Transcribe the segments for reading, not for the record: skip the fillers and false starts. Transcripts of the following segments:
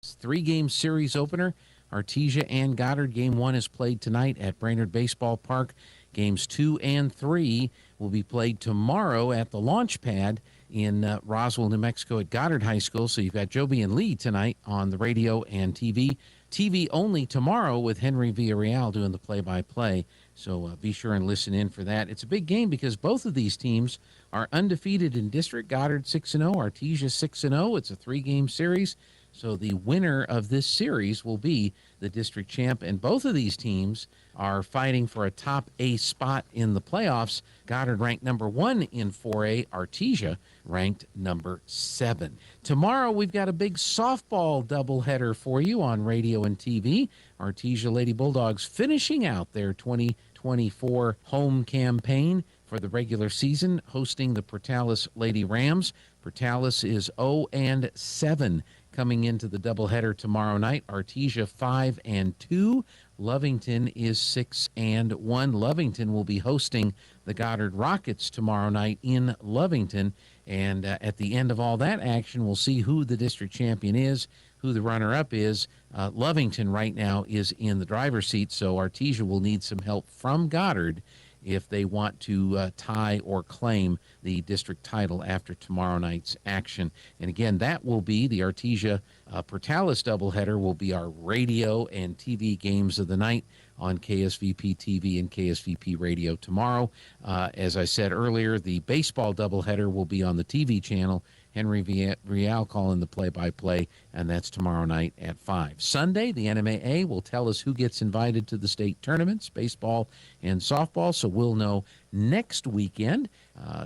Three-game series opener. Artesia and Goddard. Game 1 is played tonight at Brainard Baseball Park. Games 2 and 3 will be played tomorrow at the launch pad in Roswell, New Mexico at Goddard High School. So you've got Joby and Lee tonight on the radio and TV. TV only tomorrow with Henry Villarreal doing the play-by-play. So be sure and listen in for that. It's a big game because both of these teams are undefeated in district. Goddard 6-0, Artesia 6-0. It's a three-game series. So the winner of this series will be the district champ, and both of these teams are fighting for a top A spot in the playoffs. Goddard ranked number 1 in 4A, Artesia ranked number 7. Tomorrow we've got a big softball doubleheader for you on radio and TV. Artesia Lady Bulldogs finishing out their 2024 home campaign for the regular season, hosting the Portales Lady Rams. Portales is 0-7 coming into the doubleheader tomorrow night. Artesia 5-2. Lovington is 6-1. Lovington will be hosting the Goddard Rockets tomorrow night in Lovington. And at the end of all that action, we'll see who the district champion is, who the runner-up is. Lovington right now is in the driver's seat, so Artesia will need some help from Goddard if they want to tie or claim the district title after tomorrow night's action. And again, that will be the Artesia Portales doubleheader will be our radio and TV games of the night on KSVP TV and KSVP Radio tomorrow. As I said earlier, the baseball doubleheader will be on the TV channel. Henry Villarreal calling the play-by-play, and that's tomorrow night at 5. Sunday, the NMAA will tell us who gets invited to the state tournaments, baseball and softball, so we'll know next weekend.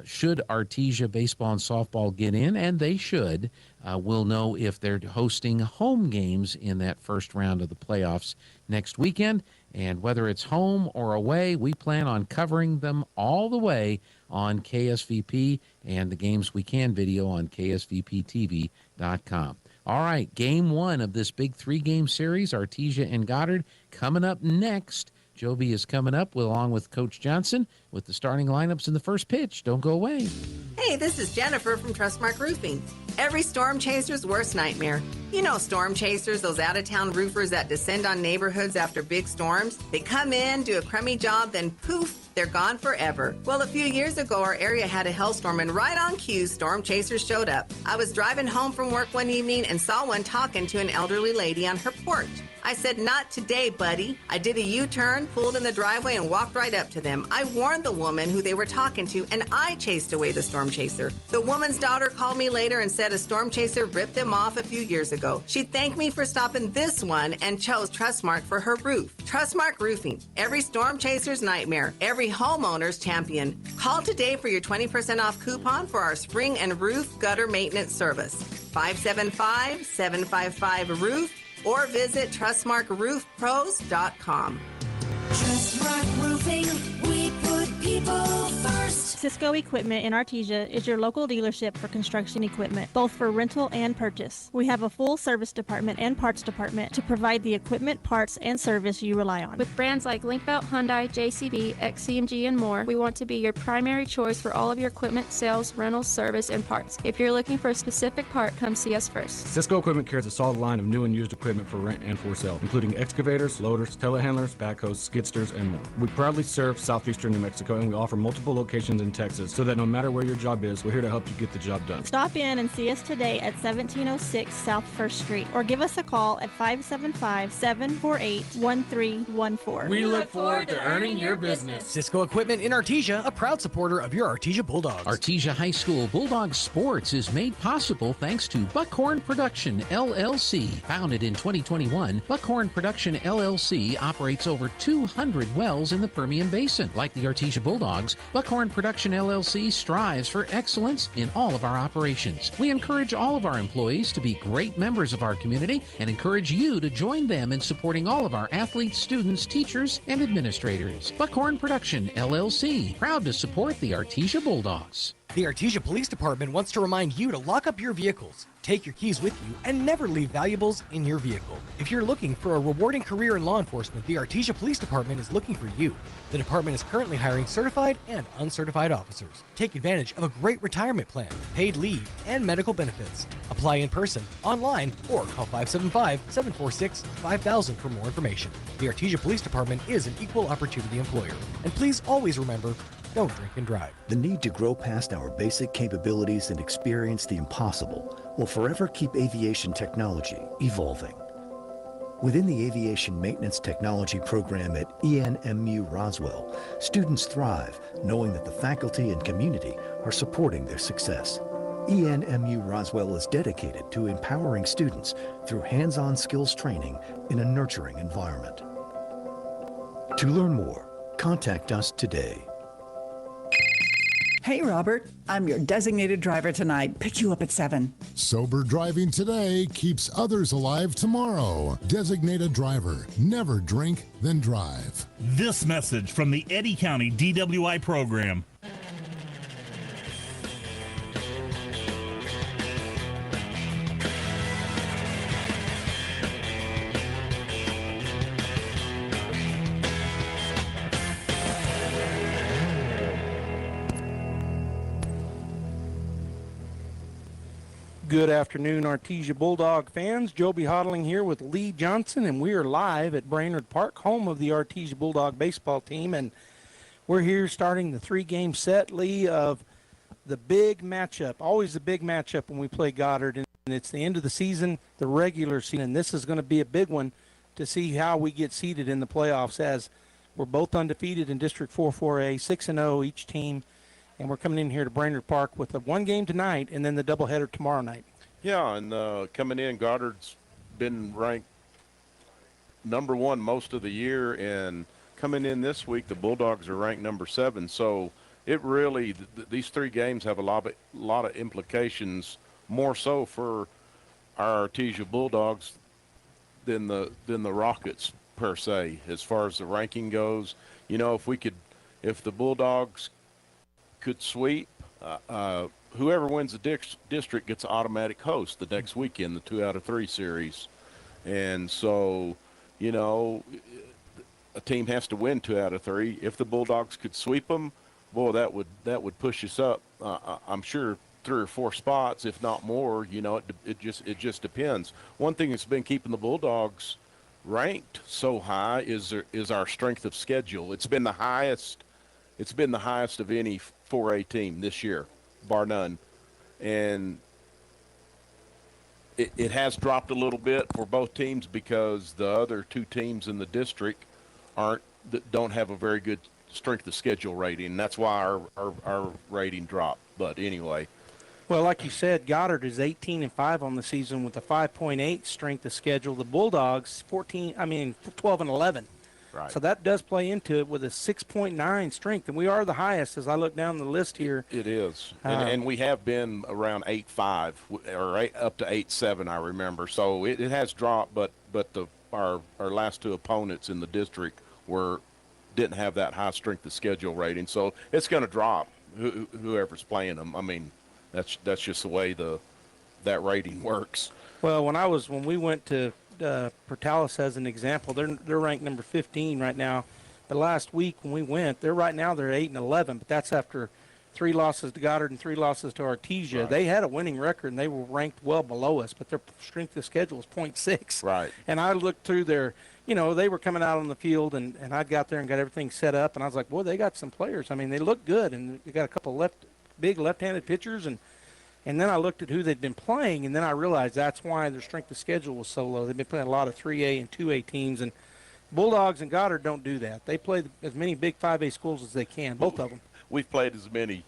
Should Artesia baseball and softball get in, and they should, we'll know if they're hosting home games in that first round of the playoffs next weekend. And whether it's home or away, we plan on covering them all the way on KSVP and the games we can video on KSVPTV.com. All right, game 1 of this big 3-game series, Artesia and Goddard, coming up next. Joby is coming up along with Coach Johnson with the starting lineups in the first pitch. Don't go away. Hey, this is Jennifer from Trustmark Roofing. Every storm chaser's worst nightmare. You know storm chasers, those out-of-town roofers that descend on neighborhoods after big storms. They come in, do a crummy job, then poof, they're gone forever. Well, a few years ago, our area had a hailstorm, and right on cue, storm chasers showed up. I was driving home from work one evening and saw one talking to an elderly lady on her porch. I said, "Not today, buddy." I did a U-turn, pulled in the driveway, and walked right up to them. I warned the woman who they were talking to, and I chased away the storm chaser. The woman's daughter called me later and said a storm chaser ripped them off a few years ago. She thanked me for stopping this one and chose Trustmark for her roof. Trustmark Roofing. Every storm chaser's nightmare. Every homeowner's champion. Call today for your 20% off coupon for our spring and roof gutter maintenance service. 575-755-ROOF. or visit TrustmarkRoofPros.com. Trustmark Roofing, we put people first. Cisco Equipment in Artesia is your local dealership for construction equipment, both for rental and purchase. We have a full service department and parts department to provide the equipment, parts, and service you rely on. With brands like Linkbelt, Hyundai, JCB, XCMG, and more, we want to be your primary choice for all of your equipment, sales, rentals, service, and parts. If you're looking for a specific part, come see us first. Cisco Equipment carries a solid line of new and used equipment for rent and for sale, including excavators, loaders, telehandlers, backhoes, skidsters, and more. We proudly serve southeastern New Mexico, and we offer multiple locations in Texas, so that no matter where your job is, we're here to help you get the job done. Stop in and see us today at 1706 South 1st Street, or give us a call at 575-748-1314. We look forward to earning your business. Cisco Equipment in Artesia, a proud supporter of your Artesia Bulldogs. Artesia High School Bulldog Sports is made possible thanks to Buckhorn Production, LLC. Founded in 2021, Buckhorn Production, LLC operates over 200 wells in the Permian Basin. Like the Artesia Bulldogs, Buckhorn Production, LLC strives for excellence in all of our operations. We encourage all of our employees to be great members of our community and encourage you to join them in supporting all of our athletes, students, teachers, and administrators. Buckhorn Production, LLC, proud to support the Artesia Bulldogs. The Artesia Police Department wants to remind you to lock up your vehicles, take your keys with you, and never leave valuables in your vehicle. If you're looking for a rewarding career in law enforcement, the Artesia Police Department is looking for you. The department is currently hiring certified and uncertified officers. Take advantage of a great retirement plan, paid leave, and medical benefits. Apply in person, online, or call 575-746-5000 for more information. The Artesia Police Department is an equal opportunity employer. And please always remember, don't drink and drive. The need to grow past our basic capabilities and experience the impossible will forever keep aviation technology evolving. Within the Aviation Maintenance Technology program at ENMU Roswell, students thrive knowing that the faculty and community are supporting their success. ENMU Roswell is dedicated to empowering students through hands-on skills training in a nurturing environment. To learn more, contact us today. Hey, Robert, I'm your designated driver tonight. Pick you up at 7. Sober driving today keeps others alive tomorrow. Designated driver. Never drink, then drive. This message from the Eddy County DWI program. Good afternoon, Artesia Bulldog fans. Joby Hodling here with Lee Johnson, and we are live at Brainard Park, home of the Artesia Bulldog baseball team. And we're here starting the 3-game set, Lee, of the big matchup. Always the big matchup when we play Goddard, and it's the end of the season, the regular season. And this is going to be a big one to see how we get seeded in the playoffs, as we're both undefeated in District 4-4A, 6-0 each team. And we're coming in here to Brainard Park with a 1 game tonight and then the doubleheader tomorrow night. Yeah, and coming in, Goddard's been ranked number 1 most of the year, and coming in this week, the Bulldogs are ranked number 7. So it really, these 3 games have a lot of implications, more so for our Artesia Bulldogs than the Rockets per se, as far as the ranking goes. You know, if the Bulldogs could sweep, whoever wins the district gets an automatic host the next weekend, the 2 out of 3 series. And so, you know, a team has to win 2 out of 3. If the Bulldogs could sweep them, boy, that would push us up. I'm sure 3 or 4 spots, if not more. You know, it just depends. One thing that's been keeping the Bulldogs ranked so high is our strength of schedule. It's been the highest. It's been the highest of any 4A team this year, bar none. And it has dropped a little bit for both teams because the other 2 teams in the district don't have a very good strength of schedule rating. That's why our rating dropped. But anyway. Well, like you said, Goddard is 18-5 on the season with a 5.8 strength of schedule. The Bulldogs 12-11. Right. So that does play into it with a 6.9 strength, and we are the highest as I look down the list here. It is, and we have been around 8.5 or up to 8.7, I remember. So it has dropped, but our last 2 opponents in the district didn't have that high strength of schedule rating. So it's going to drop. Whoever's playing them. I mean, that's just the way that rating works. Well, when we went to Portales as an example, they're ranked number 15 right now. But last week when we went, they're 8-11, but that's after 3 losses to Goddard and 3 losses to Artesia. Right. They had a winning record and they were ranked well below us, but their strength of schedule is 0.6. Right. And I looked through their, they were coming out on the field and I got there and got everything set up, and I was like, boy, they got some players. I mean, they look good, and they got a couple big left-handed pitchers, and then I looked at who they'd been playing, and then I realized that's why their strength of schedule was so low. They've been playing a lot of 3A and 2A teams, and Bulldogs and Goddard don't do that. They play as many big 5A schools as they can, both of them. We've played as many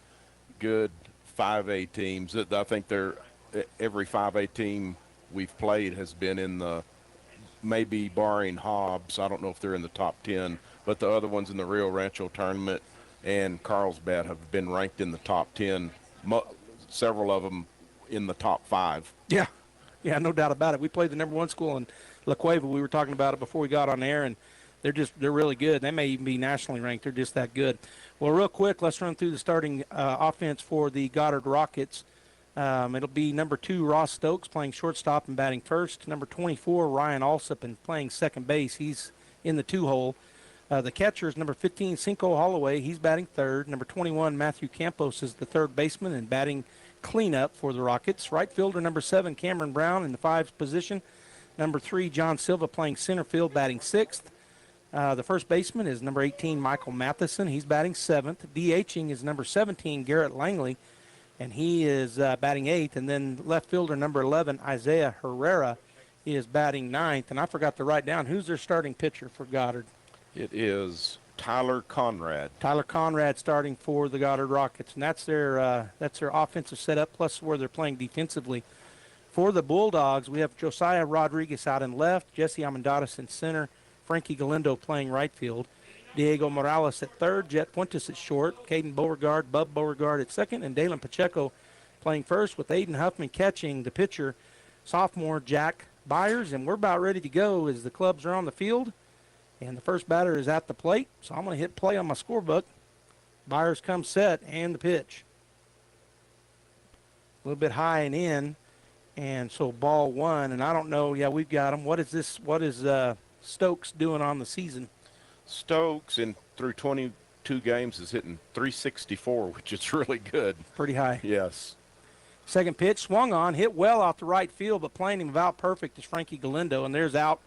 good 5A teams. I think every 5A team we've played has been in the, maybe barring Hobbs, I don't know if they're in the top 10, but the other ones in the Rio Rancho tournament and Carlsbad have been ranked in the top 10. Several of them in the top 5. Yeah, no doubt about it. We played the number 1 school in La Cueva. We were talking about it before we got on air, and they're really good. They may even be nationally ranked. They're just that good. Well, real quick, let's run through the starting offense for the Goddard Rockets. It'll be number 2, Ross Stokes, playing shortstop and batting first. Number 24, Ryan Alsop, and playing second base. He's in the 2-hole. The catcher is number 15, Cinco Holloway. He's batting third. Number 21, Matthew Campos, is the third baseman and batting cleanup for the Rockets. Right fielder, number 7, Cameron Brown, in the 5th position. Number 3, John Silva, playing center field, batting 6th. The first baseman is number 18, Michael Matheson. He's batting 7th. DHing is number 17, Garrett Langley, and he is batting 8th. And then left fielder, number 11, Isaiah Herrera, is batting 9th. And I forgot to write down who's their starting pitcher for Goddard. It is Tyler Conrad. Tyler Conrad starting for the Goddard Rockets, and that's their offensive setup, plus where they're playing defensively. For the Bulldogs, we have Josiah Rodriguez out in left, Jesse Amendadas in center, Frankie Galindo playing right field, Diego Morales at third, Jet Fuentes at short, Caden Beauregard, Bub Beauregard at second, and Dalen Pacheco playing first, with Aiden Huffman catching the pitcher, sophomore Jack Byers. And we're about ready to go as the clubs are on the field. And the first batter is at the plate, so I'm going to hit play on my scorebook. Byers comes set, and the pitch. A little bit high and in, and so ball 1. And I don't know, yeah, we've got him. What is Stokes doing on the season? Stokes, through 22 games, is hitting .364, which is really good. Pretty high. Yes. Second pitch, swung on, hit well off the right field, but playing him about perfect is Frankie Galindo, and there's out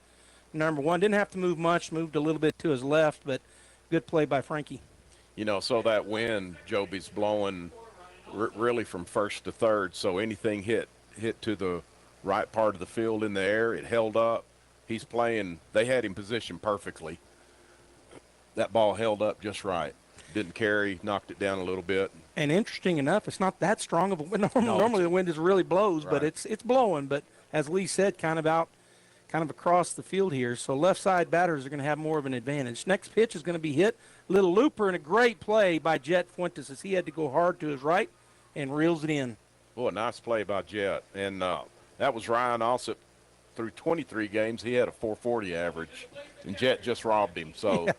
number 1. Didn't have to move much, moved a little bit to his left, but good play by Frankie. So that wind, Joby's blowing really from first to third, so anything hit to the right part of the field in the air, it held up. He's playing, they had him positioned perfectly. That ball held up just right. Didn't carry, knocked it down a little bit. And interesting enough, it's not that strong of a wind. Normally the wind just really blows, right. But it's blowing. But as Lee said, kind of across the field here. So left side batters are going to have more of an advantage. Next pitch is going to be hit. Little looper, and a great play by Jet Fuentes as he had to go hard to his right and reels it in. Boy, nice play by Jet. And that was Ryan Alsop. Through 23 games, he had a .440 average, and Jet just robbed him. So yeah.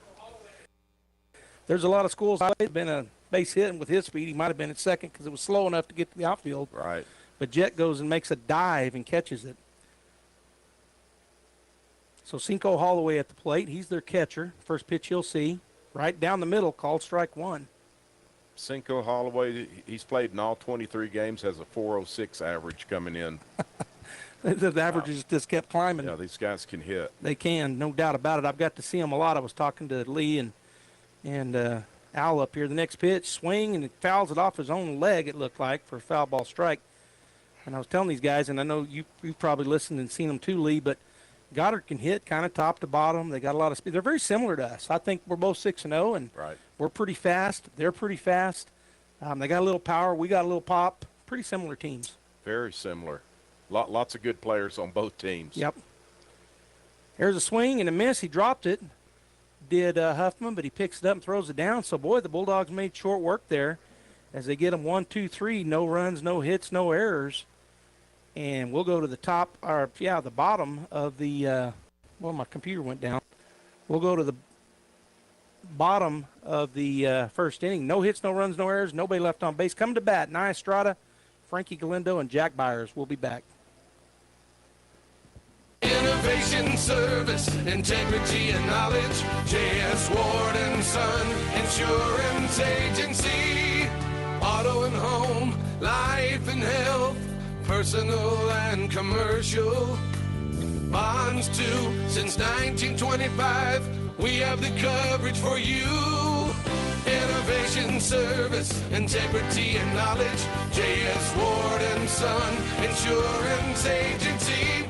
There's a lot of schools that have been a base hit, and with his speed, he might have been at second because it was slow enough to get to the outfield. Right. But Jet goes and makes a dive and catches it. So Cinco Holloway at the plate. He's their catcher. First pitch you'll see. Right down the middle, called strike 1. Cinco Holloway, he's played in all 23 games, has a .406 average coming in. The averages just kept climbing. Yeah, these guys can hit. They can, no doubt about it. I've got to see them a lot. I was talking to Lee and Al up here. The next pitch, swing, and it fouls it off his own leg, it looked like, for a foul ball strike. And I was telling these guys, and I know you've probably listened and seen them too, Lee, but Goddard can hit kind of top to bottom. They got a lot of speed. They're very similar to us. I think we're both 6-0, and right. We're pretty fast. They're pretty fast. They got a little power. We got a little pop. Pretty similar teams. Very similar. Lots of good players on both teams. Yep. There's a swing and a miss. He dropped it. Did Huffman, but he picks it up and throws it down. So, boy, the Bulldogs made short work there as they get them 1, 2, 3. No runs, no hits, no errors. And we'll go to the the bottom of the my computer went down. We'll go to the bottom of the first inning. No hits, no runs, no errors, nobody left on base. Coming to bat, Nia Estrada, Frankie Galindo, and Jack Byers. We'll be back. Innovation, service, integrity, and knowledge. J.S. Ward and Son Insurance Agency. Auto and home, life and health, personal and commercial. Bonds too, since 1925. We have the coverage for you. Innovation, service, integrity, and knowledge. J.S. Ward and Son Insurance Agency.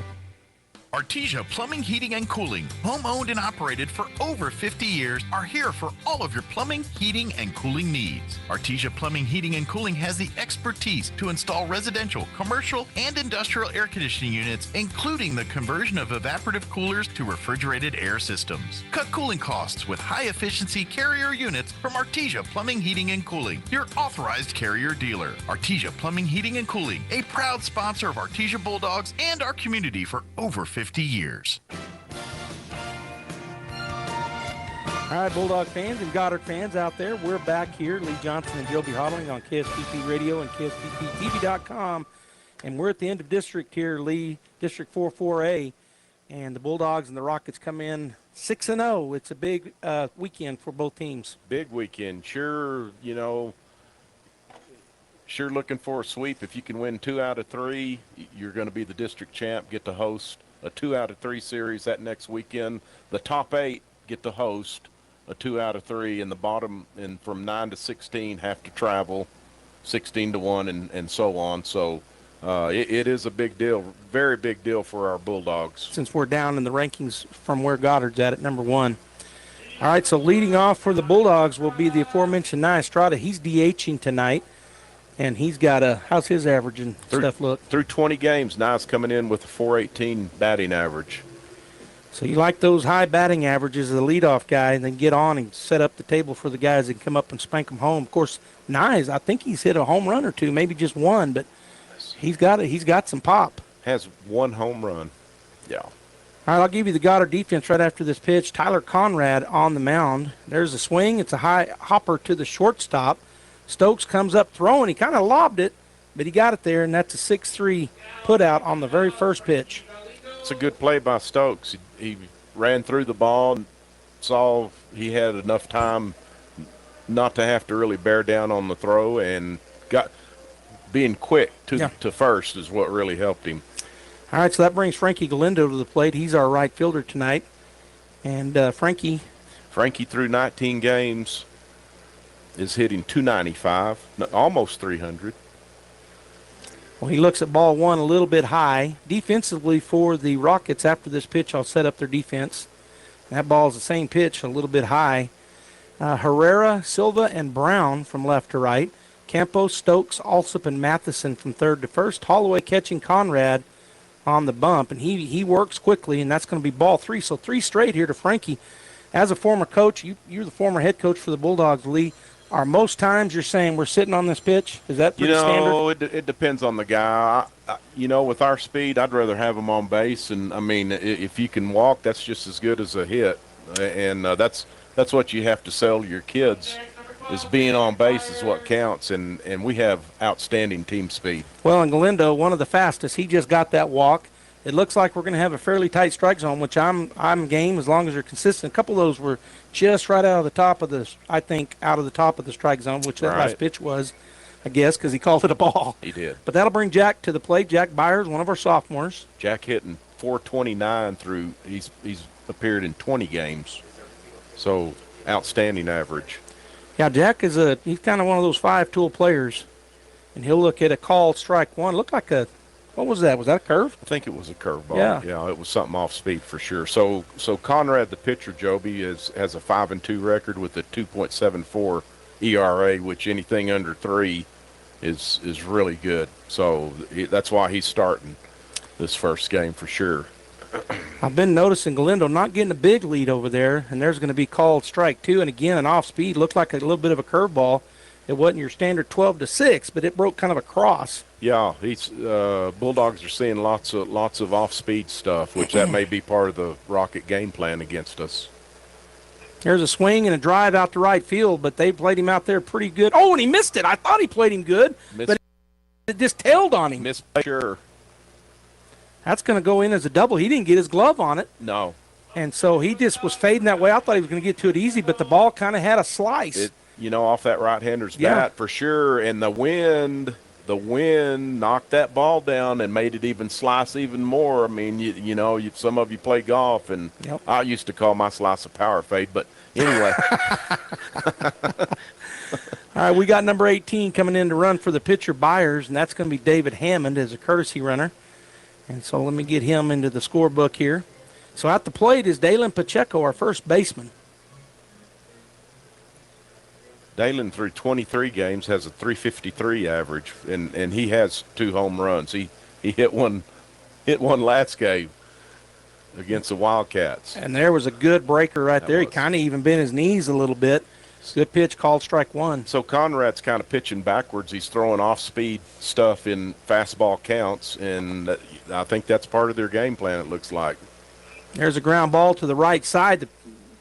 Artesia Plumbing, Heating, and Cooling, home-owned and operated for over 50 years, are here for all of your plumbing, heating, and cooling needs. Artesia Plumbing, Heating, and Cooling has the expertise to install residential, commercial, and industrial air conditioning units, including the conversion of evaporative coolers to refrigerated air systems. Cut cooling costs with high-efficiency Carrier units from Artesia Plumbing, Heating, and Cooling, your authorized Carrier dealer. Artesia Plumbing, Heating, and Cooling, a proud sponsor of Artesia Bulldogs and our community for over 50 years. All right, Bulldog fans and Goddard fans out there, we're back here. Lee Johnson and Joby Hodling on KSPP Radio and KSPPTV.com. And we're at the end of district here, Lee, District 4-4A. And the Bulldogs and the Rockets come in 6-0. It's a big weekend for both teams. Big weekend. Sure, sure looking for a sweep. If you can win 2 out of 3, you're going to be the district champ, get to host a 2 out of 3 series that next weekend. The top 8 get to host a 2 out of 3, and the bottom and from 9 to 16 have to travel 16 to 1 and so on. So it is a big deal, very big deal for our Bulldogs. Since we're down in the rankings from where Goddard's at number 1. All right, so leading off for the Bulldogs will be the aforementioned Nye Estrada. He's DHing tonight, and he's got how's his average and stuff look? Through 20 games, Nye's coming in with a .418 batting average. So you like those high batting averages as a leadoff guy, and then get on and set up the table for the guys that come up and spank them home. Of course, Nye's, I think he's hit a home run or two, maybe just one, but he's got some pop. Has 1 home run. Yeah. All right, I'll give you the Goddard defense right after this pitch. Tyler Conrad on the mound. There's a swing. It's a high hopper to the shortstop. Stokes comes up throwing. He kind of lobbed it, but he got it there, and that's a 6-3 put out on the very first pitch. It's a good play by Stokes. He ran through the ball and saw he had enough time not to have to really bear down on the throw, and being quick to first is what really helped him. All right, so that brings Frankie Galindo to the plate. He's our right fielder tonight. And Frankie through 19 games is hitting .295, almost .300. Well, he looks at ball one a little bit high. Defensively for the Rockets, after this pitch, I'll set up their defense. That ball is the same pitch, a little bit high. Herrera, Silva, and Brown from left to right. Campos, Stokes, Alsop, and Matheson from third to first. Holloway catching Conrad on the bump, and he works quickly, and that's going to be ball 3. So 3 straight here to Frankie. As a former coach, you're the former head coach for the Bulldogs, Lee. Are most times you're saying we're sitting on this pitch? Is that pretty standard? It depends on the guy. With our speed, I'd rather have him on base. And, I mean, if you can walk, that's just as good as a hit. And that's what you have to sell to your kids, is being on base is what counts. And we have outstanding team speed. Well, and Galindo, one of the fastest, he just got that walk. It looks like we're going to have a fairly tight strike zone, which I'm game as long as you're consistent. A couple of those were just right out of the top of the strike zone, which that last pitch was, I guess, because he called it a ball. He did. But that'll bring Jack to the plate. Jack Byers, one of our sophomores. Jack hitting .429 through he's appeared in 20 games, so outstanding average. Yeah, Jack he's kind of one of those 5-tool players, and he'll look at a called strike one. Looked like what was that? Was that a curve? I think it was a curveball. Yeah, it was something off speed for sure. So Conrad, the pitcher, Joby, has a 5-2 record with a 2.74 ERA, which anything under 3 is really good. So that's why he's starting this first game for sure. I've been noticing Galindo not getting a big lead over there, and there's going to be called strike 2. And again, an off speed looked like a little bit of a curveball. It wasn't your standard 12-6, but it broke kind of a cross. Yeah, Bulldogs are seeing lots of off-speed stuff, which that may be part of the Rocket game plan against us. There's a swing and a drive out to right field, but they played him out there pretty good. Oh, and he missed it. I thought he played him good, but it just tailed on him. Missed, sure. That's going to go in as a double. He didn't get his glove on it. No. And so he just was fading that way. I thought he was going to get to it easy, but the ball kind of had a slice. Off that right-hander's bat for sure, and the wind knocked that ball down and made it even slice even more. I mean, some of you play golf, and I used to call my slice a power fade, but anyway. All right, we got number 18 coming in to run for the pitcher Byers, and that's going to be David Hammond as a courtesy runner. And so let me get him into the scorebook here. So at the plate is Dalen Pacheco, our first baseman. Dalen, through 23 games, has a .353 average, and he has 2 home runs. He hit one last game against the Wildcats. And there was a good breaker right there. He kind of even bent his knees a little bit. Good pitch, called strike 1. So Conrad's kind of pitching backwards. He's throwing off-speed stuff in fastball counts, and I think that's part of their game plan, it looks like. There's a ground ball to the right side.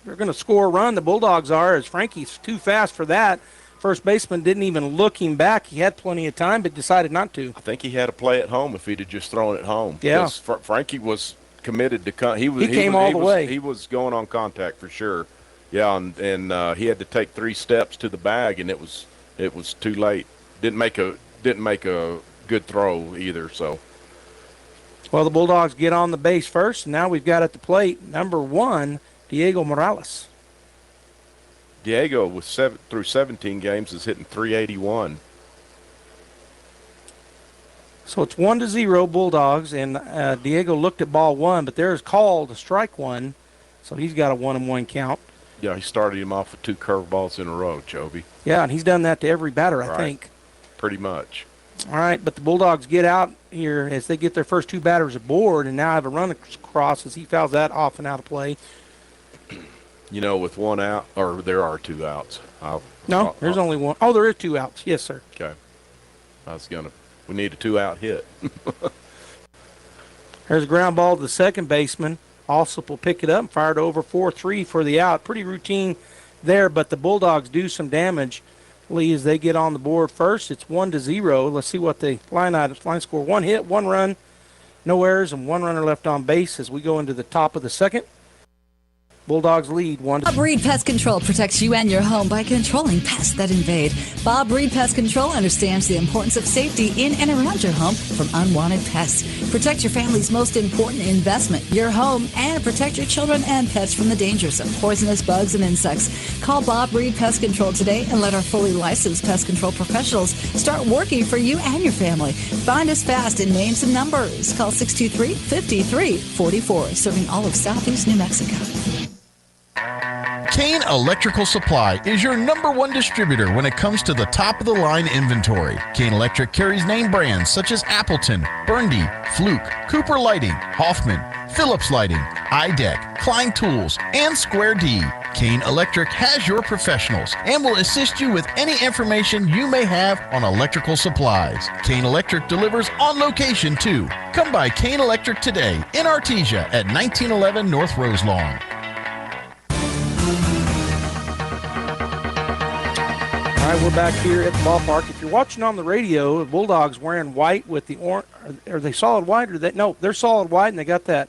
they're going to score a run. The Bulldogs are, as Frankie's too fast for that. First baseman didn't even look him back. He had plenty of time, but decided not to. I think he had a play at home if he'd have just thrown it home. Yeah. Frankie was committed to he came all the way. He was going on contact for sure. Yeah, and he had to take 3 steps to the bag, and it was too late. Didn't make a good throw either. So. Well, the Bulldogs get on the base first, and now we've got at the plate number 1, Diego Morales. Diego, through 17 games, is hitting .381. So it's 1-0 Bulldogs, and Diego looked at ball 1, but there's called a strike 1, so he's got a 1-1 count. Yeah, he started him off with 2 curveballs in a row, Joby. Yeah, and he's done that to every batter, I think. Pretty much. All right, but the Bulldogs get out here as they get their first 2 batters aboard, and now have a run across as he fouls that off and out of play. You know, with 1 out, or there are 2 outs. There's only 1. Oh, there is 2 outs. Yes, sir. Okay. We need a 2-out hit. There's a ground ball to the second baseman. Alsop will pick it up and fire it over 4-3 for the out. Pretty routine there, but the Bulldogs do some damage, Lee, as they get on the board first. It's 1-0. Let's see what the line score. 1 hit, 1 run, no errors, and 1 runner left on base as we go into the top of the second. Bulldogs lead 1-0. Bob Reed Pest Control protects you and your home by controlling pests that invade. Bob Reed Pest Control understands the importance of safety in and around your home from unwanted pests. Protect your family's most important investment, your home, and protect your children and pets from the dangers of poisonous bugs and insects. Call Bob Reed Pest Control today and let our fully licensed pest control professionals start working for you and your family. Find us fast in names and numbers. Call 623-5344, serving all of Southeast New Mexico. Kane Electrical Supply is your #1 distributor when it comes to the top-of-the-line inventory. Kane Electric carries name brands such as Appleton, Burndy, Fluke, Cooper Lighting, Hoffman, Phillips Lighting, iDeck, Klein Tools, and Square D. Kane Electric has your professionals and will assist you with any information you may have on electrical supplies. Kane Electric delivers on location too. Come by Kane Electric today in Artesia at 1911 North Roselawn. All right, we're back here at the ballpark. If you're watching on the radio, the Bulldogs wearing white with the orange. Are they solid white or no? They're solid white, and they got that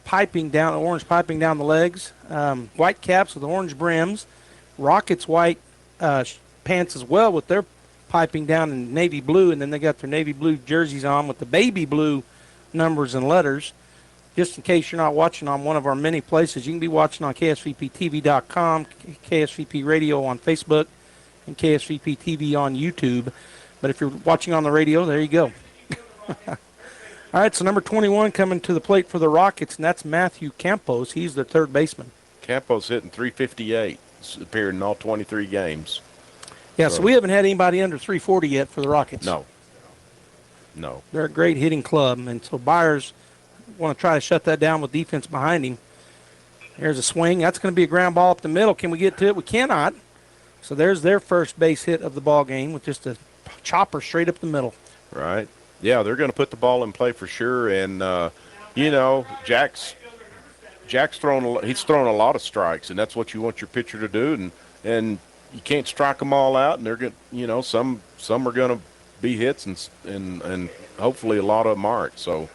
piping down, orange piping down the legs. White caps with orange brims. Rockets white pants as well with their piping down in navy blue, and then they got their navy blue jerseys on with the baby blue numbers and letters. Just in case you're not watching on one of our many places, you can be watching on KSVPTV.com, KSVP Radio on Facebook, and KSVP TV on YouTube. But if you're watching on the radio, there you go. All right, so number 21 coming to the plate for the Rockets, and that's Matthew Campos. He's the third baseman. Campos hitting .358. It's appeared in all 23 games. Yeah, so we haven't had anybody under .340 yet for the Rockets. No. They're a great hitting club, and so Byers want to try to shut that down with defense behind him. There's a swing. That's going to be a ground ball up the middle. Can we get to it? We cannot. So there's their first base hit of the ball game with just a chopper straight up the middle. Right. Yeah, they're going to put the ball in play for sure. And, Jack's thrown a lot of strikes, and that's what you want your pitcher to do. And you can't strike them all out, and they're going some are going to be hits, and hopefully a lot of them aren't. So.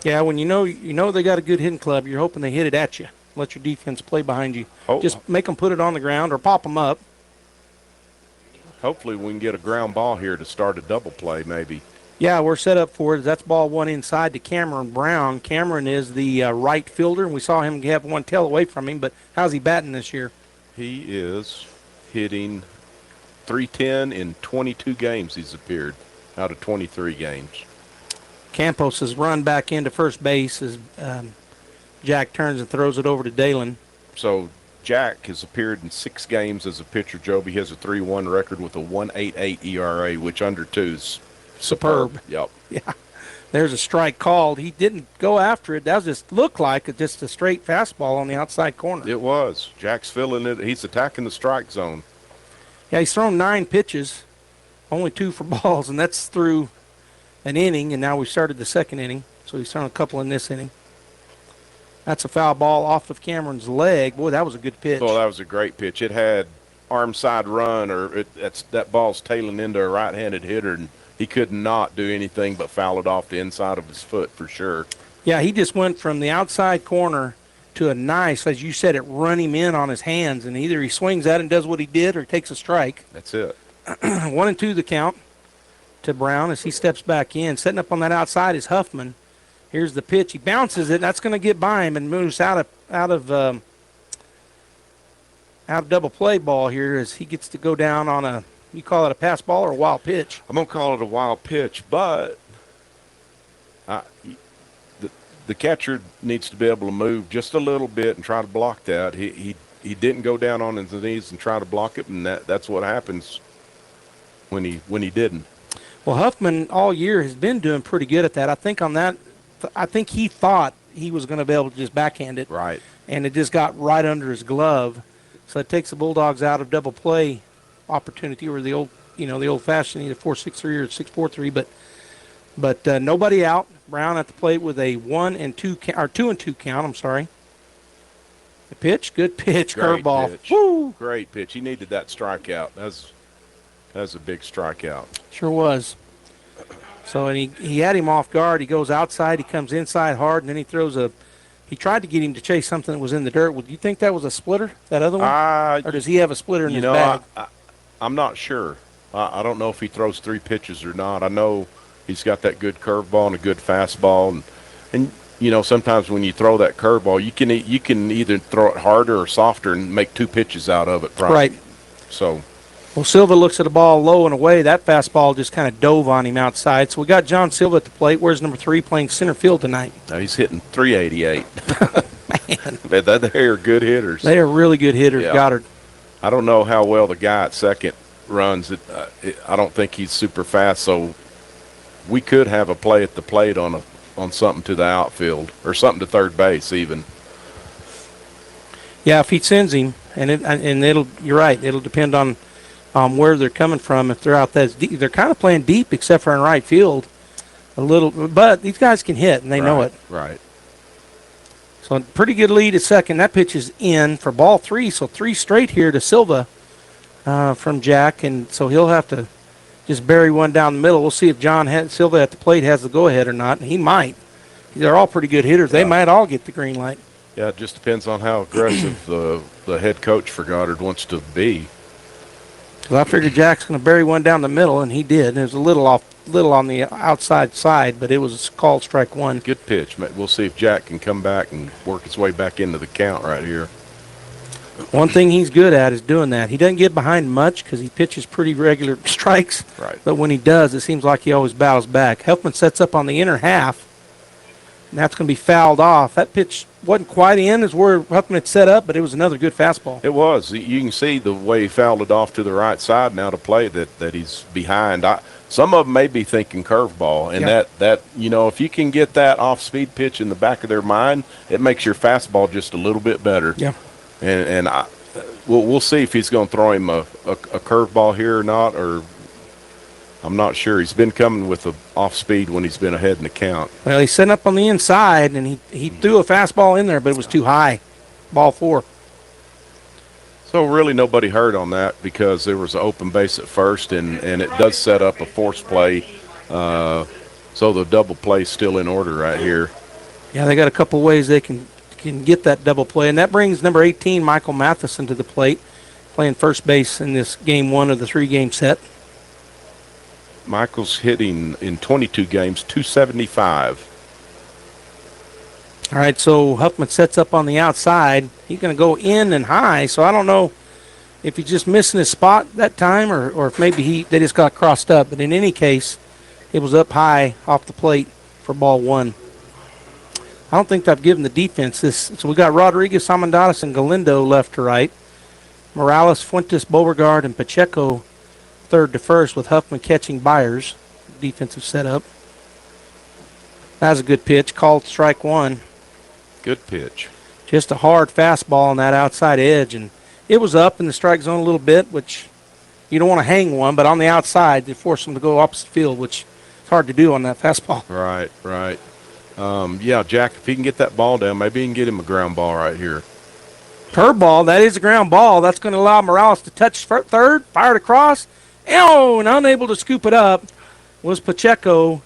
Yeah, when you know they got a good hitting club, you're hoping they hit it at you. Let your defense play behind you. Just make them put it on the ground or pop them up. Hopefully we can get a ground ball here to start a double play maybe. Yeah, we're set up for it. That's ball 1 inside to Cameron Brown. Cameron is the right fielder, and we saw him have one tail away from him, but how's he batting this year? He is hitting .310 in 22 games he's appeared out of 23 games. Campos has run back into first base as Jack turns and throws it over to Dalen. So Jack has appeared in 6 games as a pitcher. Joby has a 3-1 record with a 1.88 ERA, which under 2 is superb. Yep. Yeah. There's a strike called. He didn't go after it. That just looked like just a straight fastball on the outside corner. It was. Jack's filling it. He's attacking the strike zone. Yeah, he's thrown 9 pitches, only 2 for balls, and that's through an inning, and now we started the second inning, so he's thrown a couple in this inning. That's a foul ball off of Cameron's leg. Boy, that was a good pitch. Oh, that was a great pitch. It had arm side run, or that ball's tailing into a right-handed hitter, and he could not do anything but foul it off the inside of his foot for sure. Yeah, he just went from the outside corner to a nice, as you said, it run him in on his hands, and either he swings at it and does what he did or takes a strike. That's it. 1-2 the count to Brown as he steps back in. Setting up on that outside is Huffman. Here's the pitch. He bounces it. That's going to get by him and moves out of double play ball here as he gets to go down on a, you call it a pass ball or a wild pitch? I'm going to call it a wild pitch, but the catcher needs to be able to move just a little bit and try to block that. He didn't go down on his knees and try to block it, and that's what happens when he didn't. Well, Huffman all year has been doing pretty good at that. I think he thought he was going to be able to just backhand it. Right. And it just got right under his glove. So it takes the Bulldogs out of double play opportunity, or the old-fashioned either 4-6-3 or 6-4-3. But nobody out. Brown at the plate with a 2-2 count. I'm sorry. The pitch, good pitch, curveball. Woo! Great pitch. He needed that strikeout. That's a big strikeout. Sure was. So, and he had him off guard. He goes outside. He comes inside hard, and then he throws he tried to get him to chase something that was in the dirt. Do you think that was a splitter, that other one? Or does he have a splitter in his bag? I'm not sure. I don't know if he throws 3 pitches or not. I know he's got that good curveball and a good fastball. And sometimes when you throw that curveball, you can either throw it harder or softer and make 2 pitches out of it. Probably. Right. So. Well, Silva looks at the ball low and away. That fastball just kind of dove on him outside. So we got John Silva at the plate. Where's number 3 playing center field tonight? Now he's hitting 388. Man, they are good hitters. They are really good hitters, yeah. Goddard. I don't know how well the guy at second runs. I don't think he's super fast, so we could have a play at the plate on something to the outfield or something to third base even. Yeah, if he sends him, you're right. It'll depend on where they're coming from. If they're out that deep, they're kind of playing deep, except for in right field, a little. But these guys can hit, and they know it. Right. So a pretty good lead at second. That pitch is in for ball 3. So 3 straight here to Silva from Jack, and so he'll have to just bury one down the middle. We'll see if Silva at the plate has the go-ahead or not. And he might. They're all pretty good hitters. They might all get the green light. Yeah, it just depends on how aggressive the head coach for Goddard wants to be. Well, I figured Jack's going to bury one down the middle, and he did. It was a little on the outside side, but it was called strike 1. Good pitch. We'll see if Jack can come back and work his way back into the count right here. One thing he's good at is doing that. He doesn't get behind much because he pitches pretty regular strikes. Right. But when he does, it seems like he always battles back. Huffman sets up on the inner half, and that's going to be fouled off. That pitch wasn't quite in as where Huffman had set up, but it was another good fastball. It was. You can see the way he fouled it off to the right side now to play that he's behind. Some of them may be thinking curveball, and that if you can get that off-speed pitch in the back of their mind, it makes your fastball just a little bit better. Yeah. And we'll see if he's going to throw him a curveball here or not, or I'm not sure. He's been coming with the off-speed when he's been ahead in the count. Well, he's setting up on the inside, and he threw a fastball in there, but it was too high. Ball 4. So really nobody hurt on that because there was an open base at first, and it does set up a force play. So the double play is still in order right here. Yeah, they got a couple ways they can get that double play, and that brings number 18, Michael Matheson, to the plate, playing first base in this game 1 of the 3-game set. Michael's hitting in 22 games, 275. All right, so Huffman sets up on the outside. He's going to go in and high, so I don't know if he's just missing his spot that time or if maybe they just got crossed up. But in any case, it was up high off the plate for ball 1. I don't think they've given the defense this. So we got Rodriguez, Amendadas, and Galindo left to right. Morales, Fuentes, Beauregard, and Pacheco third to first, with Huffman catching Byers. Defensive setup. That was a good pitch. Called strike 1. Good pitch. Just a hard fastball on that outside edge, and it was up in the strike zone a little bit, which you don't want to hang one, but on the outside, they force them to go opposite field, which is hard to do on that fastball. Right. Yeah, Jack, if he can get that ball down, maybe he can get him a ground ball right here. Curveball, that is a ground ball. That's going to allow Morales to touch third, fired across. And unable to scoop it up was Pacheco.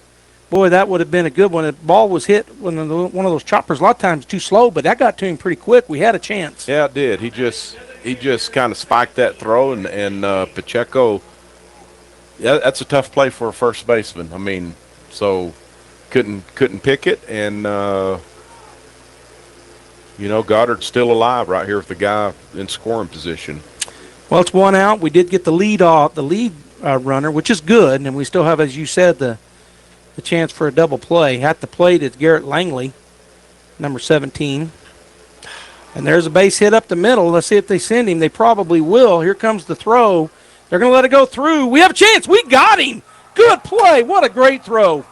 Boy, that would have been a good one. The ball was hit when one of those choppers, a lot of times too slow, but that got to him pretty quick. We had a chance. Yeah, it did. He just kind of spiked that throw, and Pacheco, yeah, that's a tough play for a first baseman. I mean, so couldn't pick it, and Goddard's still alive right here with the guy in scoring position. Well, it's one out. We did get the lead runner, which is good, and we still have, as you said, the chance for a double play. At the plate is Garrett Langley, number 17. And there's a base hit up the middle. Let's see if they send him. They probably will. Here comes the throw. They're going to let it go through. We have a chance. We got him. Good play. What a great throw.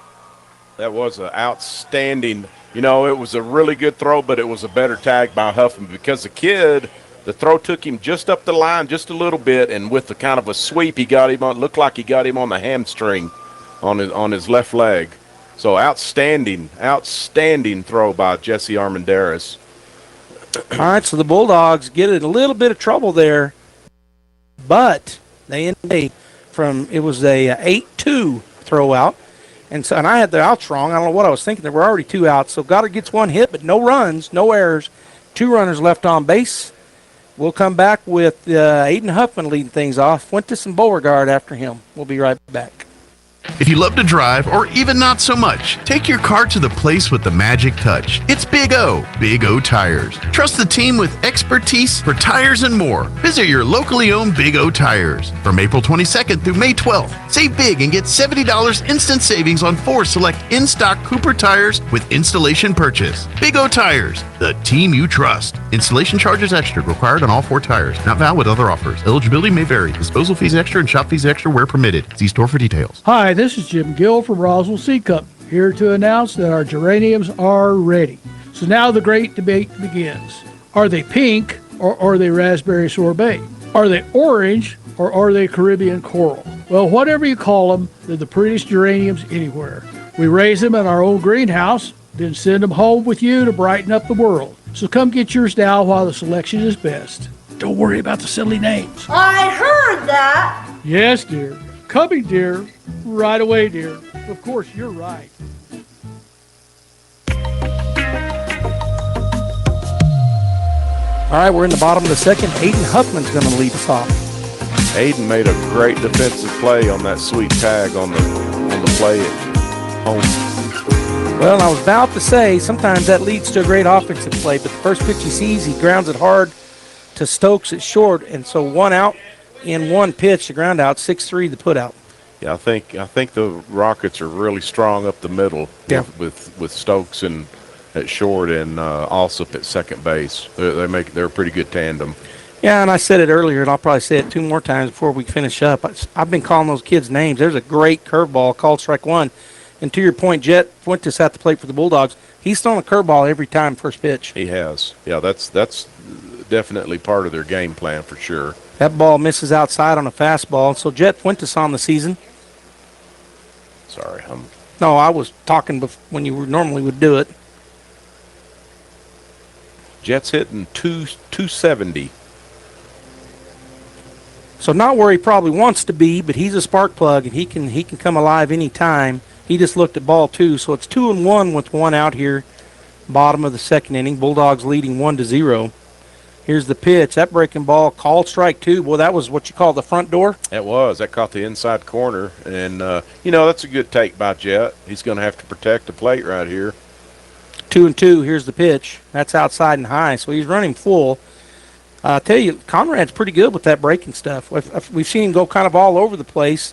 That was an outstanding, it was a really good throw, but it was a better tag by Huffman because the throw took him just up the line just a little bit, and with the kind of a sweep he got him on, looked like he got him on the hamstring on his left leg. So outstanding throw by Jesse Armendariz. All right, so the Bulldogs get in a little bit of trouble there, but they ended it was a 8-2 throw out. And I had the outs wrong. I don't know what I was thinking. There were already 2 outs. So Goddard gets 1 hit, but no runs, no errors. 2 runners left on base. We'll come back with Aiden Huffman leading things off. Fuentes and Beauregard after him. We'll be right back. If you love to drive, or even not so much, take your car to the place with the magic touch. It's Big O Tires. Trust the team with expertise for tires and more. Visit your locally owned Big O Tires. From April 22nd through May 12th, save big and get $70 instant savings on 4 select in-stock Cooper tires with installation purchase. Big O Tires, the team you trust. Installation charges extra required on all 4 tires. Not valid with other offers. Eligibility may vary. Disposal fees extra and shop fees extra where permitted. See store for details. Hi, this is Jim Gill from Roswell Seed Company, here to announce that our geraniums are ready. So now the great debate begins. Are they pink or are they raspberry sorbet? Are they orange or are they Caribbean coral? Well, whatever you call them, they're the prettiest geraniums anywhere. We raise them in our own greenhouse, then send them home with you to brighten up the world. So come get yours now while the selection is best. Don't worry about the silly names. I heard that. Yes, dear. Coming, dear. Right away, dear. Of course, you're right. All right, we're in the bottom of the second. Aiden Huffman's going to lead us off. Aiden made a great defensive play on that sweet tag on the play at home. Well, I was about to say, sometimes that leads to a great offensive play, but the first pitch he sees, he grounds it hard to Stokes at short, and so 1 out in 1 pitch, the ground out, 6-3 the put out. Yeah, I think the Rockets are really strong up the middle with Stokes and at short and Alsop at second base. They're a pretty good tandem. Yeah, and I said it earlier, and I'll probably say it 2 more times before we finish up. I've been calling those kids names. There's a great curveball called strike 1. And to your point, Jet Fuentes at the plate for the Bulldogs. He's thrown a curveball every time first pitch. He has. Yeah, that's definitely part of their game plan for sure. That ball misses outside on a fastball. So Jet Fuentes on the season. Sorry. No, I was talking when you normally would do it. Jet's hitting 270. So not where he probably wants to be, but he's a spark plug, and he can come alive anytime. He just looked at ball 2, so it's 2-1 with 1 out here. Bottom of the second inning. Bulldogs leading 1-0. Here's the pitch. That breaking ball called strike 2. Boy, that was what you call the front door. It was. That caught the inside corner. And, that's a good take by Jet. He's going to have to protect the plate right here. 2-2. Here's the pitch. That's outside and high, so he's running full. I tell you, Conrad's pretty good with that breaking stuff. We've seen him go kind of all over the place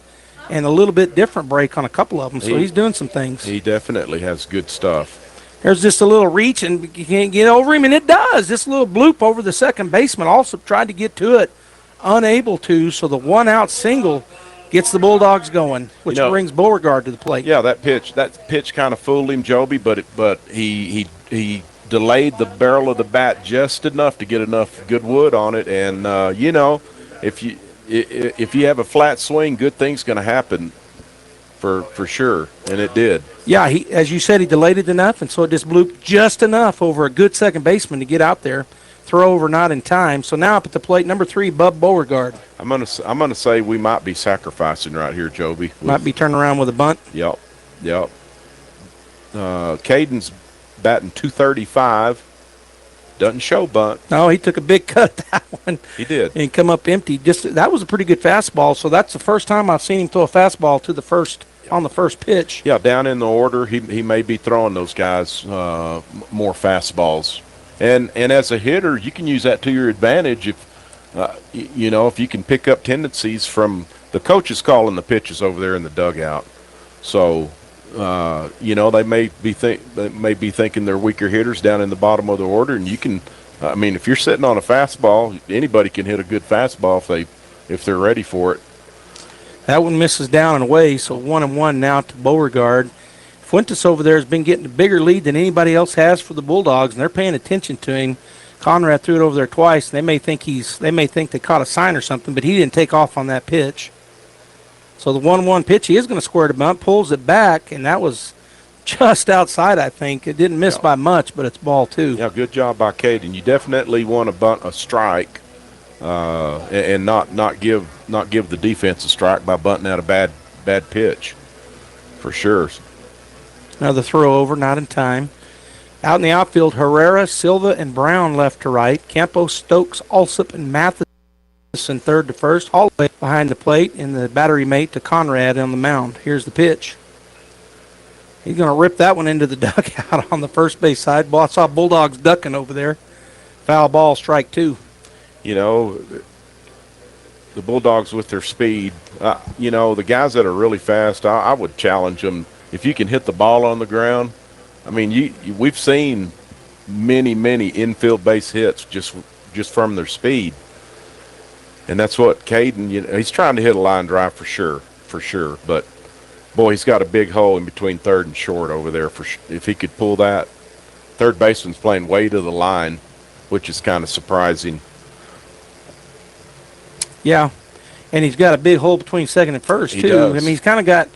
and a little bit different break on a couple of them, so he's doing some things. He definitely has good stuff. There's just a little reach, and you can't get over him, and it does. This little bloop over the second baseman also tried to get to it, unable to, so the 1-out single gets the Bulldogs going, which brings Beauregard to the plate. Yeah, that pitch kind of fooled him, Joby, but he delayed the barrel of the bat just enough to get enough good wood on it, and if you have a flat swing, good thing's going to happen. for sure, and it did. Yeah, as you said, he delayed it enough, and so it just blew just enough over a good second baseman to get out there. Throw over not in time. So now up at the plate, number 3, Bub Beauregard. I'm gonna say we might be sacrificing right here, Joby. Might be turning around with a bunt. Yep. Caden's batting .235. Doesn't show bunt. No, he took a big cut at that one. He did. And come up empty. That was a pretty good fastball. So that's the first time I've seen him throw a fastball to the first on the first pitch. Yeah, down in the order, he may be throwing those guys more fastballs. And as a hitter, you can use that to your advantage if if you can pick up tendencies from the coaches calling the pitches over there in the dugout. So they may be thinking they're weaker hitters down in the bottom of the order, and you can. If you're sitting on a fastball, anybody can hit a good fastball if they're ready for it. That one misses down and away, so 1-1 now to Beauregard. Fuentes over there has been getting a bigger lead than anybody else has for the Bulldogs, and they're paying attention to him. Conrad threw it over there twice, and they may think they caught a sign or something, but he didn't take off on that pitch. So the 1-1 pitch, he is going to square the bunt, pulls it back, and that was just outside, I think. It didn't miss by much, but it's ball 2. Yeah, good job by Caden. You definitely want to bunt a strike and not give the defense a strike by bunting out a bad pitch, for sure. Another throw over, not in time. Out in the outfield, Herrera, Silva, and Brown left to right. Campos, Stokes, Alsop, and Matheson third to first. Holloway behind the plate, and the battery mate to Conrad on the mound. Here's the pitch. He's going to rip that one into the dugout on the first base side. I saw Bulldogs ducking over there. Foul ball, strike 2. The Bulldogs with their speed, the guys that are really fast, I would challenge them. If you can hit the ball on the ground, we've seen many infield base hits just from their speed, and that's what Caden. He's trying to hit a line drive for sure. But boy, he's got a big hole in between third and short over there. If he could pull that, third baseman's playing way to the line, which is kind of surprising. Yeah, and he's got a big hole between second and first He too. does. He's kind of got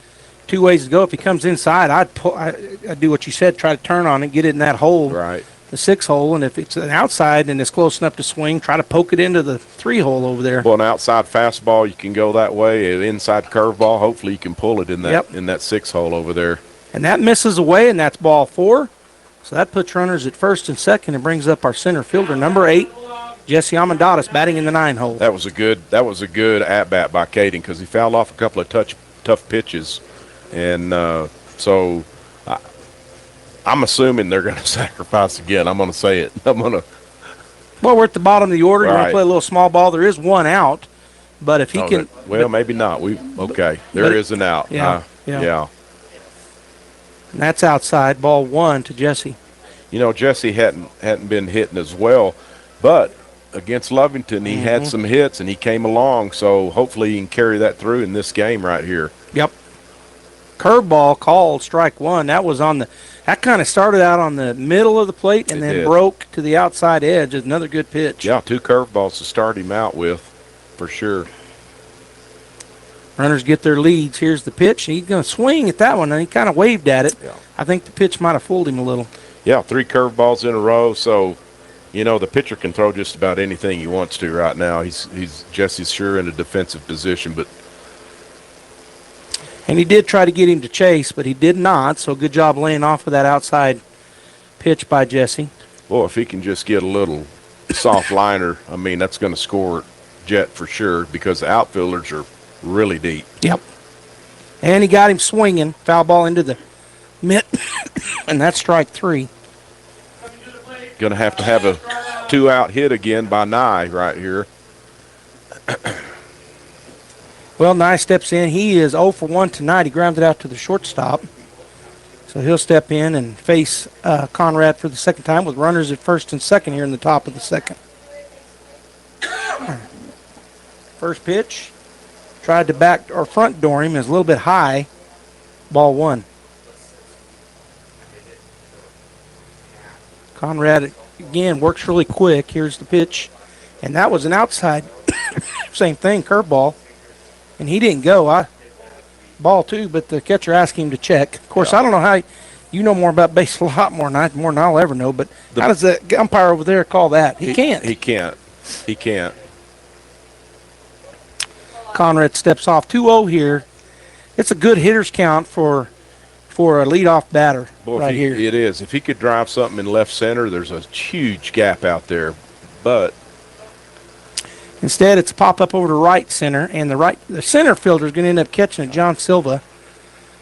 2 ways to go. If he comes inside, I'd do what you said, try to turn on it, get it in that hole, right, the 6 hole, and if it's an outside and it's close enough to swing, try to poke it into the 3 hole over there. Well, an outside fastball, you can go that way. An inside curveball, hopefully you can pull it in that 6 hole over there. And that misses away, and that's ball 4. So that puts runners at first and second and brings up our center fielder, number 8, Jesse Amendadas, batting in the 9 hole. That was a good at bat by Caden because he fouled off a couple of tough pitches, and so I'm assuming they're going to sacrifice again. I'm going to say it. Well, we're at the bottom of the order. Right. You want to play a little small ball. There is 1 out, but if he can, maybe not. There is an out. Yeah. Yeah. And that's outside. Ball 1 to Jesse. Jesse hadn't been hitting as well, but against Lovington, he had some hits, and he came along, so hopefully he can carry that through in this game right here. Yep. Curveball called, strike 1. That was that kind of started out on the middle of the plate and then broke to the outside edge. It's another good pitch. Yeah, 2 curveballs to start him out with, for sure. Runners get their leads. Here's the pitch. He's going to swing at that one, and he kind of waved at it. Yeah. I think the pitch might have fooled him a little. Yeah, 3 curveballs in a row, so the pitcher can throw just about anything he wants to right now. Jesse's sure in a defensive position, and he did try to get him to chase, but he did not. So good job laying off of that outside pitch by Jesse. Well, if he can just get a little soft liner, that's going to score Jet for sure because the outfielders are really deep. Yep. And he got him swinging. Foul ball into the mitt, and that's strike 3. Going to have a 2-out hit again by Nye right here. Well, Nye steps in. He is 0 for 1 tonight. He grounded out to the shortstop. So he'll step in and face Conrad for the second time with runners at first and second here in the top of the second. First pitch. Tried to back or front door him. Is a little bit high. Ball 1. Conrad, again, works really quick. Here's the pitch. And that was an outside. Same thing, curveball. And he didn't go. ball too, but the catcher asked him to check. Of course, I don't know how you know more about baseball, a lot more than I'll ever know, but how does the umpire over there call that? He can't. He can't. Conrad steps off. 2-0 here. It's a good hitter's count for a leadoff batter here. It is. If he could drive something in left center, there's a huge gap out there. But instead, it's a pop up over to right center, and the center fielder is going to end up catching it, John Silva,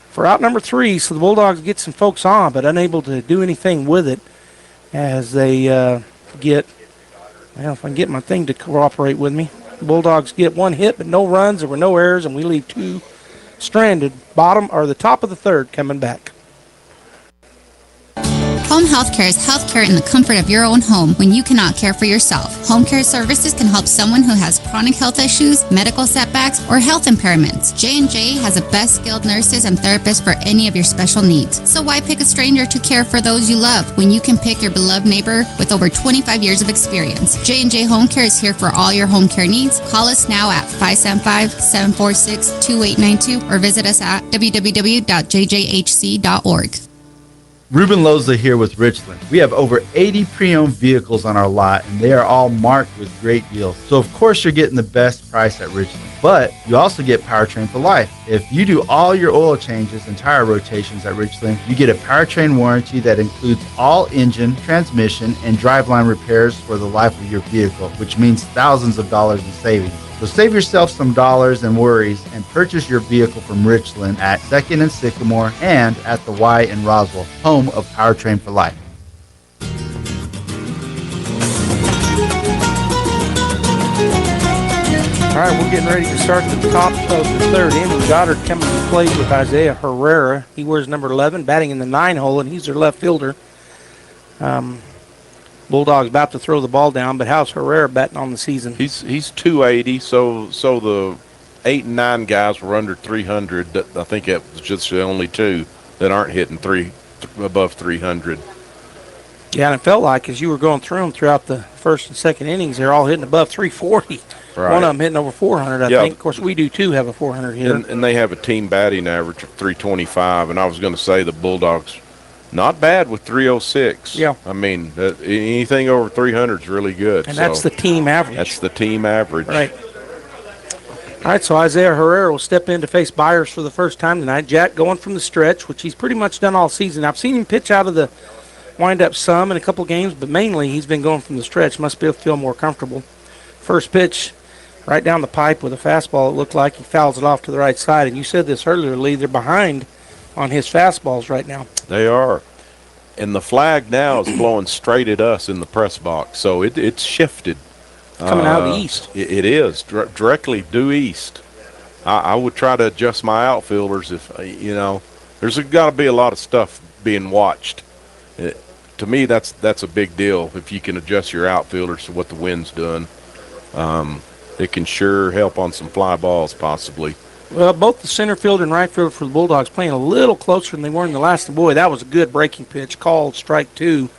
for out number 3. So the Bulldogs get some folks on, but unable to do anything with it as they get. Well, if I can get my thing to cooperate with me, the Bulldogs get 1 hit, but no runs. There were no errors, and we leave 2 stranded. Bottom or the top of the 3rd coming back. Home health care is health care in the comfort of your own home when you cannot care for yourself. Home care services can help someone who has chronic health issues, medical setbacks, or health impairments. J&J has the best skilled nurses and therapists for any of your special needs. So why pick a stranger to care for those you love when you can pick your beloved neighbor with over 25 years of experience? J&J Home Care is here for all your home care needs. Call us now at 575-746-2892 or visit us at www.jjhc.org. Ruben Loza here with Richland. We have over 80 pre-owned vehicles on our lot, and they are all marked with great deals. So of course you're getting the best price at Richland, but you also get powertrain for life. If you do all your oil changes and tire rotations at Richland, you get a powertrain warranty that includes all engine, transmission, and driveline repairs for the life of your vehicle, which means thousands of dollars in savings. So save yourself some dollars and worries and purchase your vehicle from Richland at 2nd and Sycamore and at the Y in Roswell, home of Powertrain for Life. All right, we're getting ready to start the top of the 3rd inning. Goddard coming to play with Isaiah Herrera. He wears number 11, batting in the 9 hole, and he's their left fielder. Bulldogs about to throw the ball down, but how's Herrera batting on the season? He's 280, so the 8 and 9 guys were under 300. I think it was just the only 2 that aren't hitting above 300. Yeah, and it felt like as you were going through them throughout the 1st and 2nd innings, they're all hitting above 340. Right. One of them hitting over 400, I think. Of course, we do, too, have a 400 hitter. And they have a team batting average of 325, and I was going to say the Bulldogs not bad with 306. Yeah. I mean, anything over 300 is really good. And that's the team average. That's the team average. Right. All right, so Isaiah Herrera will step in to face Byers for the first time tonight. Jack going from the stretch, which he's pretty much done all season. I've seen him pitch out of the wind-up some in a couple games, but mainly he's been going from the stretch. Must feel more comfortable. First pitch, right down the pipe with a fastball. It looked like he fouls it off to the right side. And you said this earlier, Lee, they're behind on his fastballs right now. They are. And the flag now is blowing straight at us in the press box, so it's shifted. Coming out of the east. It is, directly due east. I would try to adjust my outfielders if, there's got to be a lot of stuff being watched. To me, that's a big deal if you can adjust your outfielders to what the wind's doing. It can sure help on some fly balls possibly. Well, both the center fielder and right fielder for the Bulldogs playing a little closer than they were in the last. Boy, that was a good breaking pitch. Called strike 2.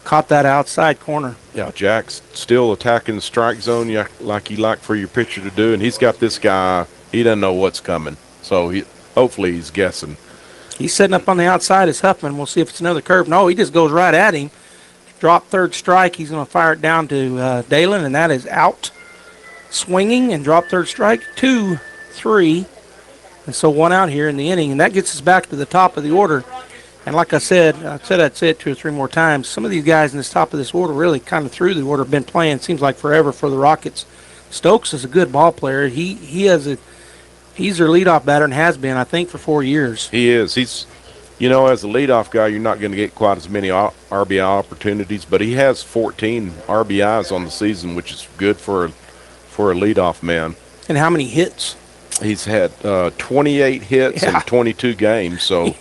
Caught that outside corner. Yeah, Jack's still attacking the strike zone like he liked for your pitcher to do, and he's got this guy. He doesn't know what's coming, so hopefully he's guessing. He's setting up on the outside as Huffman. We'll see if it's another curve. No, he just goes right at him. Drop 3rd strike. He's going to fire it down to Dalen, and that is out. Swinging and drop 3rd strike. 2, 3. And so 1 out here in the inning, and that gets us back to the top of the order. And like I said I'd say it 2 or 3 more times. Some of these guys in this top of this order really kind of through the order have been playing, seems like forever for the Rockets. Stokes is a good ball player. He's their leadoff batter and has been, I think, for 4 years. He is. He's, as a leadoff guy, you're not going to get quite as many RBI opportunities, but he has 14 RBIs on the season, which is good for a leadoff man. And how many hits? He's had 28 hits in 22 games, so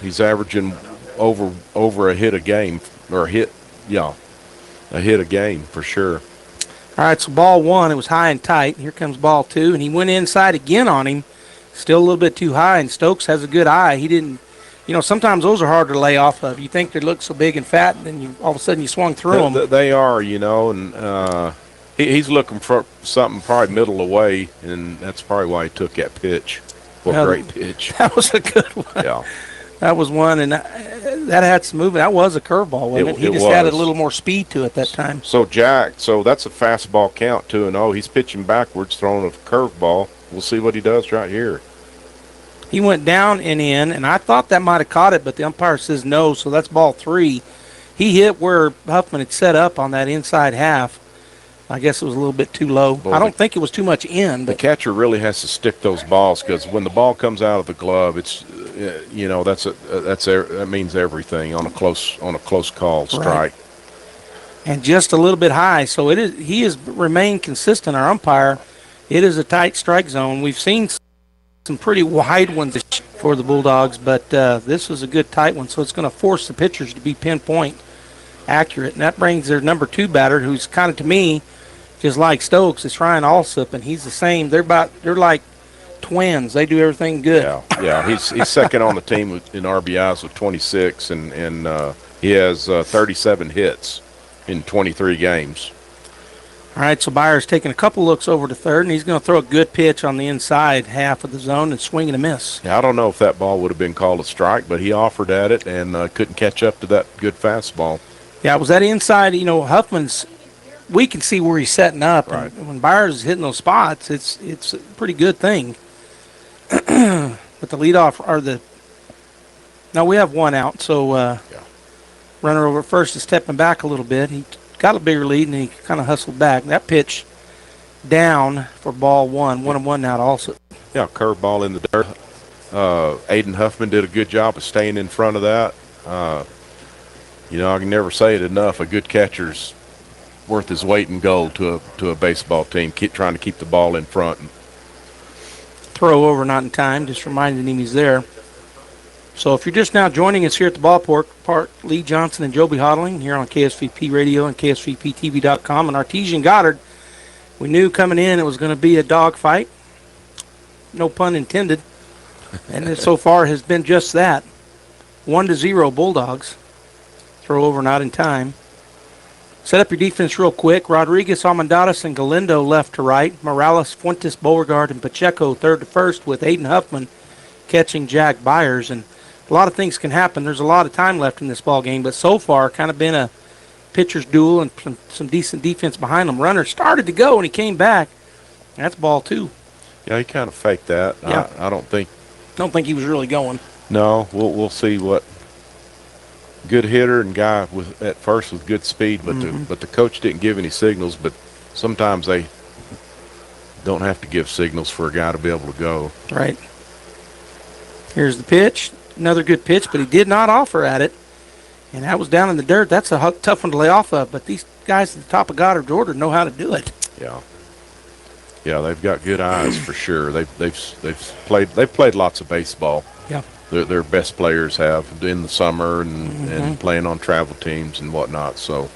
he's averaging over a hit a game, or a hit a game for sure. All right, so ball 1, it was high and tight. Here comes ball 2, and he went inside again on him. Still a little bit too high, and Stokes has a good eye. He didn't, sometimes those are hard to lay off of. You think they look so big and fat, and then all of a sudden you swung through them. They are, and he's looking for something probably middle away, and that's probably why he took that pitch. What a great pitch. That was a good one. Yeah. That was one, and that had some movement. That was a curveball, wasn't it? He just had a little more speed to it that time. So, Jack, that's a fastball count, 2-0. He's pitching backwards, throwing a curveball. We'll see what he does right here. He went down and in, and I thought that might have caught it, but the umpire says no, so that's ball 3. He hit where Huffman had set up on that inside half. I guess it was a little bit too low. I don't think it was too much in. But the catcher really has to stick those balls, because when the ball comes out of the glove, it's that means everything on a close call strike. Right. And just a little bit high, so it is. He has remained consistent. Our umpire, it is a tight strike zone. We've seen some pretty wide ones for the Bulldogs, but this was a good tight one. So it's going to force the pitchers to be pinpoint accurate, and that brings their number 2 batter, who's kind of, to me, just like Stokes, is Ryan Alsup, and he's the same. They're like twins. They do everything good. Yeah. He's second on the team in RBIs with 26, and he has 37 hits in 23 games. All right, so Byers taking a couple looks over to third, and he's going to throw a good pitch on the inside half of the zone and swing and a miss. Yeah, I don't know if that ball would have been called a strike, but he offered at it and couldn't catch up to that good fastball. Yeah, it was that inside. Huffman's, we can see where he's setting up. Right. And when Byers is hitting those spots, it's a pretty good thing. But the leadoff, no, we have one out, so runner over at first is stepping back a little bit. He got a bigger lead, and he kind of hustled back. That pitch down for ball 1. 1-1 now also. Yeah, curveball in the dirt. Aiden Huffman did a good job of staying in front of that. I can never say it enough. A good catcher's worth his weight in gold to a baseball team, trying to keep the ball in front. Throw over, not in time, just reminding him he's there. So if you're just now joining us here at the ballpark, Lee Johnson and Joby Hodling here on KSVP Radio and KSVPTV.com, and Artesia and Goddard. We knew coming in it was going to be a dogfight. No pun intended. And it so far has been just that. 1-0 Bulldogs. Throw over, not in time. Set up your defense real quick. Rodriguez, Almendares, and Galindo left to right. Morales, Fuentes, Beauregard, and Pacheco third to first, with Aiden Huffman catching Jack Byers. And a lot of things can happen. There's a lot of time left in this ball game, but so far kind of been a pitcher's duel and some decent defense behind them. Runner started to go, and he came back. That's ball 2. Yeah, he kind of faked that. Yeah. I don't think he was really going. No, we'll see what. Good hitter and guy at first with good speed, but the coach didn't give any signals. But sometimes they don't have to give signals for a guy to be able to go. Right. Here's the pitch. Another good pitch, but he did not offer at it. And that was down in the dirt. That's a tough one to lay off of. But these guys at the top of Goddard's order know how to do it. Yeah, they've got good eyes for sure. They've played lots of baseball. Yeah. Their best players have in the summer and playing on travel teams and whatnot. So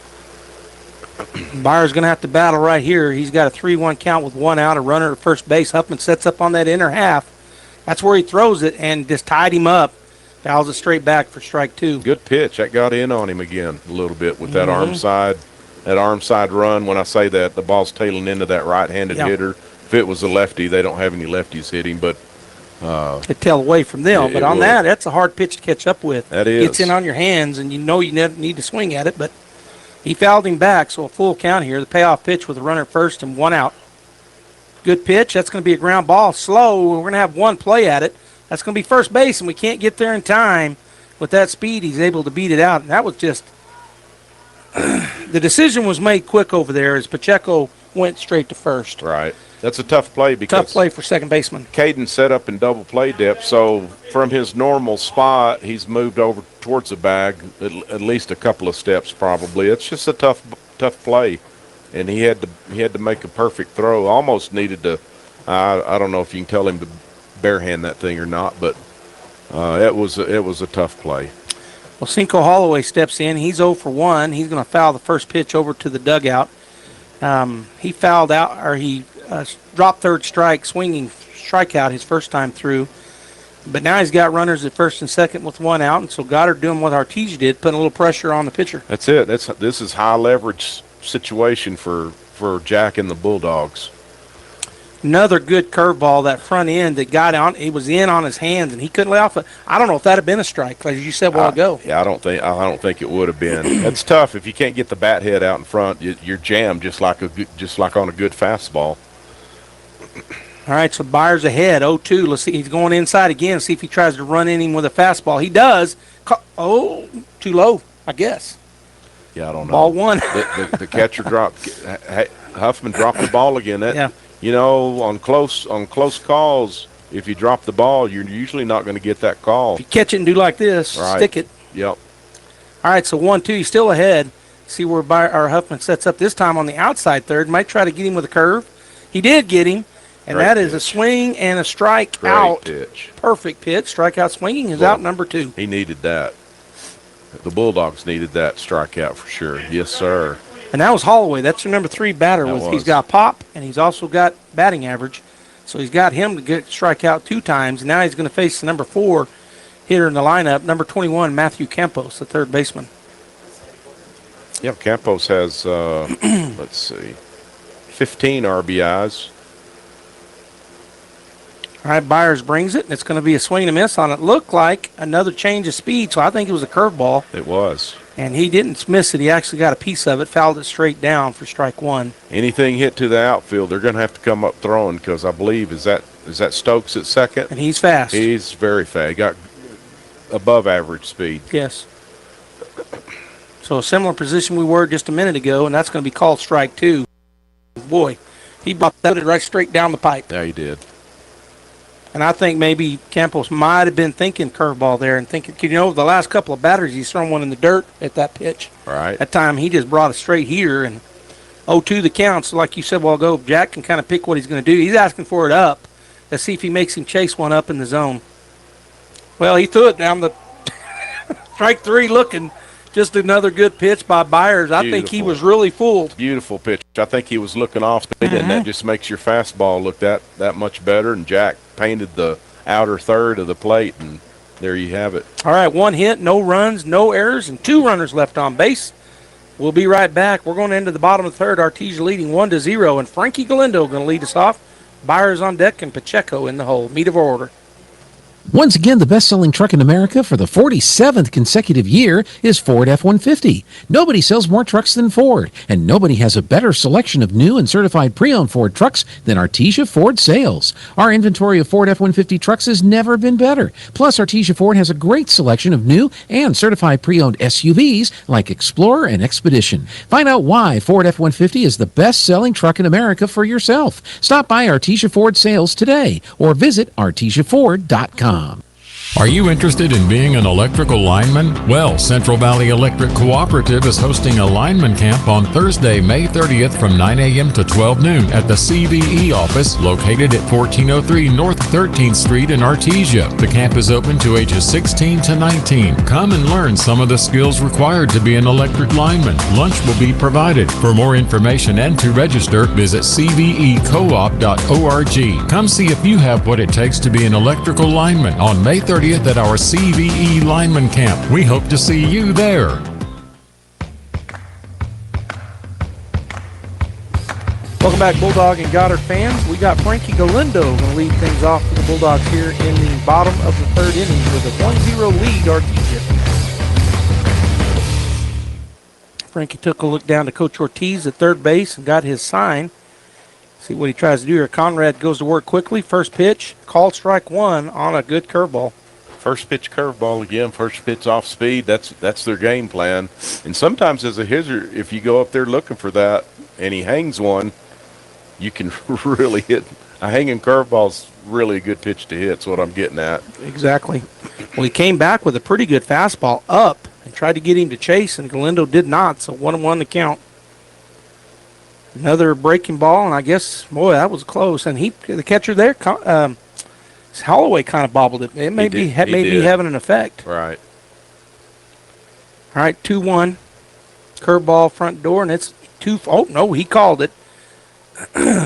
Byers going to have to battle right here. He's got a 3-1 count with 1 out, a runner at first base. Huffman sets up on that inner half. That's where he throws it and just tied him up. Fouls it straight back for strike 2. Good pitch. That got in on him again a little bit with that arm side. That arm side run. When I say that, the ball's tailing into that right-handed hitter. If it was a lefty, they don't have any lefties hitting, but it tell away from them, but on that, that's a hard pitch to catch up with. That is. Gets in on your hands, and you need to swing at it, but he fouled him back, so a full count here. The payoff pitch with a runner at first and 1 out. Good pitch. That's going to be a ground ball. Slow. We're going to have 1 play at it. That's going to be first base, and we can't get there in time. With that speed, he's able to beat it out, and that was just the decision was made quick over there as Pacheco went straight to first. Right. That's a tough play because tough play for second baseman. Caden set up in double play depth, so from his normal spot, he's moved over towards the bag at least a couple of steps probably. It's just a tough play, and he had to make a perfect throw. Almost needed to. I don't know if you can tell him to barehand that thing or not, but it was a tough play. Well, Cinco Holloway steps in. He's 0 for 1. He's going to foul the first pitch over to the dugout. He fouled out, or he dropped third strike, swinging strikeout his first time through. But now he's got runners at first and second with 1 out, and so Goddard doing what Artesia did, putting a little pressure on the pitcher. That's it. This is high leverage situation for Jack and the Bulldogs. Another good curveball, that front end that got on. He was in on his hands, and he couldn't lay off it. I don't know if that had been a strike, as you said a while ago. Yeah, I don't think it would have been. That's tough if you can't get the bat head out in front. You're jammed just like on a good fastball. All right, so Byers ahead, 0-2. Let's see. He's going inside again. See if he tries to run in him with a fastball. He does. Oh, too low, I guess. Yeah, I don't know. Ball one. The catcher dropped. Huffman dropped the ball again. Yeah. You know, on close calls, if you drop the ball, you're usually not going to get that call. If you catch it and do like this, right. Stick it. Yep. All right, so 1-2. He's still ahead. See where Huffman sets up this time on the outside third. Might try to get him with a curve. He did get him, and that is a swing and a strike out. Pitch. Perfect pitch. Strikeout swinging is out number 2. He needed that. The Bulldogs needed that strikeout for sure. Yes, sir. And that was Holloway. That's your number 3 batter. He's got pop, and he's also got batting average. So he's got him to get strike out 2 times. And now he's going to face the number 4 hitter in the lineup, number 21, Matthew Campos, the third baseman. Yeah, Campos has, let's see, 15 RBIs. All right, Byers brings it, and it's going to be a swing and a miss on it. Looked like another change of speed, so I think it was a curveball. It was. And he didn't miss it. He actually got a piece of it, fouled it straight down for strike 1. Anything hit to the outfield, they're going to have to come up throwing because I believe, is that Stokes at second? And he's fast. He's very fast. He got above average speed. Yes. So a similar position we were just a minute ago, and that's going to be called strike 2. Boy, he brought that right straight down the pipe. Yeah, he did. And I think maybe Campos might have been thinking curveball there and thinking, the last couple of batters, he's thrown one in the dirt at that pitch. Right. That time he just brought it straight here, and 0-2 the count. So like you said a while ago, Jack can kind of pick what he's going to do. He's asking for it up. Let's see if he makes him chase one up in the zone. Well, he threw it down the strike 3 looking. Just another good pitch by Byers. I think he was really fooled. Beautiful pitch. I think he was looking off speed, and that just makes your fastball look that much better. And Jack painted the outer third of the plate, and there you have it. All right, 1 hit, no runs, no errors, and 2 runners left on base. We'll be right back. We're going to end to the bottom of the third. Artesia leading 1-0, and Frankie Galindo going to lead us off. Byers on deck and Pacheco in the hole. Meet of order. Once again, the best-selling truck in America for the 47th consecutive year is Ford F-150. Nobody sells more trucks than Ford, and nobody has a better selection of new and certified pre-owned Ford trucks than Artesia Ford Sales. Our inventory of Ford F-150 trucks has never been better. Plus, Artesia Ford has a great selection of new and certified pre-owned SUVs like Explorer and Expedition. Find out why Ford F-150 is the best-selling truck in America for yourself. Stop by Artesia Ford Sales today or visit artesiaford.com. Are you interested in being an electrical lineman? Well, Central Valley Electric Cooperative is hosting a lineman camp on Thursday, May 30th from 9 a.m. to 12 noon at the CVE office located at 1403 North 13th Street in Artesia. The camp is open to ages 16 to 19. Come and learn some of the skills required to be an electric lineman. Lunch will be provided. For more information and to register, visit cvecoop.org. Come see if you have what it takes to be an electrical lineman on May 30th at our CVE Lineman Camp. We hope to see you there. Welcome back, Bulldog and Goddard fans. We got Frankie Galindo going to lead things off for the Bulldogs here in the bottom of the third inning with a 1-0 lead, Artesia. Frankie took a look down to Coach Ortiz at third base and got his sign. See what he tries to do here. Conrad goes to work quickly. First pitch, called strike 1 on a good curveball. First pitch curveball again, first pitch off speed. That's their game plan. And sometimes as a hitter, if you go up there looking for that and he hangs one, you can really hit. A hanging curveball's really a good pitch to hit. That's what I'm getting at. Exactly. Well, he came back with a pretty good fastball up and tried to get him to chase, and Galindo did not, so 1-1 to count. Another breaking ball, and I guess, boy, that was close. And the catcher there, Holloway kind of bobbled it. It may be having an effect. Right. All right, 2-1. Curveball front door, and it's 2. Oh, no, he called it.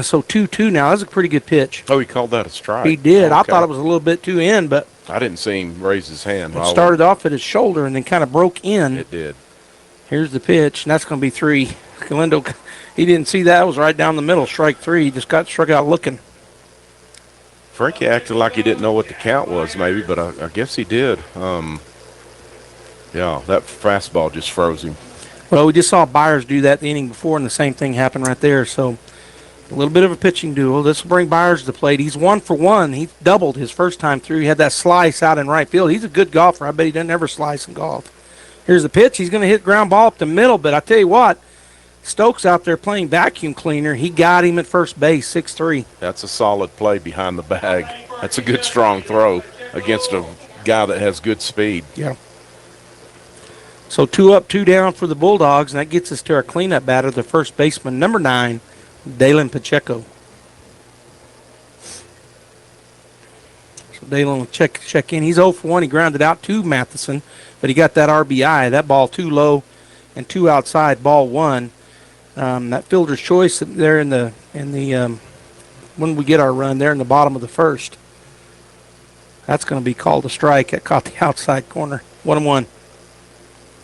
So 2-2 now. That's a pretty good pitch. Oh, he called that a strike. He did. Okay. I thought it was a little bit too in, but I didn't see him raise his hand. It started off at his shoulder and then kind of broke in. It did. Here's the pitch, and that's going to be 3. Galindo, he didn't see that. It was right down the middle, strike 3. He just got struck out looking. Frankie acted like he didn't know what the count was, maybe, but I guess he did. Yeah, that fastball just froze him. Well, we just saw Byers do that the inning before, and the same thing happened right there. So a little bit of a pitching duel. This will bring Byers to the plate. He's 1 for 1. He doubled his first time through. He had that slice out in right field. He's a good golfer. I bet he doesn't ever slice in golf. Here's the pitch. He's going to hit ground ball up the middle, but I tell you what, Stokes out there playing vacuum cleaner. He got him at first base, 6-3. That's a solid play behind the bag. That's a good, strong throw against a guy that has good speed. Yeah. So 2 up, 2 down for the Bulldogs, and that gets us to our cleanup batter, the first baseman, number 9, Dalen Pacheco. So Dalen will check in. He's 0 for 1. He grounded out to Matheson, but he got that RBI. That ball too low and 2 outside, ball 1. That fielder's choice there in the when we get our run there in the bottom of the first. That's going to be called a strike. That caught the outside corner. 1-1.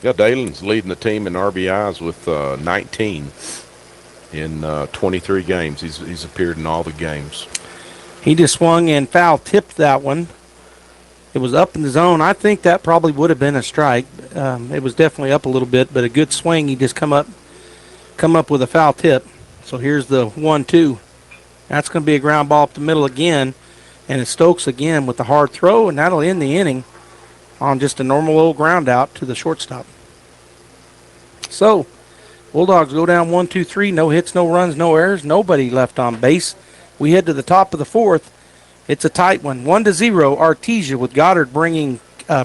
Yeah, Dalen's leading the team in RBIs with 19 in 23 games. He's appeared in all the games. He just swung and foul tipped that one. It was up in the zone. I think that probably would have been a strike. It was definitely up a little bit, but a good swing. He just come up with a foul tip. So here's the 1-2. That's going to be a ground ball up the middle again, and it's Stokes again with the hard throw, and that'll end the inning on just a normal old ground out to the shortstop. So, Bulldogs go down 1-2-3. No hits, no runs, no errors. Nobody left on base. We head to the top of the fourth. It's a tight one. 1-0, Artesia with Goddard bringing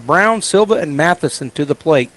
Brown, Silva, and Matheson to the plate.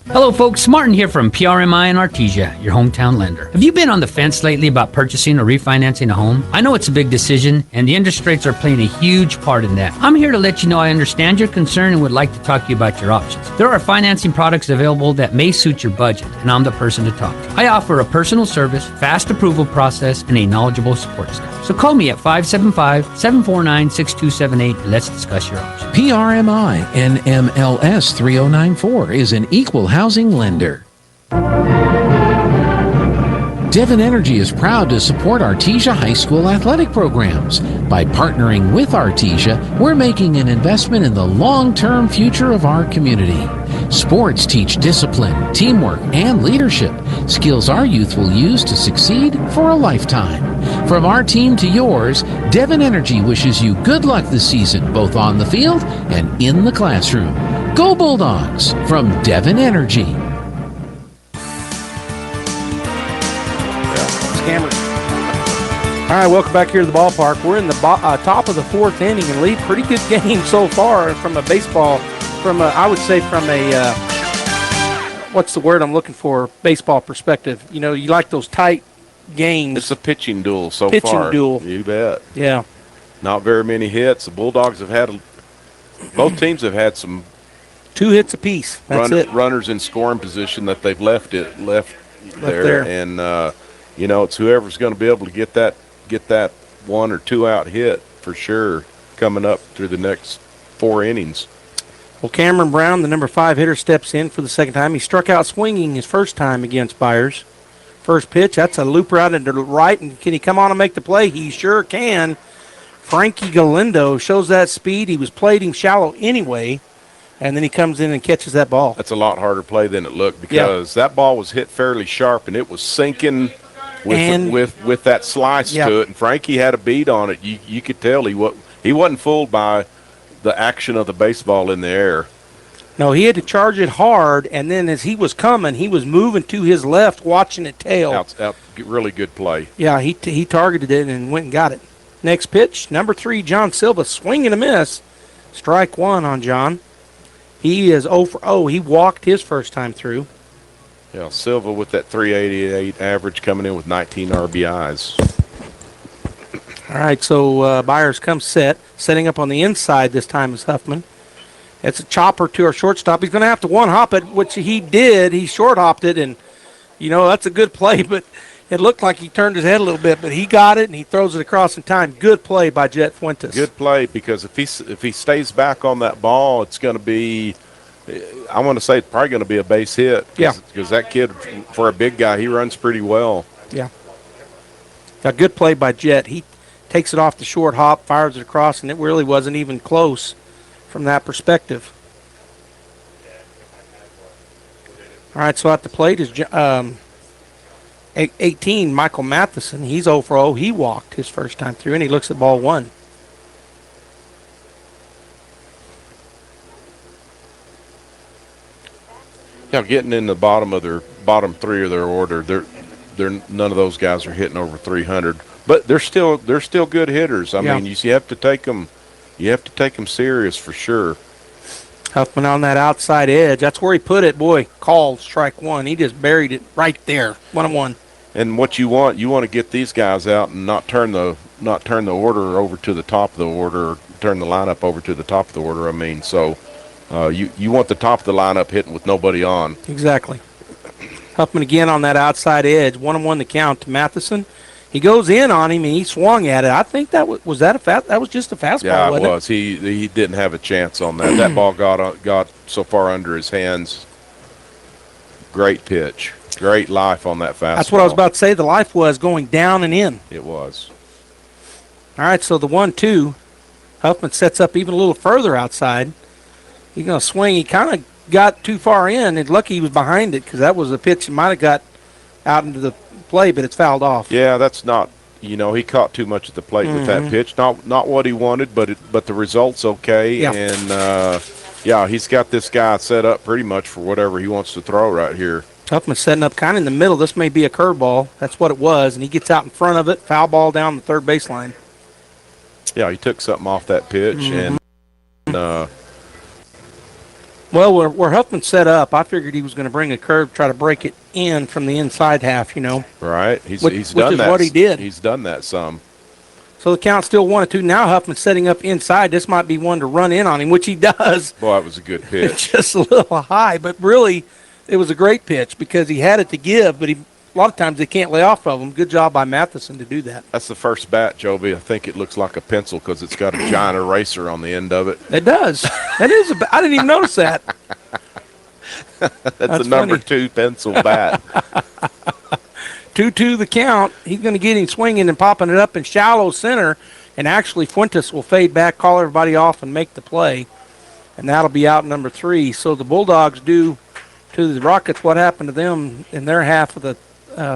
Hello folks, Martin here from PRMI and Artesia, your hometown lender. Have you been on the fence lately about purchasing or refinancing a home? I know it's a big decision, and the interest rates are playing a huge part in that. I'm here to let you know I understand your concern and would like to talk to you about your options. There are financing products available that may suit your budget, and I'm the person to talk to. I offer a personal service, fast approval process, and a knowledgeable support staff. So call me at 575-749-6278 and let's discuss your options. PRMI NMLS 3094 is an equal housing lender. Devon Energy is proud to support Artesia High School athletic programs. By partnering with Artesia, we're making an investment in the long-term future of our community. Sports teach discipline, teamwork, and leadership, skills our youth will use to succeed for a lifetime. From our team to yours, Devon Energy wishes you good luck this season, both on the field and in the classroom. Go Bulldogs from Devon Energy. All right, welcome back here to the ballpark. We're in the top of the fourth inning and lead. Pretty good game so far from a baseball, I would say from a, what's the word I'm looking for, baseball perspective. You know, you like those tight games. It's a pitching duel so far. Pitching duel. You bet. Yeah. Not very many hits. The Bulldogs have had, both teams have had some 2 hits apiece. That's it. Runners in scoring position that they've left there. And, you know, it's whoever's going to be able to get that 1 or 2 out hit for sure coming up through the next 4 innings. Well, Cameron Brown, the number 5 hitter, steps in for the second time. He struck out swinging his first time against Byers. First pitch, that's a looper out into the right, and can he come on and make the play? He sure can. Frankie Galindo shows that speed. He was played him shallow anyway, and then he comes in and catches that ball. That's a lot harder play than it looked because that ball was hit fairly sharp, and it was sinking with that slice to it, and Frankie had a beat on it. You could tell he wasn't fooled by the action of the baseball in the air. No, he had to charge it hard, and then as he was coming, he was moving to his left, watching it tail. Really good play. Yeah, he targeted it and went and got it. Next pitch, number 3, John Silva, swing and a miss. Strike 1 on John. He is 0 for 0. He walked his first time through. Yeah, Silva with that 388 average coming in with 19 RBIs. All right, so Byers comes setting up on the inside this time is Huffman. It's a chopper to our shortstop. He's going to have to one-hop it, which he did. He short-hopped it, and, you know, that's a good play, but it looked like he turned his head a little bit, but he got it, and he throws it across in time. Good play by Jet Fuentes. Good play, because if he stays back on that ball, it's going to be, I want to say it's probably going to be a base hit. Because that kid, for a big guy, he runs pretty well. Yeah. A good play by Jet. He takes it off the short hop, fires it across, and it really wasn't even close from that perspective. All right, so at the plate is 18, Michael Matheson. He's 0 for 0. He walked his first time through, and he looks at ball 1. Yeah, getting in the bottom three of their order, they're none of those guys are hitting over 300, but they're still good hitters. I mean, you have to take them serious for sure. Huffman on that outside edge. That's where he put it. Boy, called strike 1. He just buried it right there. 1-1. And what you want to get these guys out and not turn the order over to the top of the order, or turn the lineup over to the top of the order. I mean, so you want the top of the lineup hitting with nobody on. Exactly. Huffman again on that outside edge. 1-1 the count to Matheson. He goes in on him and he swung at it. I think that was just a fastball. Yeah, wasn't it was. He didn't have a chance on that. That ball got so far under his hands. Great pitch, great life on that fastball. That's what I was about to say. The life was going down and in. It was. All right, so the 1-2. Huffman sets up even a little further outside. He's going to swing. He kind of got too far in, and lucky he was behind it because that was a pitch that might have got out into the play, but it's fouled off. Yeah, that's not. He caught too much at the plate with that pitch. Not what he wanted, but the result's okay. Yeah. And he's got this guy set up pretty much for whatever he wants to throw right here. Huffman's setting up kind of in the middle. This may be a curveball. That's what it was, and he gets out in front of it. Foul ball down the third baseline. Yeah, he took something off that pitch, and well, where Huffman set up, I figured he was going to bring a curve, try to break it in from the inside half, Right. He's which done is that. what he did. He's done that some. So the count's still 1-2. Now Huffman's setting up inside. This might be one to run in on him, which he does. Boy, that was a good pitch. It's just a little high, but really it was a great pitch because he had it to give, but a lot of times they can't lay off of him. Good job by Matheson to do that. That's the first bat, Joby. I think it looks like a pencil because it's got a giant eraser on the end of it. It does. That is. I didn't even notice that. That's a number 2 pencil bat. 2-2 the count. He's going to get him swinging and popping it up in shallow center, and actually Fuentes will fade back, call everybody off, and make the play, and that'll be out number 3. So the Bulldogs do to the Rockets what happened to them in their half of the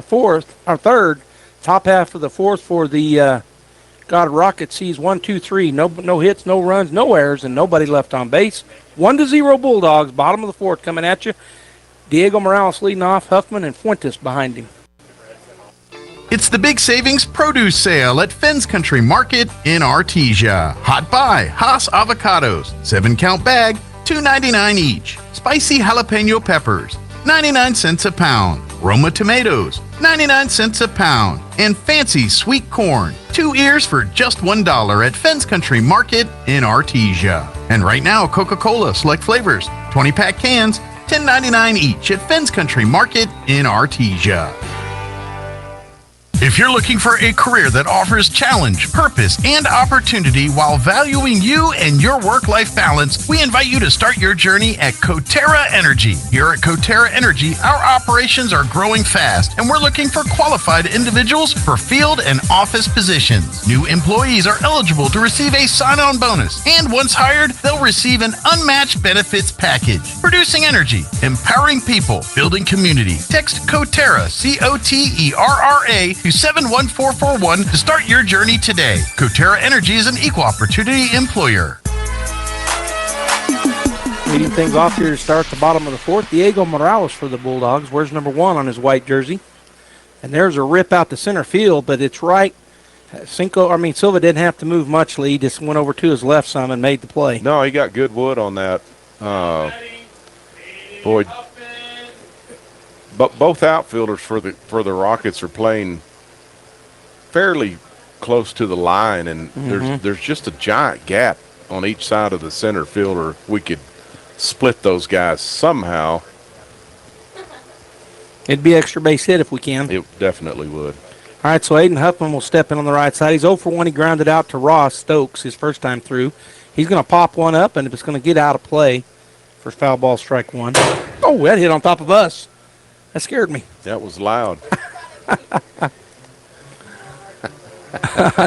third, top half of the fourth for the Goddard Rockets. Sees 1, 2, 3, no hits, no runs, no errors, and nobody left on base. 1-0 Bulldogs, bottom of the fourth coming at you. Diego Morales leading off, Huffman and Fuentes behind him. It's the big savings produce sale at Fenn's Country Market in Artesia. Hot buy, Haas avocados, 7-count bag, $2.99 each. Spicy jalapeno peppers, 99 cents a pound. Roma tomatoes, 99 cents a pound. And fancy sweet corn, 2 ears for just $1 at Fenn's Country Market in Artesia. And right now, Coca-Cola select flavors, 20-pack cans, $10.99 each at Fenn's Country Market in Artesia. If you're looking for a career that offers challenge, purpose, and opportunity while valuing you and your work-life balance, we invite you to start your journey at Coterra Energy. Here at Coterra Energy, our operations are growing fast, and we're looking for qualified individuals for field and office positions. New employees are eligible to receive a sign-on bonus, and once hired, they'll receive an unmatched benefits package. Producing energy, empowering people, building community. Text Coterra, C-O-T-E-R-R-A, to 71441 to start your journey today. Coterra Energy is an equal opportunity employer. Leading things off here to start the bottom of the fourth, Diego Morales for the Bulldogs. Wears number 1 on his white jersey. And there's a rip out to center field, but it's right. Silva didn't have to move much, Lee. Just went over to his left some and made the play. No, he got good wood on that. Boy, but both outfielders for the Rockets are playing fairly close to the line, and there's just a giant gap on each side of the center fielder. We could split those guys somehow. It'd be extra base hit if we can. It definitely would. All right, so Aiden Huffman will step in on the right side. He's 0 for 1. He grounded out to Ross Stokes his first time through. He's going to pop one up, and it's going to get out of play for foul ball, strike 1. Oh, that hit on top of us. That scared me. That was loud.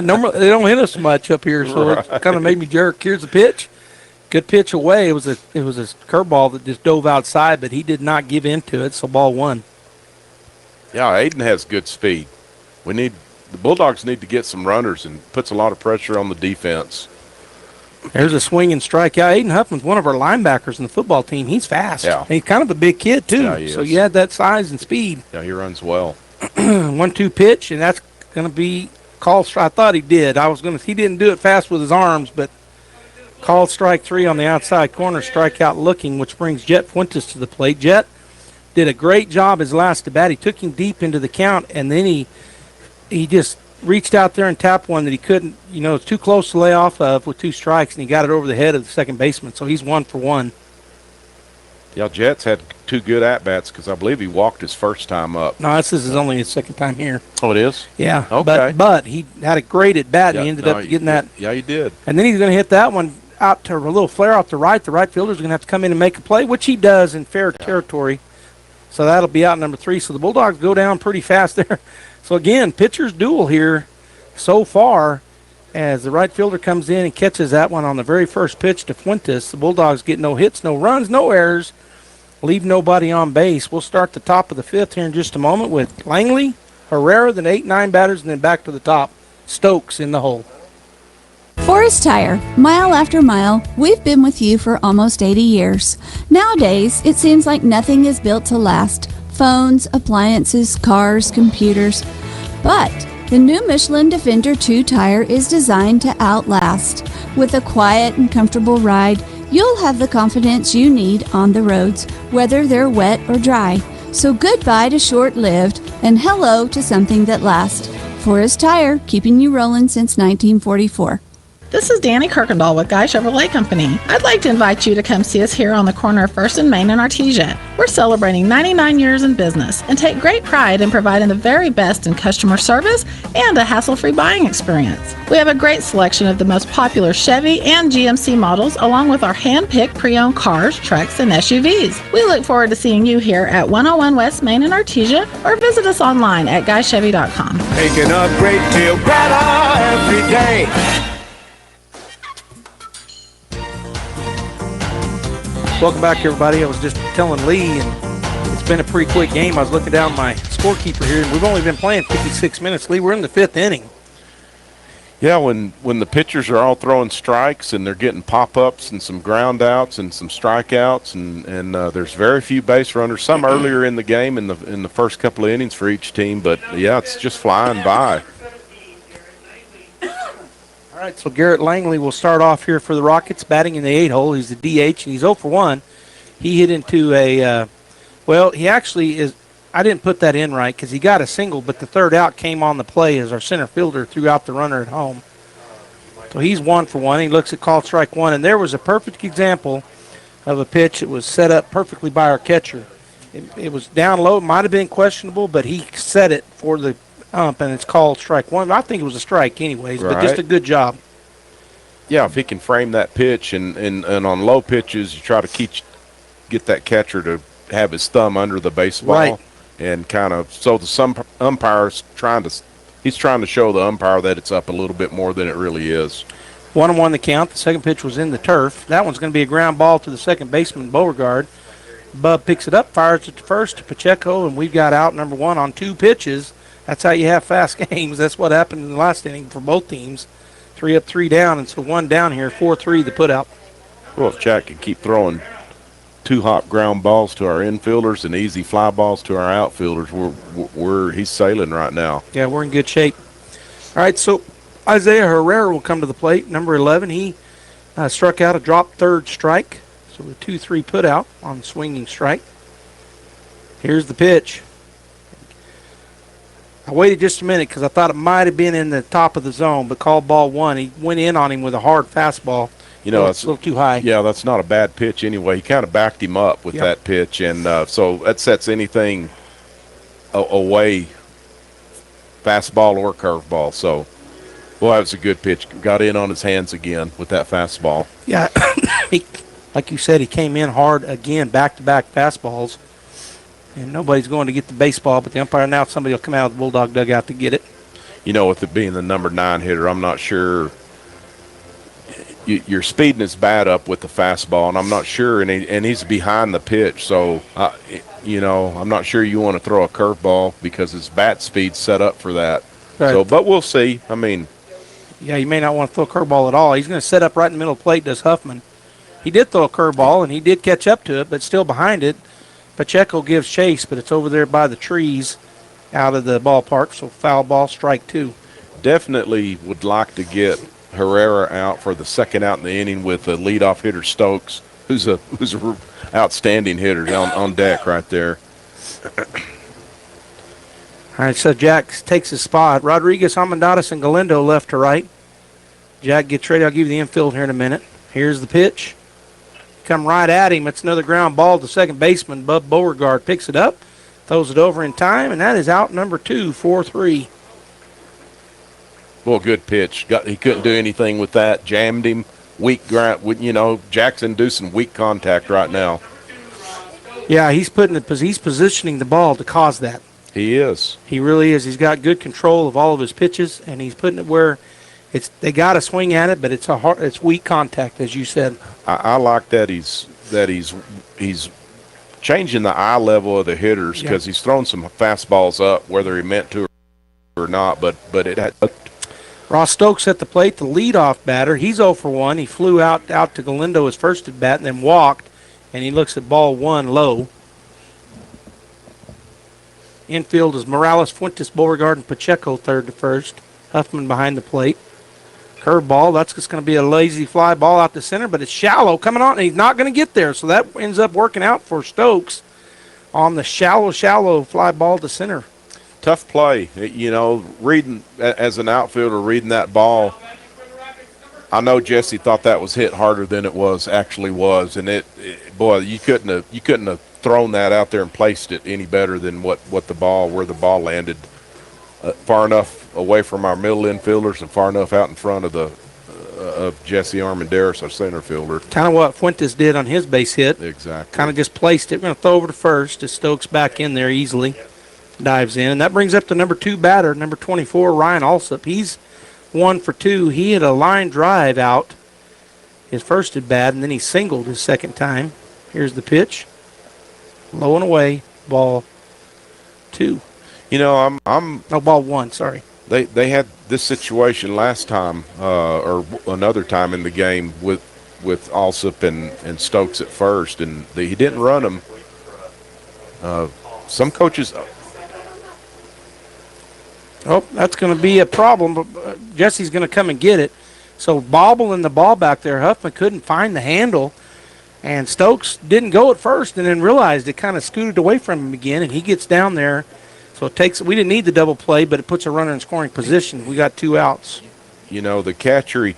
Normally they don't hit us much up here, so it kind of made me jerk. Here's the pitch. Good pitch away. It was a curveball that just dove outside, but he did not give into it, so ball one. Yeah, Aiden has good speed. The Bulldogs need to get some runners and puts a lot of pressure on the defense. There's a swing and strike. Yeah, Aiden Huffman's one of our linebackers in the football team. He's fast. Yeah. And he's kind of a big kid, too. Yeah, he so is. you had that size and speed. Yeah, he runs well. 1-2 pitch, and that's going to be called strike. I thought he did. He didn't do it fast with his arms, but called strike 3 on the outside corner, strikeout looking, which brings Jet Fuentes to the plate. Jet did a great job his last at bat. He took him deep into the count, and then he just reached out there and tapped one that he couldn't, it's too close to lay off of with 2 strikes, and he got it over the head of the second baseman, so he's 1 for 1. Yeah, Jet's had 2 good at-bats because I believe he walked his first time up. No, this is only his second time here. Oh, it is? Yeah. Okay. But he had a great at-bat, and he ended up getting that. Yeah, he did. And then he's going to hit that one out to a little flare out to right. The right fielder's going to have to come in and make a play, which he does in fair territory. So that'll be out number 3. So the Bulldogs go down pretty fast there. So, again, pitcher's duel here so far as the right fielder comes in and catches that one on the very first pitch to Fuentes. The Bulldogs get no hits, no runs, no errors, leave nobody on base. We'll start the top of the 5th here in just a moment with Langley, Herrera, then 8-9 batters, and then back to the top. Stokes in the hole. Forest Tire, mile after mile, we've been with you for almost 80 years. Nowadays, it seems like nothing is built to last. Phones, appliances, cars, computers. But the new Michelin Defender 2 tire is designed to outlast. With a quiet and comfortable ride, you'll have the confidence you need on the roads, whether they're wet or dry. So goodbye to short-lived and hello to something that lasts. Forest Tire, keeping you rolling since 1944. This is Danny Kirkendall with Guy Chevrolet Company. I'd like to invite you to come see us here on the corner of 1st and Main in Artesia. We're celebrating 99 years in business and take great pride in providing the very best in customer service and a hassle-free buying experience. We have a great selection of the most popular Chevy and GMC models, along with our hand-picked pre-owned cars, trucks, and SUVs. We look forward to seeing you here at 101 West Main in Artesia, or visit us online at guychevy.com. Make an upgrade till better every day. Welcome back, everybody. I was just telling Lee, and it's been a pretty quick game. I was looking down my scorekeeper here, and we've only been playing 56 minutes. Lee, we're in the 5th inning. Yeah, when the pitchers are all throwing strikes and they're getting pop-ups and some ground outs and some strikeouts, and there's very few base runners. Some earlier in the game in the first couple of innings for each team, but yeah, it's just flying by. All right, so Garrett Langley will start off here for the Rockets, batting in the 8 hole. He's the DH, and he's 0 for 1. He hit into he actually is. I didn't put that in right because he got a single, but the third out came on the play as our center fielder threw out the runner at home. So he's 1 for 1. He looks at called strike 1, and there was a perfect example of a pitch that was set up perfectly by our catcher. It was down low. It might have been questionable, but he set it for the ump, and it's called strike 1. I think it was a strike anyways, but just a good job. Yeah, if he can frame that pitch, and on low pitches, you try to get that catcher to have his thumb under the baseball. Right. And kind of, so some umpire's trying to show the umpire that it's up a little bit more than it really is. 1-1 the count. The second pitch was in the turf. That one's going to be a ground ball to the second baseman, Beauregard. Bub picks it up, fires it to first to Pacheco, and we've got out number 1 on 2 pitches. That's how you have fast games. That's what happened in the last inning for both teams. 3 up, 3 down, and so 1 down here, 4-3 the put out. Well, if Jack can keep throwing 2-hop ground balls to our infielders and easy fly balls to our outfielders, he's sailing right now. Yeah, we're in good shape. All right, so Isaiah Herrera will come to the plate, number 11. He struck out a drop third strike, so a 2-3 put out on swinging strike. Here's the pitch. I waited just a minute because I thought it might have been in the top of the zone, but called ball 1. He went in on him with a hard fastball. It's a little too high. Yeah, that's not a bad pitch anyway. He kind of backed him up with that pitch, and so that sets anything away, fastball or curveball. So, boy, that was a good pitch. Got in on his hands again with that fastball. Yeah, like you said, he came in hard again, back-to-back fastballs. And nobody's going to get the baseball, but the umpire announced somebody will come out of the Bulldog dugout to get it. with it being the number 9 hitter, I'm not sure. You're speeding his bat up with the fastball, and I'm not sure, and he's behind the pitch, so I'm not sure you want to throw a curveball because his bat speed's set up for that. Right. So, but we'll see. I mean, yeah, you may not want to throw a curveball at all. He's going to set up right in the middle of the plate, does Huffman. He did throw a curveball, and he did catch up to it, but still behind it. Pacheco gives chase, but it's over there by the trees out of the ballpark, so foul ball, strike 2. Definitely would like to get Herrera out for the second out in the inning with the leadoff hitter Stokes, who's a outstanding hitter on deck right there. All right, so Jack takes his spot. Rodriguez, Almendares, and Galindo left to right. Jack gets ready. I'll give you the infield here in a minute. Here's the pitch. Come right at him. It's another ground ball to second baseman. Bub Beauregard picks it up, throws it over in time, and that is out number 2, 4-3. Well, good pitch. He couldn't do anything with that. Jammed him. Weak ground. Jack's inducing weak contact right now. Yeah, he's positioning the ball to cause that. He is. He really is. He's got good control of all of his pitches, and he's putting it where they got to swing at it, but it's weak contact, as you said. I like that he's changing the eye level of the hitters because he's thrown some fastballs up, whether he meant to or not. But it had. Ross Stokes at the plate, the leadoff batter. He's 0 for 1. He flew out to Galindo his first at bat and then walked, and he looks at ball 1 low. Infield is Morales, Fuentes, Beauregard, and Pacheco third to first. Huffman behind the plate. Curveball, that's just going to be a lazy fly ball out to center, but it's shallow coming on, and he's not going to get there. So that ends up working out for Stokes on the shallow fly ball to center. Tough play. Reading as an outfielder, reading that ball, I know Jesse thought that was hit harder than it actually was, and you couldn't have thrown that out there and placed it any better than where the ball landed, far enough away from our middle infielders and far enough out in front of Jesse Armendares, our center fielder. Kind of what Fuentes did on his base hit. Exactly. Kind of just placed it. We're going to throw over to first as Stokes back in there easily. Dives in, and that brings up the number 2 batter, number 24, Ryan Alsop. He's 1 for 2. He had a line drive out his first at bat, and then he singled his second time. Here's the pitch, low and away, ball 2. Ball 1. Sorry. They had this situation last time, or another time in the game with Alsop and Stokes at first, and he didn't run them. Some coaches. Oh, that's going to be a problem, but Jesse's going to come and get it. So bobbling the ball back there, Huffman couldn't find the handle, and Stokes didn't go at first and then realized it kind of scooted away from him again, and he gets down there. So we didn't need the double play, but it puts a runner in scoring position. We got 2 outs. The catcher,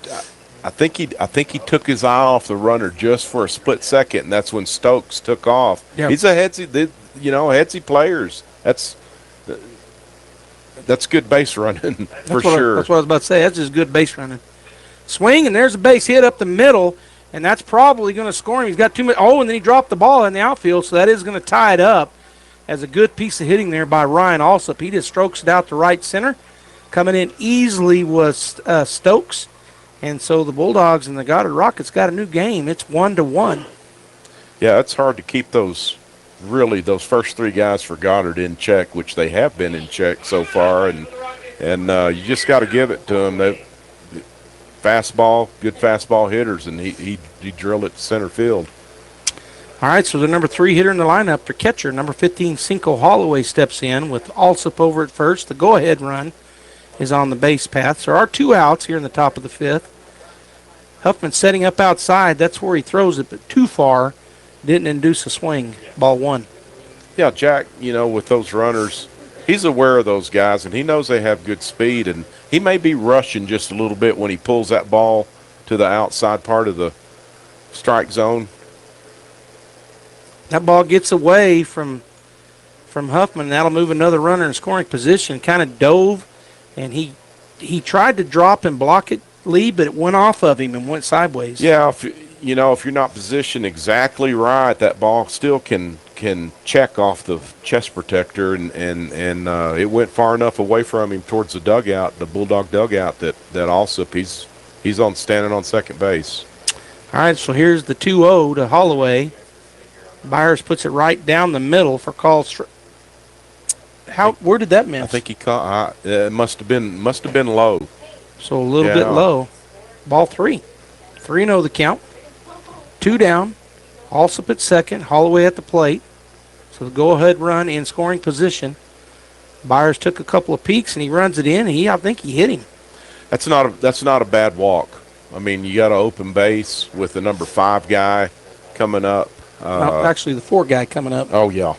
I think he took his eye off the runner just for a split second, and that's when Stokes took off. Yep. He's a headsy players. That's good base running for sure. That's what I was about to say. That's just good base running. Swing, and there's a base hit up the middle, and that's probably going to score him. He's got 2 minutes. Oh, and then he dropped the ball in the outfield, so that is going to tie it up as a good piece of hitting there by Ryan Alsop. He just strokes it out to right center. Coming in easily was Stokes, and so the Bulldogs and the Goddard Rockets got a new game. It's 1-1. Yeah, it's hard to keep those first 3 guys for Goddard in check, which they have been in check so far, and you just got to give it to them. They good fastball hitters, and he drilled it to center field. All right, so the number 3 hitter in the lineup, their catcher, number 15, Cinco Holloway, steps in with Alsop over at first. The go-ahead run is on the base path. So there are 2 outs here in the top of the 5th. Huffman setting up outside. That's where he throws it, but too far. Didn't induce a swing. Ball 1. Yeah, Jack, with those runners, he's aware of those guys, and he knows they have good speed, and he may be rushing just a little bit when he pulls that ball to the outside part of the strike zone. That ball gets away from Huffman. That'll move another runner in scoring position. Kind of dove, and he tried to drop and block it, Lee, but it went off of him and went sideways. Yeah, if you're not positioned exactly right, that ball still can can check off the chest protector, and it went far enough away from him towards the dugout, the Bulldog dugout, that Alsop, he's standing on second base. All right, so here's the 2-0 to Holloway. Byers puts it right down the middle for call. Where did that miss? I think he caught. It must have been low. So a little bit low. Ball 3. 3-0 the count. 2 down. Alsop at second. Holloway at the plate. So the go-ahead run in scoring position. Byers took a couple of peeks and he runs it in. I think he hit him. That's not a bad walk. I mean, you got an open base with the number 5 guy coming up. Actually, the 4 guy coming up. Oh yeah.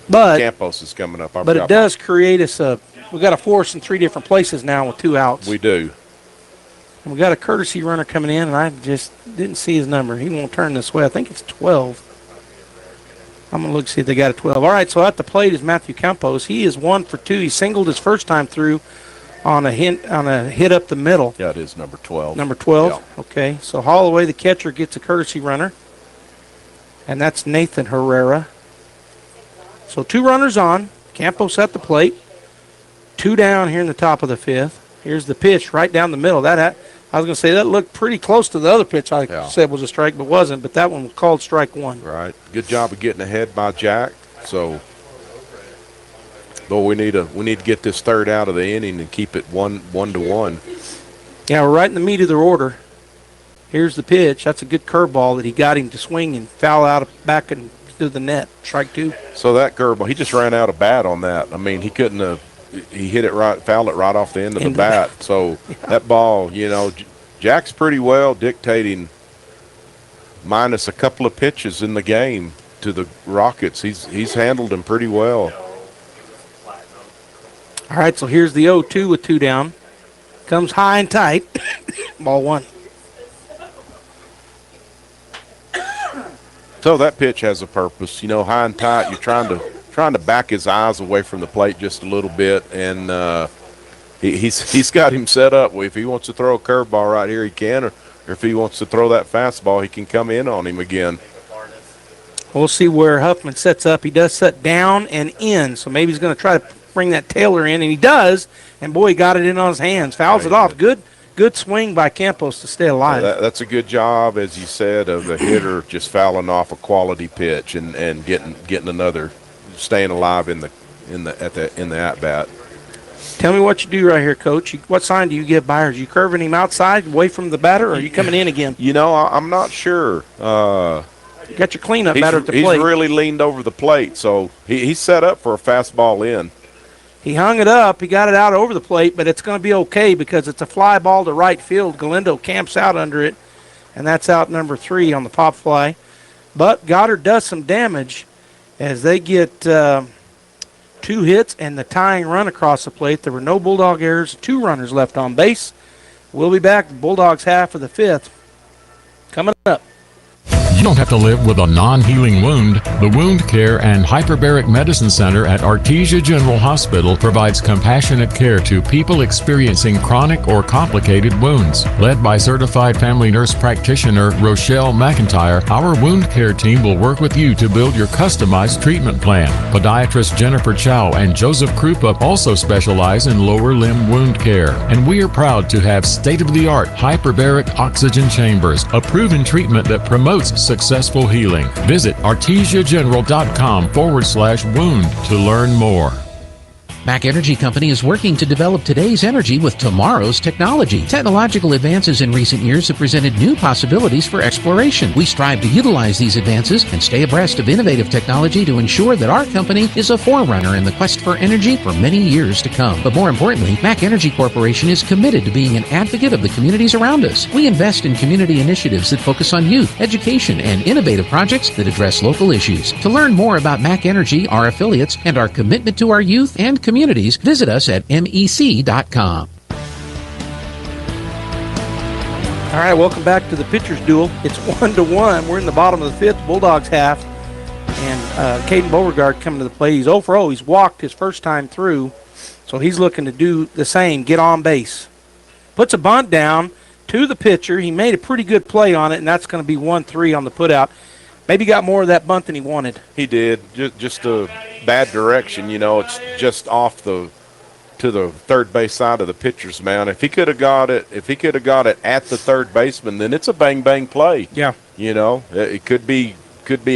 But Campos is coming up. But it does create us we got a force in 3 different places now with 2 outs. We do. And we got a courtesy runner coming in, and I just didn't see his number. He won't turn this way. I think it's 12. I'm going to look see if they got a 12. All right, so at the plate is Matthew Campos. He is 1 for 2. He singled his first time through on a hit up the middle. Yeah, it is number 12. Number 12? Yeah. Okay, so Holloway, the catcher, gets a courtesy runner, and that's Nathan Herrera. So 2 runners on. Campos at the plate. 2 down here in the top of the 5th. Here's the pitch right down the middle. I was going to say that looked pretty close to the other pitch I said was a strike, but wasn't. But that one was called strike 1. Right. Good job of getting ahead by Jack. So, we need to get this third out of the inning and keep it 1-1. Yeah, we're right in the meat of their order. Here's the pitch. That's a good curveball that he got him to swing and foul out back and to the net. Strike 2. So that curveball, he just ran out of bat on that. I mean, he couldn't have. He hit it right, fouled it right off the end of the bat. So that ball, Jack's pretty well dictating minus a couple of pitches in the game to the Rockets. He's handled them pretty well. All right, so here's the 0-2 with 2 down. Comes high and tight. Ball 1. So that pitch has a purpose. High and tight, you're trying to back his eyes away from the plate just a little bit, and he's got him set up. If he wants to throw a curveball right here, he can, or if he wants to throw that fastball, he can come in on him again. We'll see where Huffman sets up. He does set down and in, so maybe he's going to try to bring that Taylor in, and he does, and boy, he got it in on his hands. Fouls it off. Good swing by Campos to stay alive. That's a good job, as you said, of the hitter just fouling off a quality pitch and getting another, staying alive in the at bat. Tell me what you do right here, Coach. What sign do you give Byers? You curving him outside, away from the batter, or are you coming in again? I'm not sure. You got your cleanup batter at the plate. He's really leaned over the plate, so he's set up for a fastball in. He hung it up. He got it out over the plate, but it's going to be okay because it's a fly ball to right field. Galindo camps out under it, and that's out number 3 on the pop fly. But Goddard does some damage as they get 2 hits and the tying run across the plate. There were no Bulldog errors, 2 runners left on base. We'll be back. The Bulldogs half of the 5th coming up. You don't have to live with a non-healing wound. The Wound Care and Hyperbaric Medicine Center at Artesia General Hospital provides compassionate care to people experiencing chronic or complicated wounds. Led by certified family nurse practitioner Rochelle McIntyre, our wound care team will work with you to build your customized treatment plan. Podiatrist Jennifer Chow and Joseph Krupa also specialize in lower limb wound care, and we are proud to have state-of-the-art hyperbaric oxygen chambers, a proven treatment that promotes successful healing. Visit artesiageneral.com/wound to learn more. Mac Energy Company is working to develop today's energy with tomorrow's technology. Technological advances in recent years have presented new possibilities for exploration. We strive to utilize these advances and stay abreast of innovative technology to ensure that our company is a forerunner in the quest for energy for many years to come. But more importantly, Mac Energy Corporation is committed to being an advocate of the communities around us. We invest in community initiatives that focus on youth, education, and innovative projects that address local issues. To learn more about Mac Energy, our affiliates, and our commitment to our youth and communities, visit us at mec.com. All right, welcome back to the pitcher's duel. It's 1-1. We're in the bottom of the 5th, Bulldogs half. And Caden Beauregard coming to the plate. He's 0 for 0. He's walked his first time through, so he's looking to do the same, get on base. Puts a bunt down to the pitcher. He made a pretty good play on it, and that's going to be 1-3 on the putout. maybe got more of that bunt than he wanted. He did. Just a bad direction. It's just off to the third base side of the pitcher's mound. If he could have got it at the third baseman, then it's a bang bang play. Yeah. It could be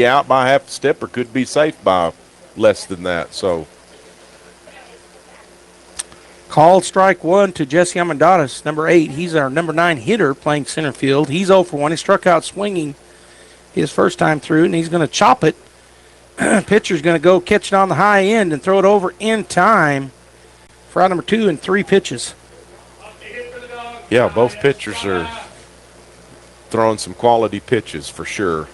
out by half a step or could be safe by less than that. So called strike one to Jesse Amendadas, number 8. He's our number 9 hitter playing center field. He's 0 for 1. He struck out swinging his first time through, and he's going to chop it. Pitcher's going to go catch it on the high end and throw it over in time for out number 2 and 3 pitches. Yeah, both pitchers are throwing some quality pitches for sure.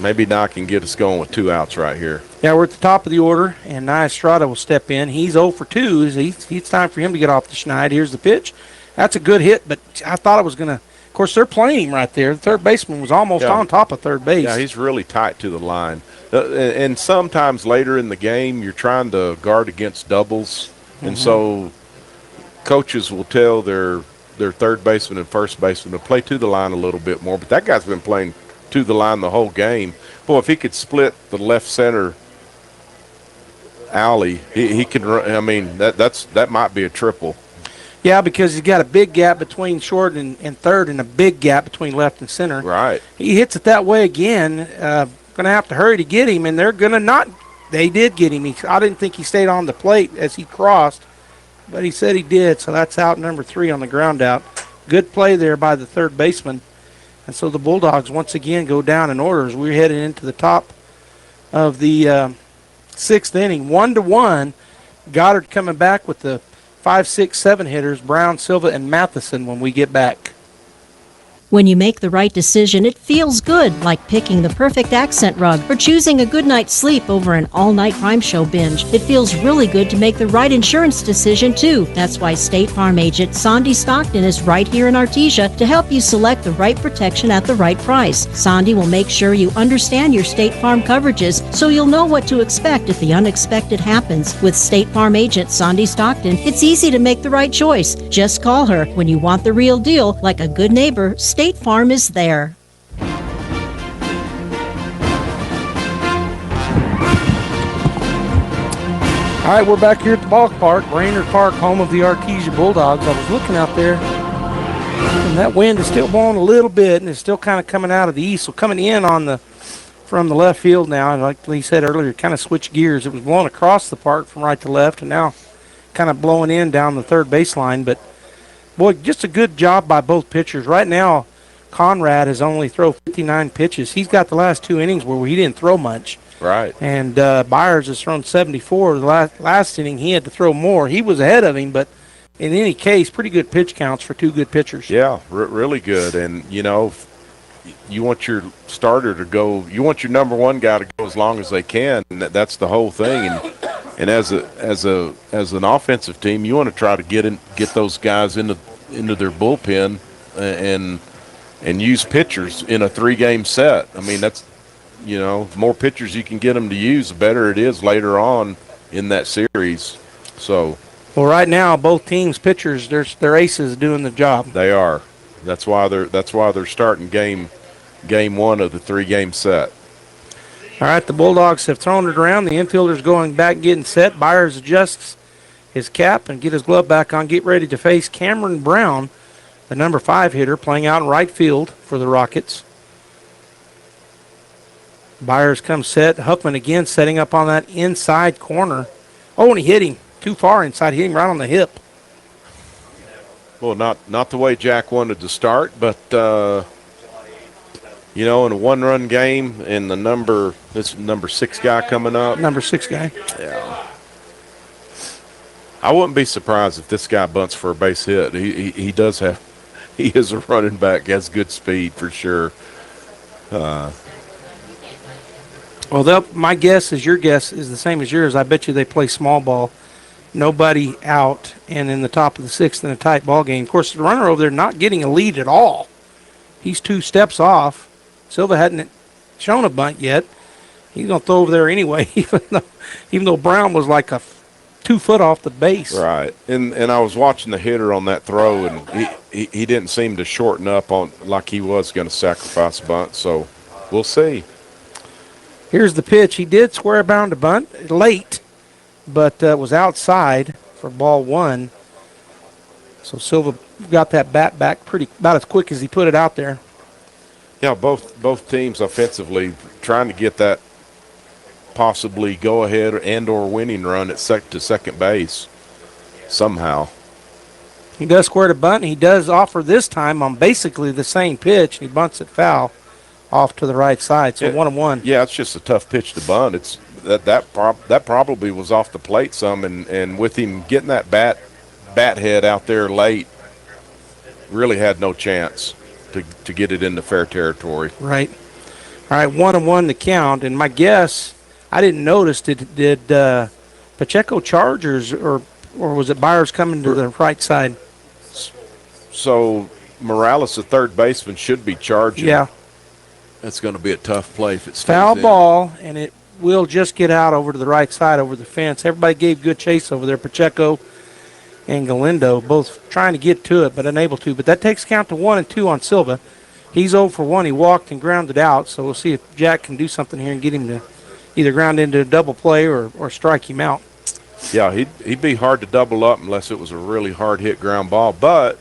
Maybe Doc can get us going with 2 outs right here. Yeah, we're at the top of the order, and Nia Estrada will step in. He's 0 for 2. It's time for him to get off the schneid. Here's the pitch. That's a good hit, but I thought it was going to – of course, they're playing him right there. The third baseman was almost on top of third base. Yeah, he's really tight to the line. And sometimes later in the game, you're trying to guard against doubles, and so coaches will tell their third baseman and first baseman to play to the line a little bit more, but that guy's been playing to the line the whole game. Boy, if he could split the left center alley, he can run. I mean, that might be a triple. Yeah, because he's got a big gap between short and third and a big gap between left and center. Right. He hits it that way again. Going to have to hurry to get him, and they're going to not. They did get him. I didn't think he stayed on the plate as he crossed, but he said he did, so that's out number 3 on the ground out. Good play there by the third baseman. And so the Bulldogs once again go down in order as we're headed into the top of the 6th inning. 1-1. Goddard coming back with the 5, 6, 7 hitters, Brown, Silva, and Matheson when we get back. When you make the right decision, it feels good, like picking the perfect accent rug or choosing a good night's sleep over an all-night crime show binge. It feels really good to make the right insurance decision, too. That's why State Farm agent Sandy Stockton is right here in Artesia to help you select the right protection at the right price. Sandy will make sure you understand your State Farm coverages so you'll know what to expect if the unexpected happens. With State Farm agent Sandy Stockton, it's easy to make the right choice. Just call her when you want the real deal. Like a good neighbor, State Farm is there. All right, we're back here at the ballpark, Brainard Park, home of the Artesia Bulldogs. I was looking out there, and that wind is still blowing a little bit, and it's still kind of coming out of the east. So coming in from the left field now, and like Lee said earlier, kind of switched gears. It was blowing across the park from right to left, and now kind of blowing in down the third baseline. But, boy, just a good job by both pitchers. Right now, Conrad has only thrown 59 pitches. He's got the last 2 innings where he didn't throw much. Right. And Byers has thrown 74. The last inning, he had to throw more. He was ahead of him, but in any case, pretty good pitch counts for 2 good pitchers. Yeah, really good. And, you want your starter to go, you want your number 1 guy to go as long as they can. And that's the whole thing. And as an offensive team, you want to try to get those guys into their bullpen and use pitchers in a 3-game set. I mean, that's, the more pitchers you can get them to use, the better it is later on in that series. So, well, right now both teams' pitchers, their aces doing the job. They are. That's why they're starting game 1 of the 3-game set. All right, the Bulldogs have thrown it around. The infielder's going back, getting set. Byers adjusts his cap and get his glove back on. Get ready to face Cameron Brown, the number 5 hitter, playing out in right field for the Rockets. Byers comes set. Huffman again setting up on that inside corner. Oh, and he hit him too far inside. Hit him right on the hip. Well, not the way Jack wanted to start, but, in a 1-run game and this number 6 guy coming up. Number 6 guy. Yeah. I wouldn't be surprised if this guy bunts for a base hit. He is a running back, has good speed for sure. Well, my guess is your guess is the same as yours. I bet you they play small ball, nobody out, and in the top of the 6th in a tight ball game. Of course, the runner over there not getting a lead at all. He's 2 steps off. Silva hadn't shown a bunt yet. He's going to throw over there anyway, even though Brown was like a 2 foot off the base. Right, and I was watching the hitter on that throw, and he didn't seem to shorten up on like he was going to sacrifice a bunt. So we'll see. Here's the pitch. He did square bound to bunt late, but was outside for ball 1. So Silva got that bat back about as quick as he put it out there. Yeah, both teams offensively trying to get that possibly go ahead and or winning run at to second base somehow. He does square to bunt, and he does offer this time on basically the same pitch. He bunts it foul off to the right side, so 1-1. Yeah, it's just a tough pitch to bunt. It's that probably was off the plate some, and with him getting that bat head out there late, really had no chance to get it into fair territory. Right. All right, 1-1 to count, and my guess, I didn't notice, did Pacheco Chargers or was it Byers coming to the right side? So Morales, the third baseman, should be charging. Yeah. That's going to be a tough play if it's Foul ball, and it will just get out over to the right side over the fence. Everybody gave good chase over there. Pacheco and Galindo both trying to get to it but unable to. But that takes count to 1 and 2 on Silva. He's 0 for 1. He walked and grounded out, so we'll see if Jack can do something here and get him to either ground into a double play or strike him out. Yeah, he'd be hard to double up unless it was a really hard hit ground ball. But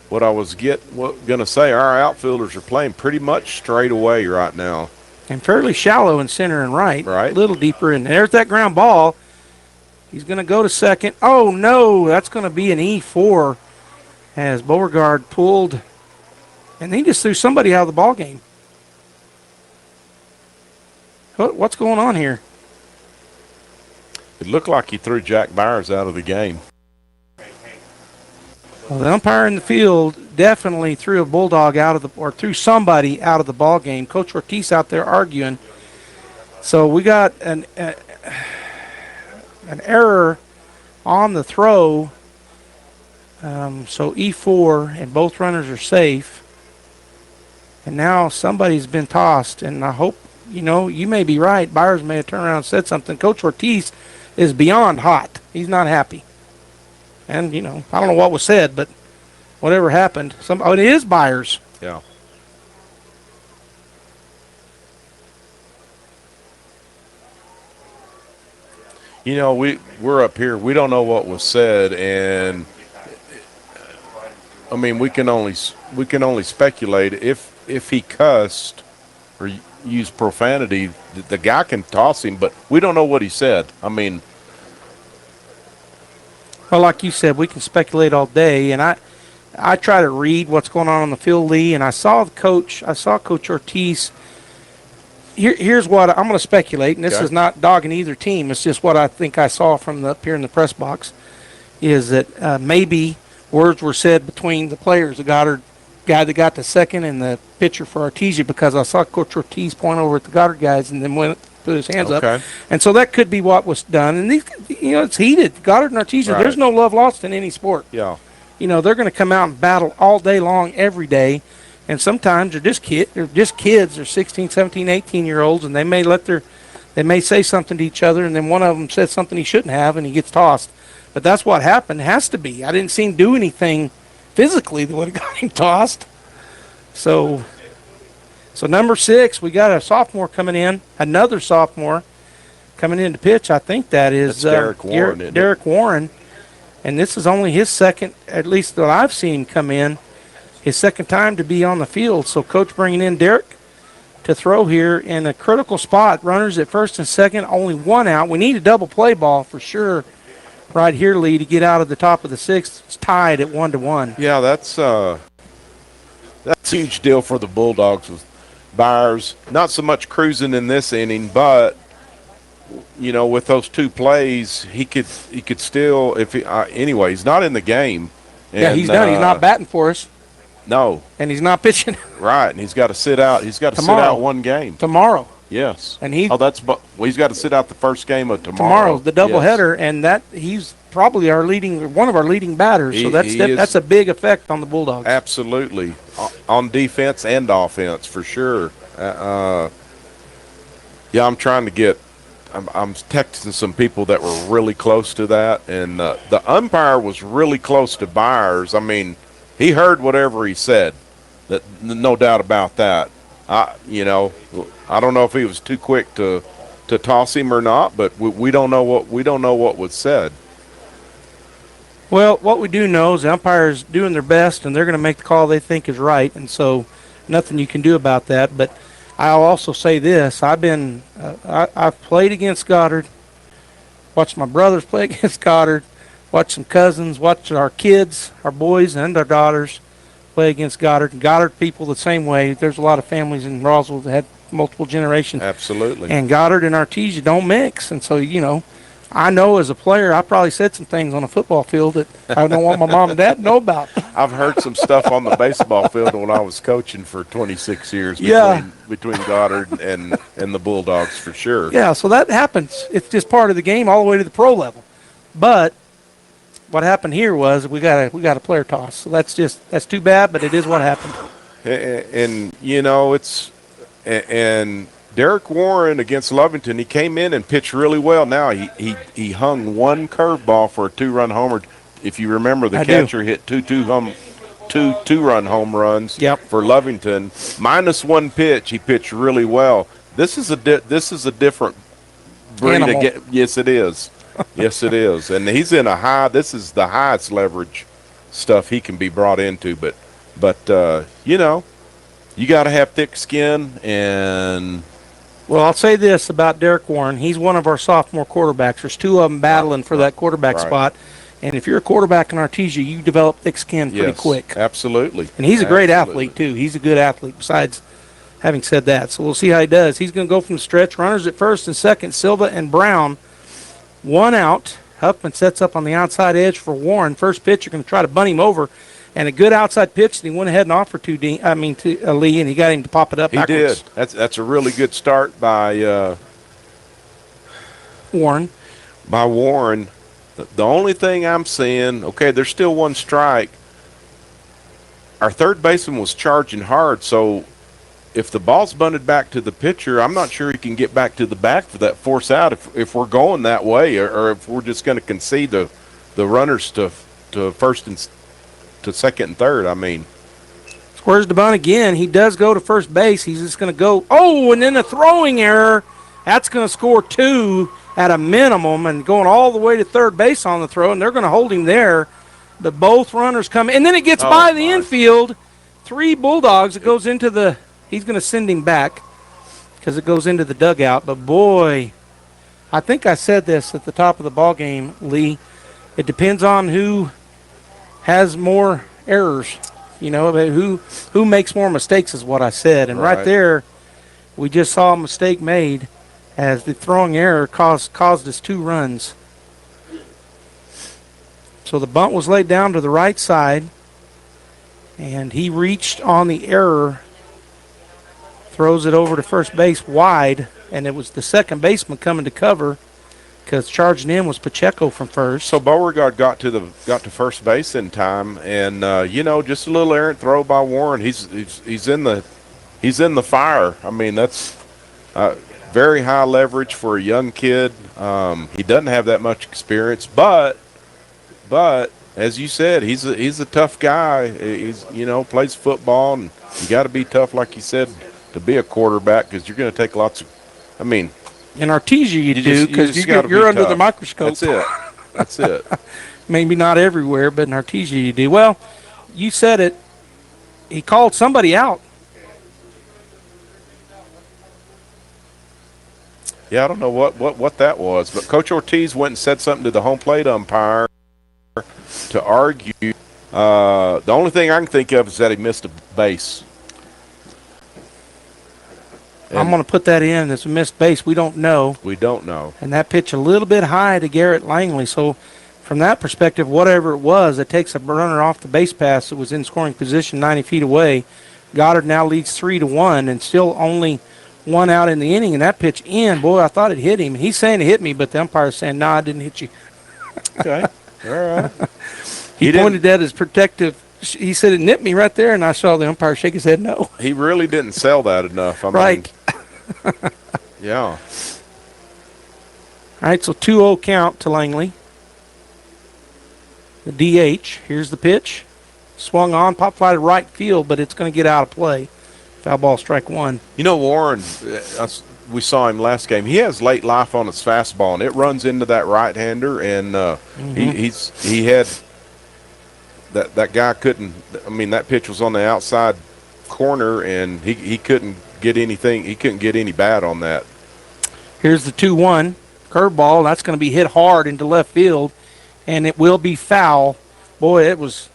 what I was going to say, our outfielders are playing pretty much straight away right now. And fairly shallow in center and right. Right. A little deeper in. There's that ground ball. He's going to go to second. Oh, no, that's going to be an E4 as Beauregard pulled. And he just threw somebody out of the ball game. What's going on here? It looked like he threw Jack Byers out of the game. Well, the umpire in the field definitely threw a Bulldog threw somebody out of the ball game. Coach Ortiz out there arguing. So we got an error on the throw. So E4, and both runners are safe. And now somebody's been tossed, and I hope, you may be right. Byers may have turned around and said something. Coach Ortiz is beyond hot. He's not happy. And, I don't know what was said, but whatever happened. It is Byers. Yeah. We're up here. We don't know what was said, and I mean, we can only speculate. If he cussed or used profanity, the guy can toss him, but we don't know what he said. I mean, well, like you said, we can speculate all day, and I try to read what's going on the field, Lee, and I saw Coach Ortiz. Here's what I'm going to speculate, and this is not dogging either team. It's just what I think I saw from up here in the press box, is that maybe words were said between the players, the Goddard guy that got the second and the pitcher for Artesia, because I saw Coach Ortiz point over at the Goddard guys and then put his hands up. And so that could be what was done. And these, it's heated. Goddard and Artesia, there's no love lost in any sport. Yeah. They're going to come out and battle all day long, every day. And sometimes they're just kids. They're 16, 17, 18-year-olds, and they may say something to each other, and then one of them says something he shouldn't have, and he gets tossed. But that's what happened. It has to be. I didn't see him do anything physically that would have got him tossed. So number 6, we got a sophomore coming in, another sophomore coming in to pitch. I think that is Derek Warren. Derek Warren, and this is only his second, at least that I've seen him come in, his second time to be on the field. So Coach bringing in Derek to throw here in a critical spot. Runners at first and second, only one out. We need a double play ball for sure right here, Lee, to get out of the top of the 6th. It's tied at 1-1. Yeah, that's a huge deal for the Bulldogs with Byers. Not so much cruising in this inning, but with those 2 plays, he could still, if he, anyway, he's not in the game. And, yeah, he's done. He's not batting for us. No. And he's not pitching. Right, and he's got to sit out. He's got to sit out one game. Tomorrow. Yes. And he's got to sit out the first game of tomorrow. Tomorrow's the doubleheader, and that he's probably one of our leading batters. So that's a big effect on the Bulldogs. Absolutely, on defense and offense for sure. Yeah, I'm trying to get I'm texting some people that were really close to that, and the umpire was really close to Byers. I mean, he heard whatever he said. That no doubt about that. I don't know if he was too quick to toss him or not, but we don't know what was said. Well, what we do know is the umpires doing their best, and they're going to make the call they think is right, and so nothing you can do about that. But I'll also say this: I've played against Goddard, watched my brothers play against Goddard, watched some cousins, watched our kids, our boys and our daughters play against Goddard. And Goddard people the same way. There's a lot of families in Roswell that had multiple generations. Absolutely. And Goddard and Artesia don't mix, and so I know as a player, I probably said some things on a football field that I don't want my mom and dad to know about. I've heard some stuff on the baseball field when I was coaching for 26 years between Goddard and the Bulldogs for sure. Yeah, so that happens. It's just part of the game all the way to the pro level. But what happened here was we got a player toss. So that's too bad, but it is what happened. And Derek Warren against Lovington, he came in and pitched really well. Now he hung one curveball for a 2-run homer. If you remember, the catcher hit two two-run home runs for Lovington. -1 pitch, he pitched really well. This is a different breed of yes, it is. Yes, it is. And he's in a high. This is the highest leverage stuff he can be brought into. But you got to have thick skin and. Well, I'll say this about Derek Warren. He's one of our sophomore quarterbacks. There's two of them battling for that quarterback spot. And if you're a quarterback in Artesia, you develop thick skin pretty quick. Absolutely. And he's a great athlete, too. He's a good athlete, besides having said that. So we'll see how he does. He's going to go from the stretch. Runners at first and second, Silva and Brown. 1 out. Huffman sets up on the outside edge for Warren. First pitch, you're going to try to bunt him over. And a good outside pitch, and he went ahead and offered to Lee, and he got him to pop it up backwards. He did. That's a really good start by Warren. By Warren. The only thing I'm seeing, okay, there's still one strike. Our third baseman was charging hard, so if the ball's bunted back to the pitcher, I'm not sure he can get back to the back for that force out if we're going that way, or if we're just going to concede the runners to first and to second and third. I mean, squares the bunt again. He does go to first base. He's just going to go. Oh, and then a throwing error. That's going to score 2 at a minimum, and going all the way to third base on the throw, and they're going to hold him there. But both runners come, and then it gets by the infield. 3 Bulldogs. It goes into the. He's going to send him back because it goes into the dugout. But boy, I think I said this at the top of the ball game, Lee. It depends on who has more errors, who makes more mistakes is what I said. And right there, we just saw a mistake made as the throwing error caused us 2 runs. So the bunt was laid down to the right side, and he reached on the error, throws it over to first base wide, and it was the second baseman coming to cover, because charging in was Pacheco from first. So Beauregard got to first base in time, and just a little errant throw by Warren. He's in the fire. I mean, that's very high leverage for a young kid. He doesn't have that much experience, but as you said, he's a tough guy. He's plays football, and you got to be tough, like you said, to be a quarterback, because you're going to take lots of. I mean. In Artesia, you do, because you're under the microscope. That's it. Maybe not everywhere, but in Artesia you do. Well, you said it. He called somebody out. Yeah, I don't know what that was, but Coach Ortiz went and said something to the home plate umpire to argue. The only thing I can think of is that he missed a base. I'm going to put that in as a missed base. We don't know. And that pitch a little bit high to Garrett Langley. So from that perspective, whatever it was, it takes a runner off the base pass that was in scoring position 90 feet away. Goddard now leads 3-1 and still only 1 out in the inning. And that pitch in, boy, I thought it hit him. He's saying it hit me, but the umpire's saying, nah, it didn't hit you. Okay. All right. He pointed that as protective. He said it nipped me right there, and I saw the umpire shake his head no. He really didn't sell that enough. I mean, yeah. All right, so 2-0 count to Langley. The DH. Here's the pitch. Swung on, pop fly to right field, but it's going to get out of play. Foul ball, strike one. You know, Warren, we saw him last game. He has late life on his fastball, and it runs into that right-hander, and he had that guy couldn't. I mean, that pitch was on the outside corner, and he couldn't get anything. He couldn't get any bat on that. Here's the 2-1 curveball. That's going to be hit hard into left field, and it will be foul. Boy, it was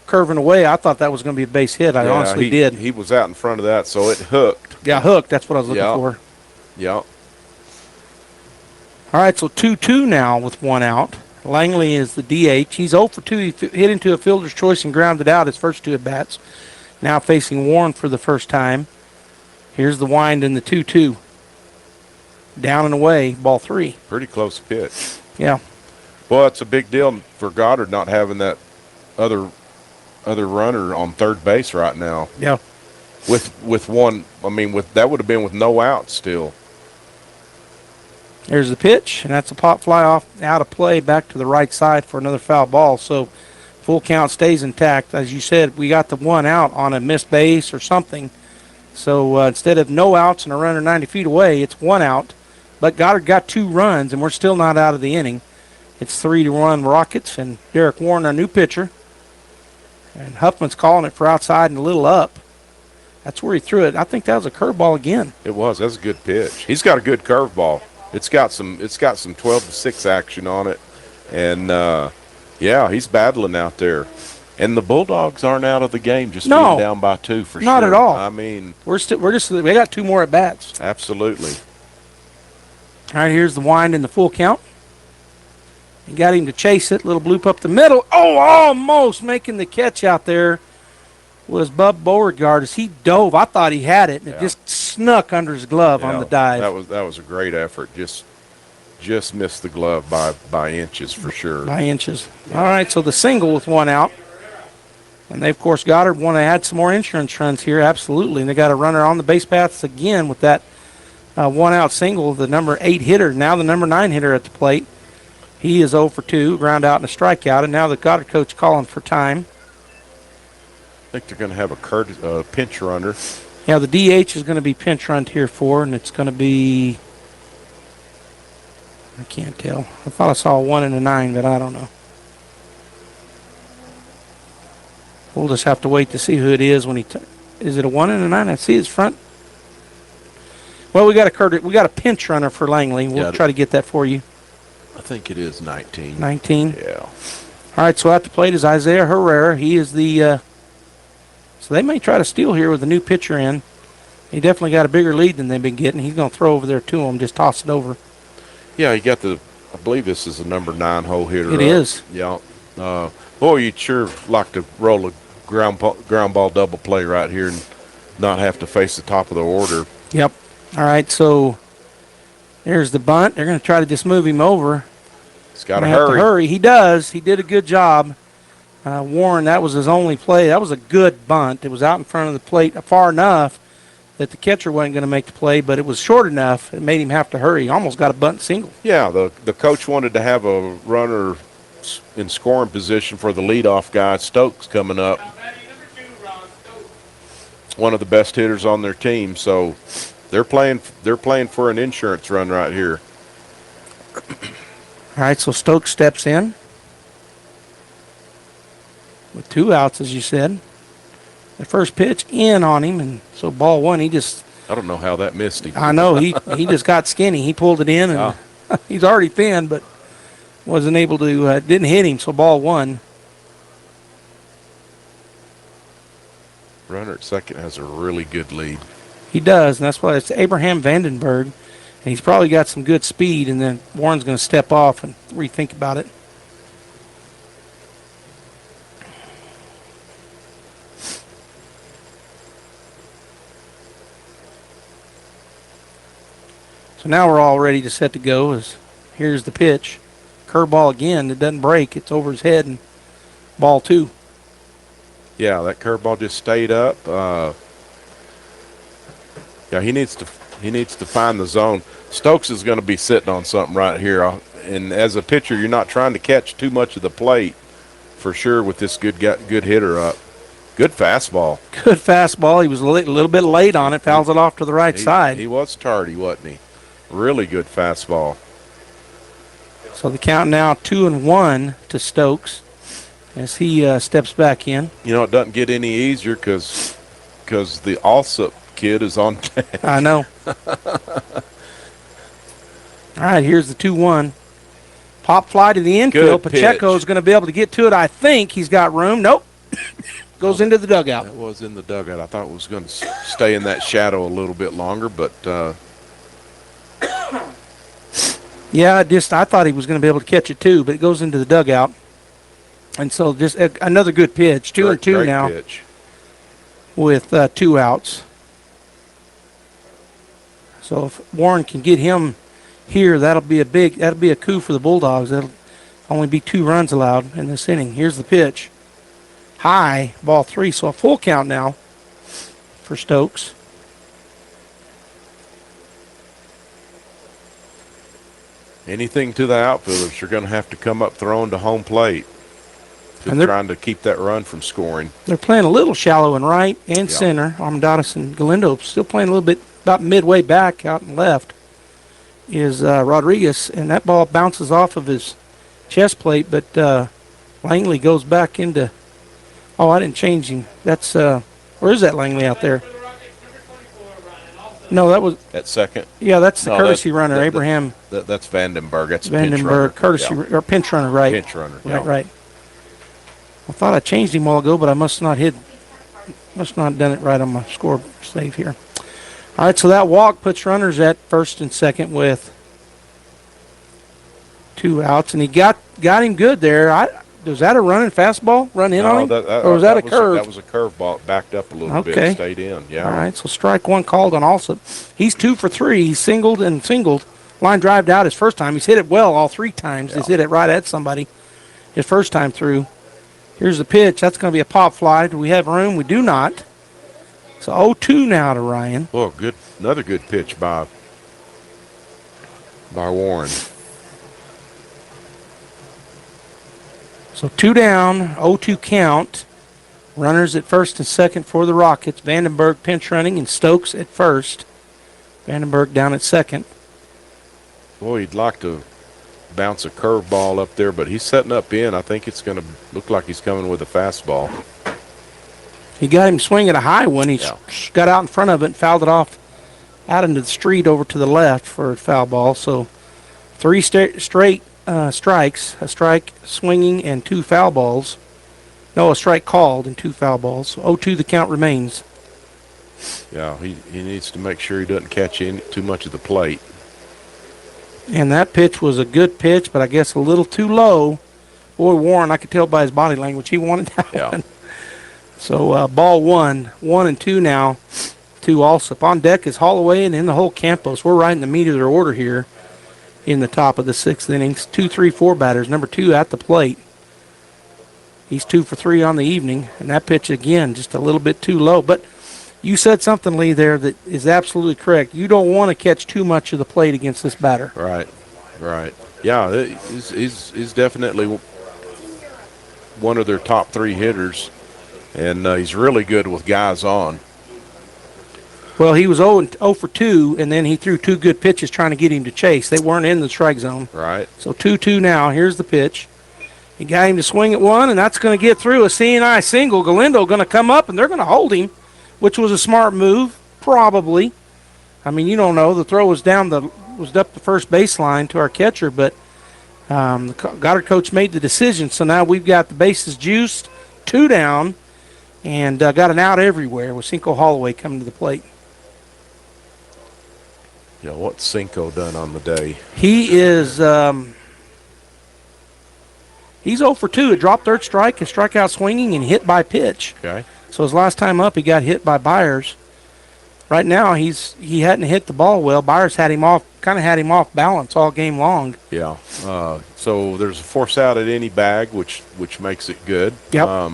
curving away. I thought that was going to be a base hit. I honestly did. He was out in front of that, so it hooked. Yeah, hooked. That's what I was looking for. Yeah. All right, so 2-2 now with one out. Langley is the DH. He's 0 for 2. He hit into a fielder's choice and grounded out his first two at-bats. Now facing Warren for the first time. Here's the wind in the 2-2. Down and away, ball 3. Pretty close pitch. Yeah. Well, it's a big deal for Goddard not having that other runner on third base right now. Yeah. With one, I mean, that would have been with no outs still. There's the pitch, and that's a pop fly out of play back to the right side for another foul ball. So full count stays intact. As you said, we got the one out on a missed base or something. So instead of no outs and a runner 90 feet away, it's one out. But Goddard got 2 runs, and we're still not out of the inning. It's 3-1 Rockets, and Derek Warren, our new pitcher. And Huffman's calling it for outside and a little up. That's where he threw it. I think that was a curveball again. It was. That's a good pitch. He's got a good curveball. It's got some 12-6 action on it, and he's battling out there. And the Bulldogs aren't out of the game, just being down by 2 for sure. Not at all. I mean, we got 2 more at bats. Absolutely. All right, here's the wind in the full count. He got him to chase it. Little bloop up the middle. Oh, almost making the catch out there was Bub Beauregard as he dove. I thought he had it, and it just snuck under his glove on the dive. That was a great effort. Just missed the glove by inches for sure. By inches. All right, so the single with one out. And they, of course, Goddard want to add some more insurance runs here, absolutely. And they got a runner on the base paths again with that one-out single, the number 8 hitter, now the number 9 hitter at the plate. He is 0 for 2, ground out and a strikeout, and now the Goddard coach calling for time. I think they're going to have a pinch runner. Yeah, the DH is going to be pinch runned here for, and it's going to be, I can't tell. I thought I saw a 1 and a 9, but I don't know. We'll just have to wait to see who it is when is it a 1 and a 9? I see his front. Well, we got a pinch runner for Langley. We'll try to get that for you. I think it is 19. 19? Yeah. All right, so at the plate is Isaiah Herrera. He is the so they may try to steal here with the new pitcher in. He definitely got a bigger lead than they've been getting. He's going to throw over there to him, just toss it over. Yeah, he got I believe this is the number 9 hole hitter. It is. Yeah. Boy, you'd sure like to roll a ground ball double play right here and not have to face the top of the order. Yep. All right, so there's the bunt. They're going to try to just move him over. He's got to hurry. He does. He did a good job. Warren, that was his only play. That was a good bunt. It was out in front of the plate far enough that the catcher wasn't going to make the play, but it was short enough. It made him have to hurry. He almost got a bunt single. Yeah, the coach wanted to have a runner in scoring position for the leadoff guy. Stokes coming up. One of the best hitters on their team, so they're playing for an insurance run right here. All right, so Stokes steps in with 2 outs, as you said. The first pitch in on him, and so ball 1. I don't know how that missed him. I know he just got skinny. He pulled it in, and he's already thin, but wasn't able to. Didn't hit him, so ball 1. Runner at second has a really good lead. He does, and that's why it's Abraham Vandenberg, and he's probably got some good speed, and then Warren's going to step off and rethink about it. So now we're all ready to set to go. Here's the pitch. Curveball again. It doesn't break. It's over his head, and ball 2. Yeah, that curveball just stayed up. Yeah, he needs to find the zone. Stokes is going to be sitting on something right here. And as a pitcher, you're not trying to catch too much of the plate for sure with this good hitter up. Good fastball. Good fastball. He was a little bit late on it. Fouls it off to the right side. He was tardy, wasn't he? Really good fastball. So the count now 2-1 to Stokes as he steps back in. You know, it doesn't get any easier because the Alsop kid is on deck. I know. All right, here's the 2-1. Pop fly to the infield. Pacheco is going to be able to get to it. I think he's got room. Nope. Goes into the dugout. It was in the dugout. I thought it was going to stay in that shadow a little bit longer, but yeah, I thought he was going to be able to catch it too, but it goes into the dugout. And so just another good pitch. 2-2 now pitch. With 2 outs. So if Warren can get him here, that'll be a coup for the Bulldogs. That'll only be 2 runs allowed in this inning. Here's the pitch. High, ball 3, so a full count now for Stokes. Anything to the outfielders, you're going to have to come up throwing to home plate. And they're trying to keep that run from scoring. They're playing a little shallow in right and center. Armendaris and Galindo still playing a little bit about midway back out and left is Rodriguez, and that ball bounces off of his chest plate, but Langley goes back into – oh, I didn't change him. That's where is that Langley out there? No, that was at second. Yeah, that's the courtesy runner, Abraham. That's Vandenberg. That's Vandenberg, courtesy or pinch runner, right? Pinch runner. Right. I thought I changed him a while ago, but I must not have done it right on my score save here. All right, so that walk puts runners at first and second with 2 outs, and he got him good there. Was that a running fastball? Run in on him? Or was that a curve? That was a curve ball. It backed up a little bit. Stayed in. Yeah. All right, so strike 1 called on Alsop. He's 2 for 3. He singled and singled. Line drived out his first time. He's hit it well all 3 times. He's hit it right at somebody his first time through. Here's the pitch. That's going to be a pop fly. Do we have room? We do not. So 0-2 now to Ryan. Oh, good. Another good pitch by Warren. So 2 down, 0-2 count. Runners at first and second for the Rockets. Vandenberg pinch running and Stokes at first. Vandenberg down at second. Boy, he'd like to bounce a curveball up there, but he's setting up in. I think it's going to look like he's coming with a fastball. He got him swinging a high one. He got out in front of it and fouled it off out into the street over to the left for a foul ball. So 3 straight strikes, a strike swinging and 2 foul balls. No, a strike called and 2 foul balls. 0-2 the count remains. Yeah, he needs to make sure he doesn't catch too much of the plate. And that pitch was a good pitch, but I guess a little too low. Boy, Warren, I could tell by his body language, he wanted that one. So ball 1, 1-2 now to Alsop. On deck is Holloway and in the whole Campos. We're right in the meat of their order here in the top of the 6th innings. 2, 3, 4 batters. Number 2 at the plate. He's 2 for 3 on the evening. And that pitch, again, just a little bit too low. But you said something, Lee, there that is absolutely correct. You don't want to catch too much of the plate against this batter. Right. Yeah, he's definitely one of their top 3 hitters. And he's really good with guys on. Well, he was 0 for 2, and then he threw 2 good pitches trying to get him to chase. They weren't in the strike zone. Right. So 2-2 now. Here's the pitch. He got him to swing at 1, and that's going to get through a C&I single. Galindo going to come up, and they're going to hold him, which was a smart move, probably. I mean, you don't know. The throw was up the first baseline to our catcher, but the Goddard coach made the decision. So now we've got the bases juiced, 2 down, and got an out everywhere with Cinco Holloway coming to the plate. Yeah, what's Cinco done on the day? He is he's 0 for 2. A drop third strike, a strikeout swinging, and hit by pitch. Okay. So his last time up, he got hit by Byers. Right now, he hadn't hit the ball well. Byers had him off balance all game long. Yeah. So there's a force out at any bag, which makes it good. Yep.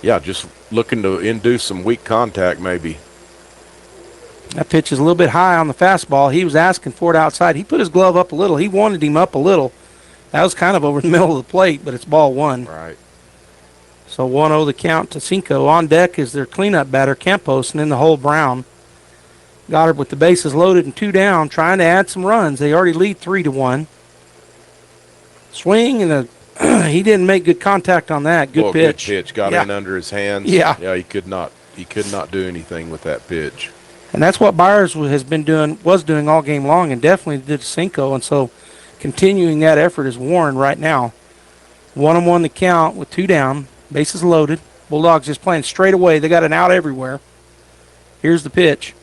Yeah, just looking to induce some weak contact maybe. That pitch is a little bit high on the fastball. He was asking for it outside. He put his glove up a little. He wanted him up a little. That was kind of over the middle of the plate, but it's ball one. Right. So 1-0 the count to Cinco. On deck is their cleanup batter, Campos, and in the hole, Brown. Goddard with the bases loaded and 2 down, trying to add some runs. They already lead 3-1. Swing, and he didn't make good contact on that. Good pitch. Good pitch. Got in under his hands. Yeah. Yeah, he could not do anything with that pitch. And that's what Byers was doing all game long, and definitely did to Cinco. And so continuing that effort is Warren right now. 1-1 the count with 2 down. Bases loaded. Bulldogs just playing straight away. They got an out everywhere. Here's the pitch.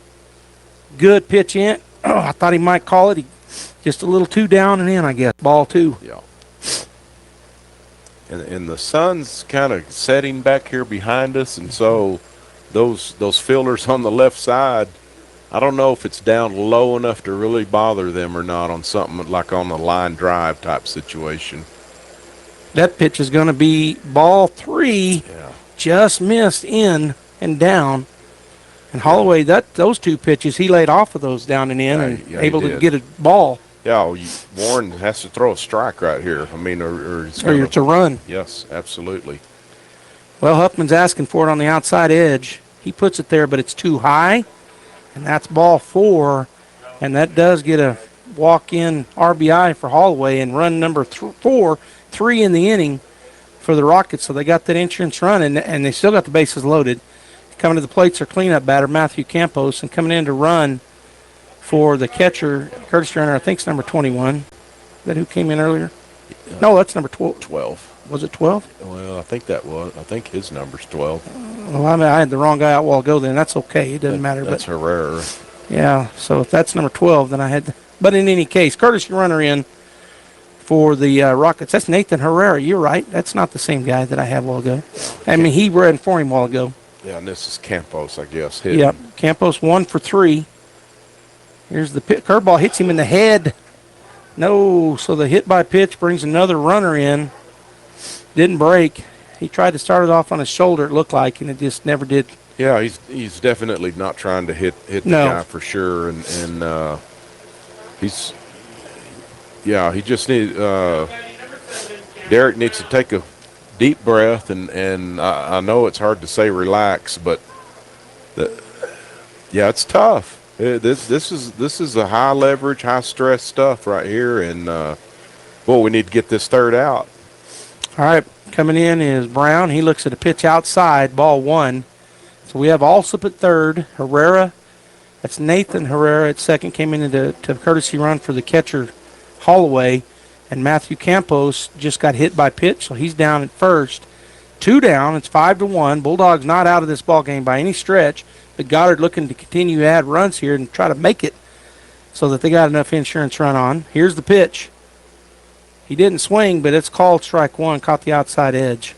Good pitch in. Oh, I thought he might call it. He just a little 2 down and in, I guess. Ball 2. Yeah. And the sun's kind of setting back here behind us, and so those fielders on the left side, I don't know if it's down low enough to really bother them or not on something like on a line drive type situation. That pitch is going to be ball 3. Yeah. Just missed in and down. And Holloway, those 2 pitches, he laid off of those down and in and able to get a ball. Yeah, Warren has to throw a strike right here. I mean, or it's a run. Yes, absolutely. Well, Huffman's asking for it on the outside edge. He puts it there, but it's too high, and that's ball 4. And that does get a walk-in RBI for Holloway and run number 4, 3 in the inning for the Rockets. So they got that insurance run, and they still got the bases loaded. Coming to the plate's their cleanup batter, Matthew Campos, and coming in to run for the catcher, courtesy runner, I think it's number 21. Is that who came in earlier? No, that's number 12. 12. Was it 12? Well, I think his number's 12. Well, I had the wrong guy out a while ago then. That's okay. It doesn't matter. That's Herrera. Yeah, so if that's number 12, then I had. But in any case, courtesy runner in for the Rockets. That's Nathan Herrera. You're right. That's not the same guy that I had a while ago. I mean, he ran for him a while ago. Yeah, and this is Campos, I guess. Yep, Campos 1 for 3. Here's the curveball, hits him in the head. No, so the hit by pitch brings another runner in. Didn't break. He tried to start it off on his shoulder, it looked like, and it just never did. Yeah, he's definitely not trying to hit the guy for sure, and he just needs Derek needs to take a deep breath, and I know it's hard to say relax, but it's tough. This is a high leverage, high stress stuff right here, and we need to get this third out. All right, coming in is Brown. He looks at a pitch outside, ball 1. So we have Alsop at third, Herrera. That's Nathan Herrera at second. Came in to courtesy run for the catcher Holloway. And Matthew Campos just got hit by pitch, so he's down at first. 2 down, it's 5-1. Bulldogs not out of this ball game by any stretch, but Goddard looking to continue to add runs here and try to make it so that they got enough insurance run on. Here's the pitch. He didn't swing, but it's called strike 1, caught the outside edge.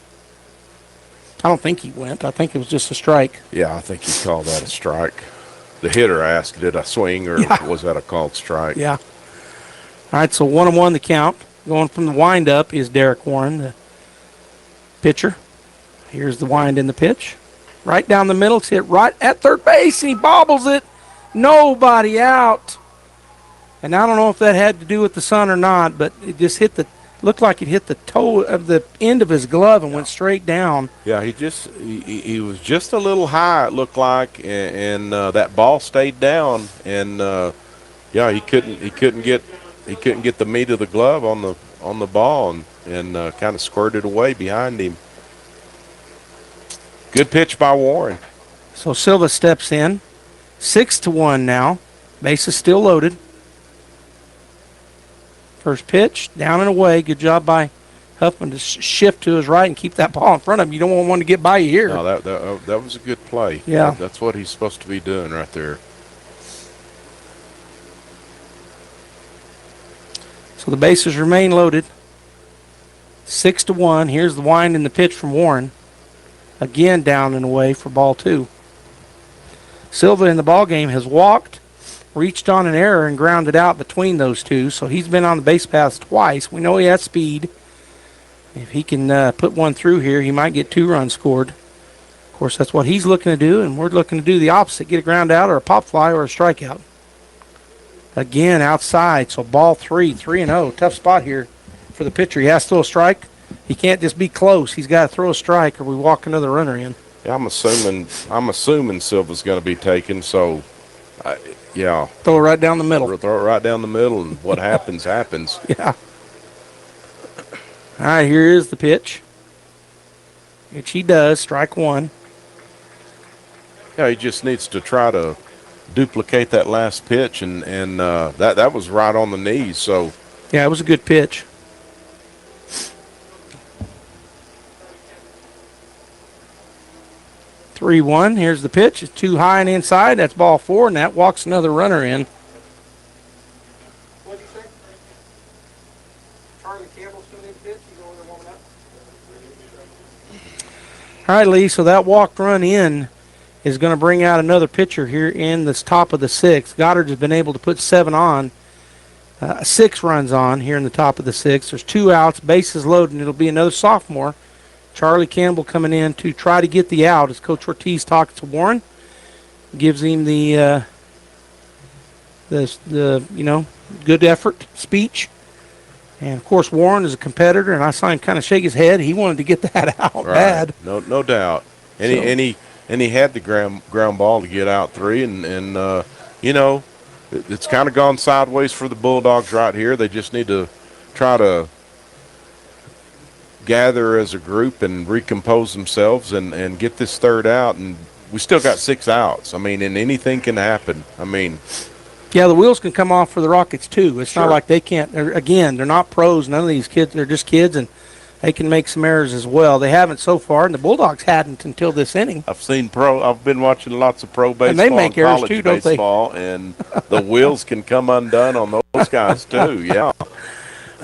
I don't think he went. I think it was just a strike. Yeah, I think he called that a strike. The hitter asked, did I swing, or was that a called strike? Yeah. All right, so 1-1 the count. Going from the windup is Derek Warren, the pitcher. Here's the wind in the pitch. Right down the middle. It's hit right at third base, and he bobbles it. Nobody out. And I don't know if that had to do with the sun or not, but it just looked like it hit the toe of the end of his glove and went straight down. Yeah, he was just a little high, it looked like, and that ball stayed down, and he couldn't get the meat of the glove on the ball, and kind of squirted away behind him. Good pitch by Warren. So Silva steps in. 6-1 now. Bases still loaded. First pitch, down and away. Good job by Huffman to shift to his right and keep that ball in front of him. You don't want one to get by you here. No, that was a good play. Yeah. That's what he's supposed to be doing right there. So the bases remain loaded. 6-1. Here's the wind and the pitch from Warren. Again down and away for ball 2. Silva in the ball game has walked, reached on an error, and grounded out between those two. So he's been on the base paths twice. We know he has speed. If he can put one through here, he might get 2 runs scored. Of course, that's what he's looking to do, and we're looking to do the opposite, get a ground out or a pop fly or a strikeout. Again, outside, so ball 3-0. Tough spot here for the pitcher. He has to throw a strike. He can't just be close. He's got to throw a strike or we walk another runner in. Yeah, I'm assuming Silva's going to be taken, so, yeah. Throw it right down the middle. Throw it right down the middle, and what happens, happens. Yeah. All right, here is the pitch, which he does, strike one. Yeah, he just needs to try to duplicate that last pitch, and that was right on the knees. So yeah, it was a good pitch. Three one. Here's the pitch. It's too high and inside. That's ball 4, and that walks another runner in. What did you say? Charlie Campbell's coming in pitch. He's over there warming up. All right, Lee. So that walked run in is going to bring out another pitcher here in this top of the 6th. Goddard has been able to put 6 runs on here in the top of the 6th. There's 2 outs, bases loaded, and it'll be another sophomore. Charlie Campbell coming in to try to get the out as Coach Ortiz talks to Warren. Gives him the good effort speech. And, of course, Warren is a competitor, and I saw him kind of shake his head. He wanted to get that out bad. No doubt. And he had the ground ball to get out 3, and it's kind of gone sideways for the Bulldogs right here. They just need to try to gather as a group and recompose themselves and get this 3rd out. And we still got 6 outs. I mean, and anything can happen. I mean, yeah, the wheels can come off for the Rockets too. It's not like they can't. They're not pros. None of these kids. They're just kids, and they can make some errors as well. They haven't so far, and the Bulldogs hadn't until this inning. I've been watching lots of pro baseball and they make errors too, don't they? And the wheels can come undone on those guys too. Yeah.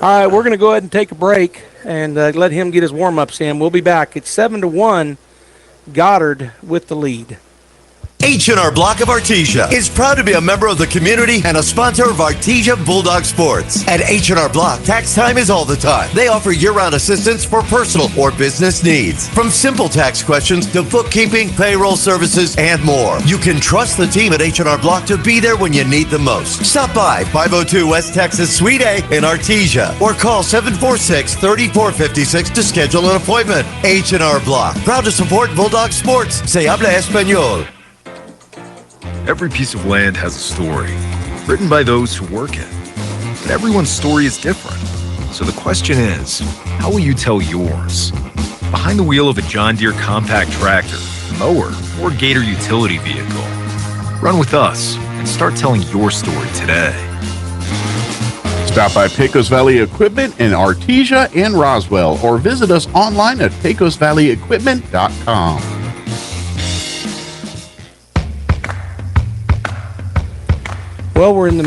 All right, we're going to go ahead and take a break and let him get his warm-ups in. We'll be back. It's 7-1, Goddard with the lead. H&R Block of Artesia is proud to be a member of the community and a sponsor of Artesia Bulldog Sports. At H&R Block, tax time is all the time. They offer year-round assistance for personal or business needs. From simple tax questions to bookkeeping, payroll services, and more. You can trust the team at H&R Block to be there when you need them most. Stop by 502 West Texas Suite A in Artesia or call 746-3456 to schedule an appointment. H&R Block, proud to support Bulldog Sports. Se habla español. Every piece of land has a story, written by those who work it. But everyone's story is different. So the question is, how will you tell yours? Behind the wheel of a John Deere compact tractor, mower, or Gator utility vehicle. Run with us and start telling your story today. Stop by Pecos Valley Equipment in Artesia and Roswell, or visit us online at pecosvalleyequipment.com. Well, we're in the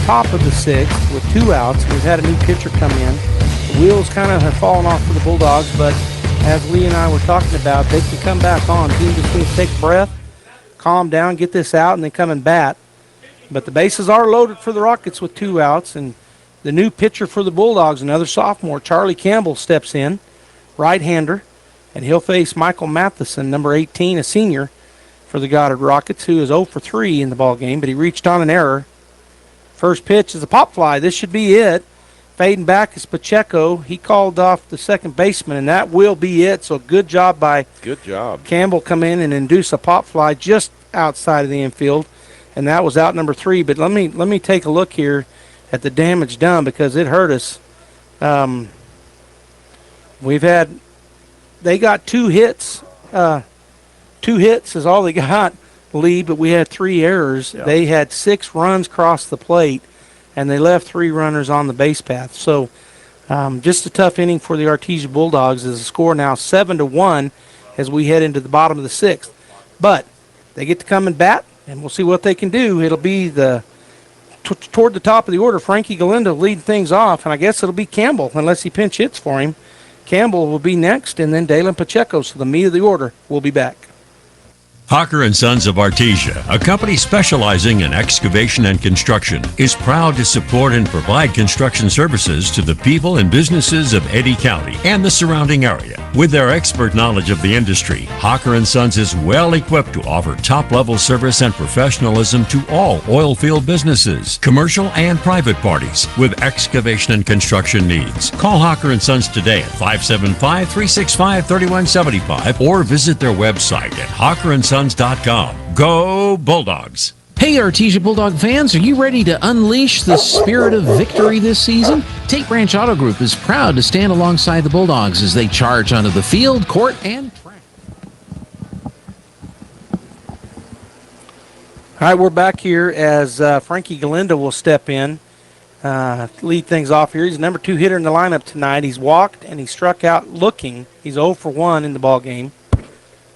top of the 6th with 2 outs. We've had a new pitcher come in. The wheels kind of have fallen off for the Bulldogs, but as Lee and I were talking about, they can come back on. Team just needs to take a breath, calm down, get this out, and then come and bat. But the bases are loaded for the Rockets with 2 outs, and the new pitcher for the Bulldogs, another sophomore, Charlie Campbell, steps in, right-hander, and he'll face Michael Matheson, number 18, a senior, for the Goddard Rockets, who is 0 for 3 in the ball game, but he reached on an error. First pitch is a pop fly. This should be it. Fading back is Pacheco. He called off the second baseman, and that will be it. So good job by Campbell come in and induce a pop fly just outside of the infield, and that was out number 3. But let me take a look here at the damage done because it hurt us. They got 2 hits. 2 hits is all they got, Lee, but we had 3 errors. Yeah. They had 6 runs cross the plate, and they left 3 runners on the base path. So just a tough inning for the Artesia Bulldogs. As the score now 7-1 as we head into the bottom of the 6th. But they get to come and bat, and we'll see what they can do. It'll be toward the top of the order, Frankie Galindo leading things off, and I guess it'll be Campbell unless he pinch hits for him. Campbell will be next, and then Dalen Pacheco. So the meat of the order will be back. Hawker & Sons of Artesia, a company specializing in excavation and construction, is proud to support and provide construction services to the people and businesses of Eddy County and the surrounding area. With their expert knowledge of the industry, Hawker & Sons is well equipped to offer top-level service and professionalism to all oil field businesses, commercial and private parties with excavation and construction needs. Call Hawker & Sons today at 575-365-3175 or visit their website at hawkerandsons.com. Go Bulldogs! Hey, Artesia Bulldog fans, are you ready to unleash the spirit of victory this season? Tate Branch Auto Group is proud to stand alongside the Bulldogs as they charge onto the field, court, and track. All right, we're back here as Frankie Galindo will step in, lead things off here. He's the number 2 hitter in the lineup tonight. He's walked and he struck out looking. He's 0 for 1 in the ball game.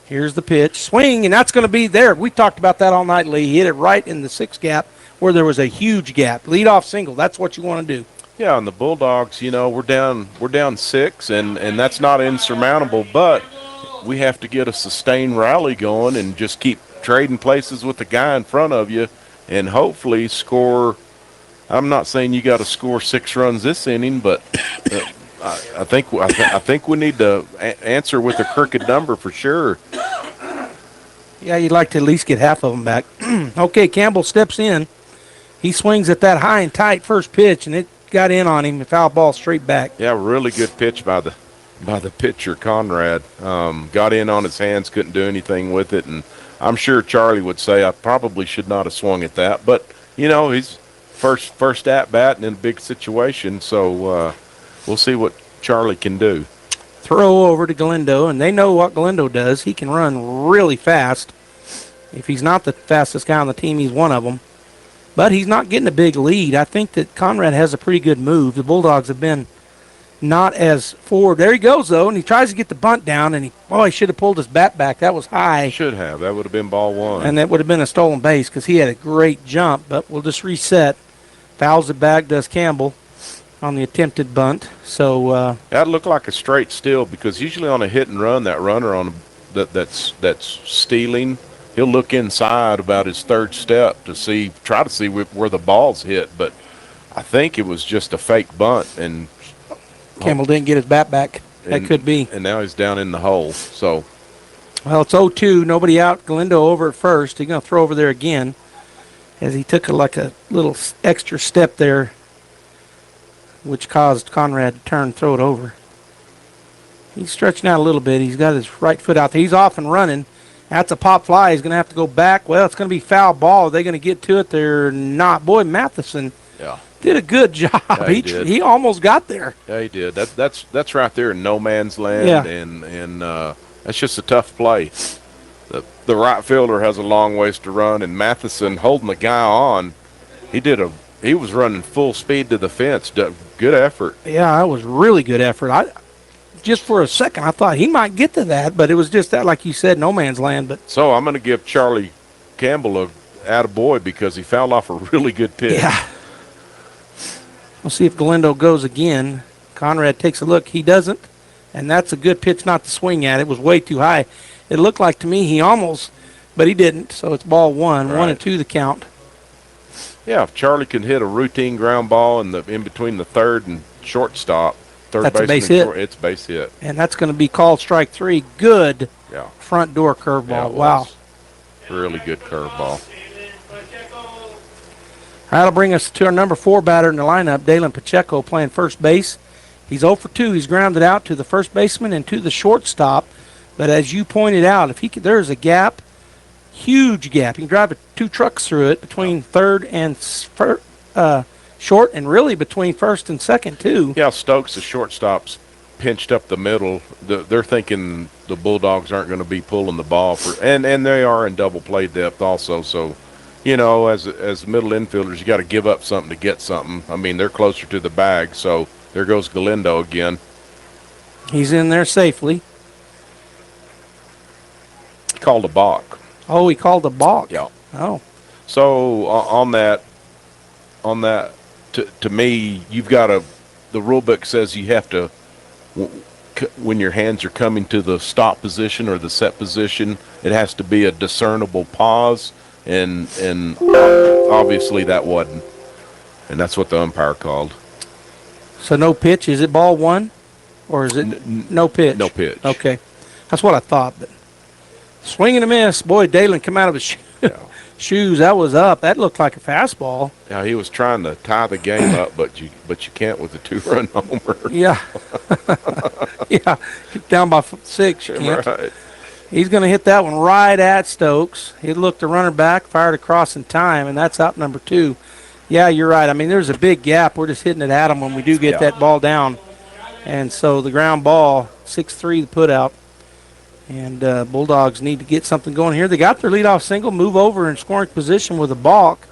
Here's the pitch. Swing, and that's going to be there. We talked about that all night, Lee. He hit it right in the 6 gap where there was a huge gap. Lead-off single. That's what you want to do. Yeah, and the Bulldogs, we're down 6, and that's not insurmountable, but we have to get a sustained rally going and just keep trading places with the guy in front of you and hopefully score. I'm not saying you got to score 6 runs this inning, but I think we need to answer with a crooked number for sure. Yeah, you'd like to at least get half of them back. Okay, Campbell steps in. He swings at that high and tight first pitch, and it got in on him. Foul ball straight back. Yeah, really good pitch by the pitcher, Conrad. Got in on his hands, couldn't do anything with it, and I'm sure Charlie would say I probably should not have swung at that. But, he's first at-bat in a big situation, so we'll see what Charlie can do. Throw over to Galindo, and they know what Galindo does. He can run really fast. If he's not the fastest guy on the team, he's one of them. But he's not getting a big lead. I think that Conrad has a pretty good move. The Bulldogs have been not as forward. There he goes, though, and he tries to get the bunt down, and he should have pulled his bat back. That was high. Should have. That would have been ball 1. And that would have been a stolen base because he had a great jump, but we'll just reset. Fouls it back, does Campbell on the attempted bunt. So that looked like a straight steal because usually on a hit and run, that runner on that's stealing, he'll look inside about his third step to try to see where the ball's hit. But I think it was just a fake bunt, and Campbell didn't get his bat back. That could be. And now he's down in the hole. So, well, it's 0-2, nobody out. Galindo over at first. He's going to throw over there again as he took a little extra step there, which caused Conrad to turn, throw it over. He's stretching out a little bit. He's got his right foot out there. He's off and running. That's a pop fly. He's going to have to go back. Well, it's going to be foul ball. Are they going to get to it? They're not. Boy, Matheson did a good job. Yeah, he almost got there. Yeah, he did. That's right there in no man's land, and that's just a tough play. The right fielder has a long ways to run, and Matheson holding the guy on. He was running full speed to the fence. Good effort. Yeah, that was really good effort. Just for a second, I thought he might get to that, but it was just that, like you said, no man's land. But so I'm going to give Charlie Campbell a attaboy because he fouled off a really good pitch. Yeah. We'll see if Galindo goes again. Conrad takes a look. He doesn't, and that's a good pitch not to swing at. It was way too high. It looked like to me he almost, but he didn't, so it's ball 1. Right. 1-2 the count. Yeah, if Charlie can hit a routine ground ball in between the third and shortstop, that's a base hit. It's base hit. And that's going to be called strike 3. Good front door curveball. Yeah, wow. Really good curveball. That'll bring us to our number 4 batter in the lineup, Dalen Pacheco, playing first base. He's 0 for 2. He's grounded out to the first baseman and to the shortstop. But as you pointed out, there's a gap, huge gap. You can drive 2 trucks through it between third and short, and really between first and second, too. Yeah, Stokes, the shortstop's pinched up the middle. They're thinking the Bulldogs aren't going to be pulling the ball and they are in double play depth also. So, as middle infielders, you got to give up something to get something. I mean, they're closer to the bag. So there goes Galindo again. He's in there safely. He called a balk. Oh, he called a balk. Yeah. Oh. So on that, to me, you've got the rule book says you have to, when your hands are coming to the stop position or the set position, it has to be a discernible pause, and obviously that wasn't, and that's what the umpire called. So no pitch. Is it ball 1? Or is it no pitch? No pitch. Okay. That's what I thought. But swing and a miss. Boy, Dalen come out of his shoes. That was up. That looked like a fastball. Yeah, he was trying to tie the game up, but you can't with a 2-run homer. Yeah. Yeah. Down by 6. You can't. Right. He's going to hit that one right at Stokes. He looked the runner back, fired across in time, and that's out number 2. Yeah, you're right. I mean, there's a big gap. We're just hitting it at him when we do get that ball down. And so the ground ball, 6-3 the put out. And Bulldogs need to get something going here. They got their leadoff single, move over in scoring position with a balk.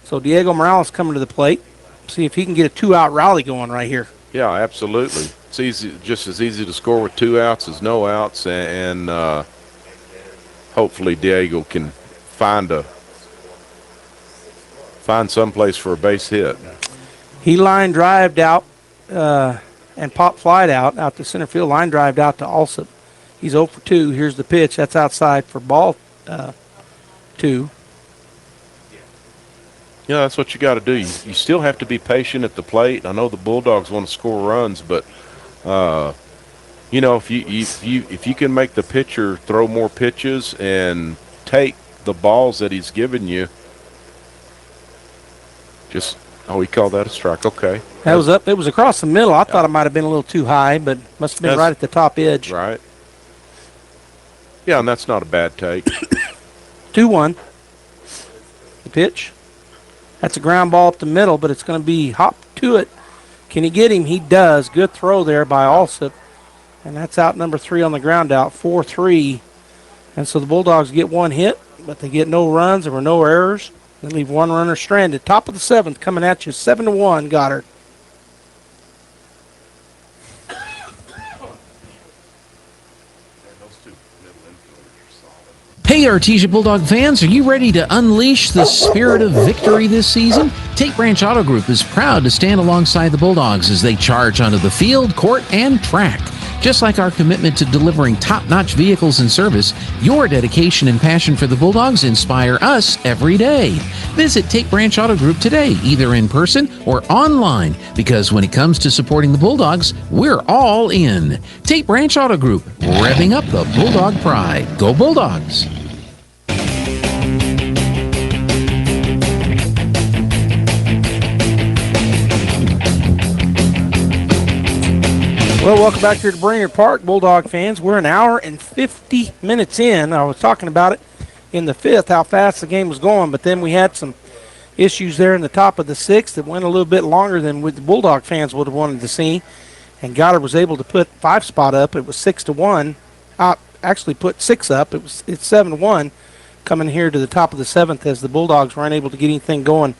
So Diego Morales coming to the plate. See if he can get a 2-out rally going right here. Yeah, absolutely. It's easy, just as easy to score with 2 outs as no outs, and hopefully Diego can find some place for a base hit. He line drived out and pop flied out to center field. Line drived out to Alsop. He's 0 for 2. Here's the pitch. That's outside for ball 2. Yeah, that's what you got to do. You still have to be patient at the plate. I know the Bulldogs want to score runs, but you know, if you can make the pitcher throw more pitches and take the balls that he's given you, he called that a strike. Okay. That was up. It was across the middle. I thought it might have been a little too high, but must have been right at the top edge. Right. Yeah, and that's not a bad take. 2-1. The pitch. That's a ground ball up the middle, but it's going to be hop to it. Can he get him? He does. Good throw there by Alsop. And that's out number 3 on the ground out, 4-3. And so the Bulldogs get 1 hit, but they get no runs. There were no errors. They leave 1 runner stranded. Top of the 7th coming at you, 7-1, Goddard. Hey, Artesia Bulldog fans, are you ready to unleash the spirit of victory this season? Tate Branch Auto Group is proud to stand alongside the Bulldogs as they charge onto the field, court, and track. Just like our commitment to delivering top-notch vehicles and service, your dedication and passion for the Bulldogs inspire us every day. Visit Tate Branch Auto Group today, either in person or online, because when it comes to supporting the Bulldogs, we're all in. Tate Branch Auto Group, revving up the Bulldog pride. Go Bulldogs! Well, welcome back here to Brainard Park, Bulldog fans. We're an hour and 50 minutes in. I was talking about it in the 5th, how fast the game was going, but then we had some issues there in the top of the 6th that went a little bit longer than what the Bulldog fans would have wanted to see. And Goddard was able to put 5 spot up. It was 6-1. Actually put 6 up. It's 7-1 coming here to the top of the 7th as the Bulldogs weren't able to get anything going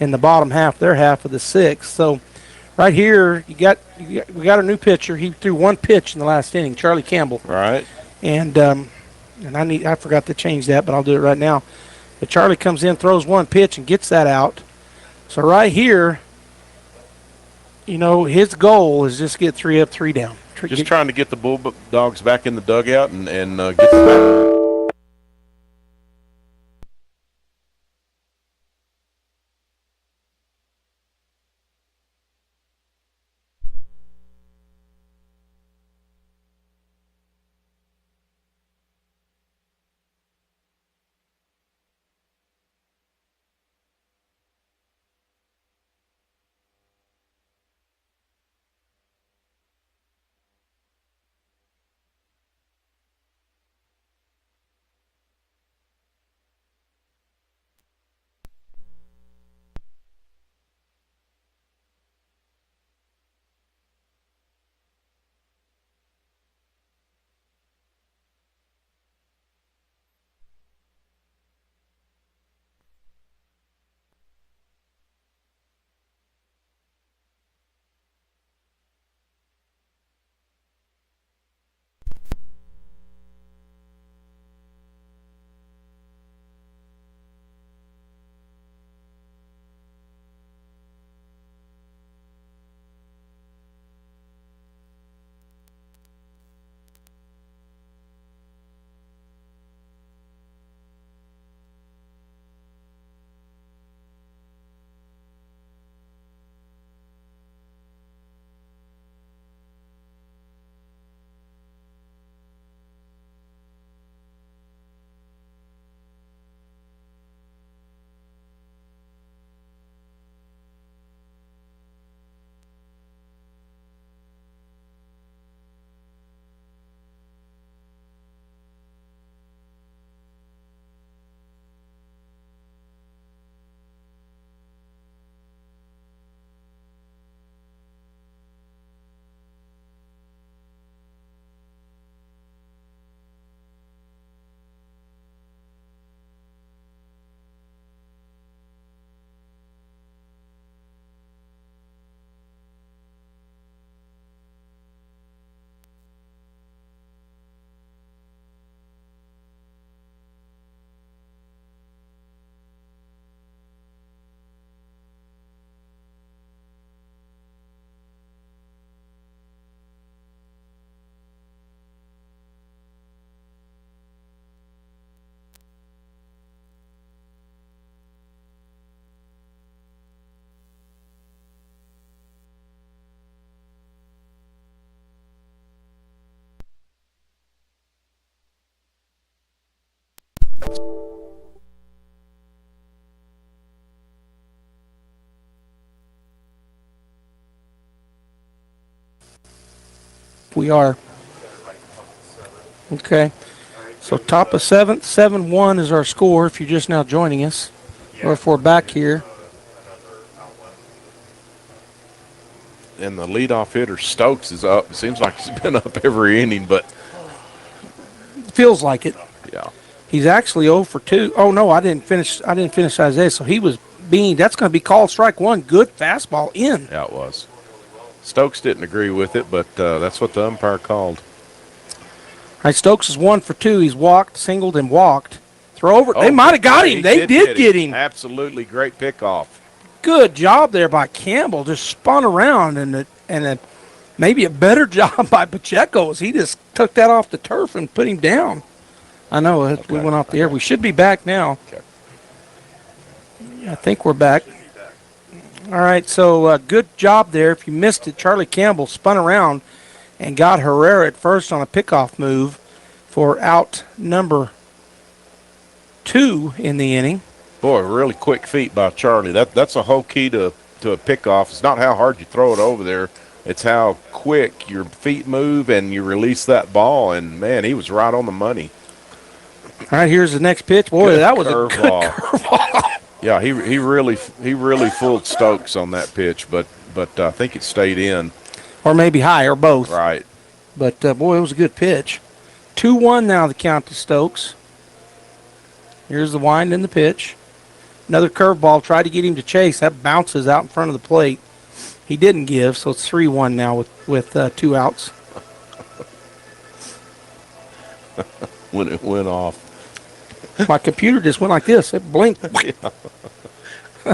in the bottom half, their half of the 6th. So right here, we got a new pitcher. He threw 1 pitch in the last inning, Charlie Campbell. Right. And I forgot to change that, but I'll do it right now. But Charlie comes in, throws 1 pitch, and gets that out. So right here, you know, his goal is just get 3 up, 3 down. Just trying to get the Bulldogs back in the dugout and get the back. we are. Okay. So top of 7th, 7-1 is our score if you're just now joining us, or if we're back here. And the leadoff hitter, Stokes, is up. It seems like he's been up every inning, but feels like it. Yeah. He's actually 0 for 2. Oh no, I didn't finish Isaiah. So he was being. That's going to be called strike one. Good fastball in. Yeah, it was. Stokes didn't agree with it, but that's what the umpire called. All right, Stokes is 1 for 2. He's walked, singled, and walked. Throw over. Oh, they might have got him. They did get him. Absolutely great pickoff. Good job there by Campbell. Just spun around, and maybe a better job by Pacheco as he just took that off the turf and put him down. I know. Okay. We went off the air. We should be back now. Okay. I think we're back. All right, so good job there. If you missed it, Charlie Campbell spun around and got Herrera at first on a pickoff move for out number 2 in the inning. Boy, really quick feet by Charlie. That's a whole key to a pickoff. It's not how hard you throw it over there. It's how quick your feet move and you release that ball. And, man, he was right on the money. All right, here's the next pitch. Boy, good that was curve a good ball. curveball. Yeah, he really fooled Stokes on that pitch, but I think it stayed in. Or maybe high, or both. Right. But, boy, it was a good pitch. 2-1 now the count to Stokes. Here's the wind and the pitch. Another curveball. Tried to get him to chase. That bounces out in front of the plate. He didn't give, so it's 3-1 now with 2 outs. When it went off. My computer just went like this. It blinked. Yeah.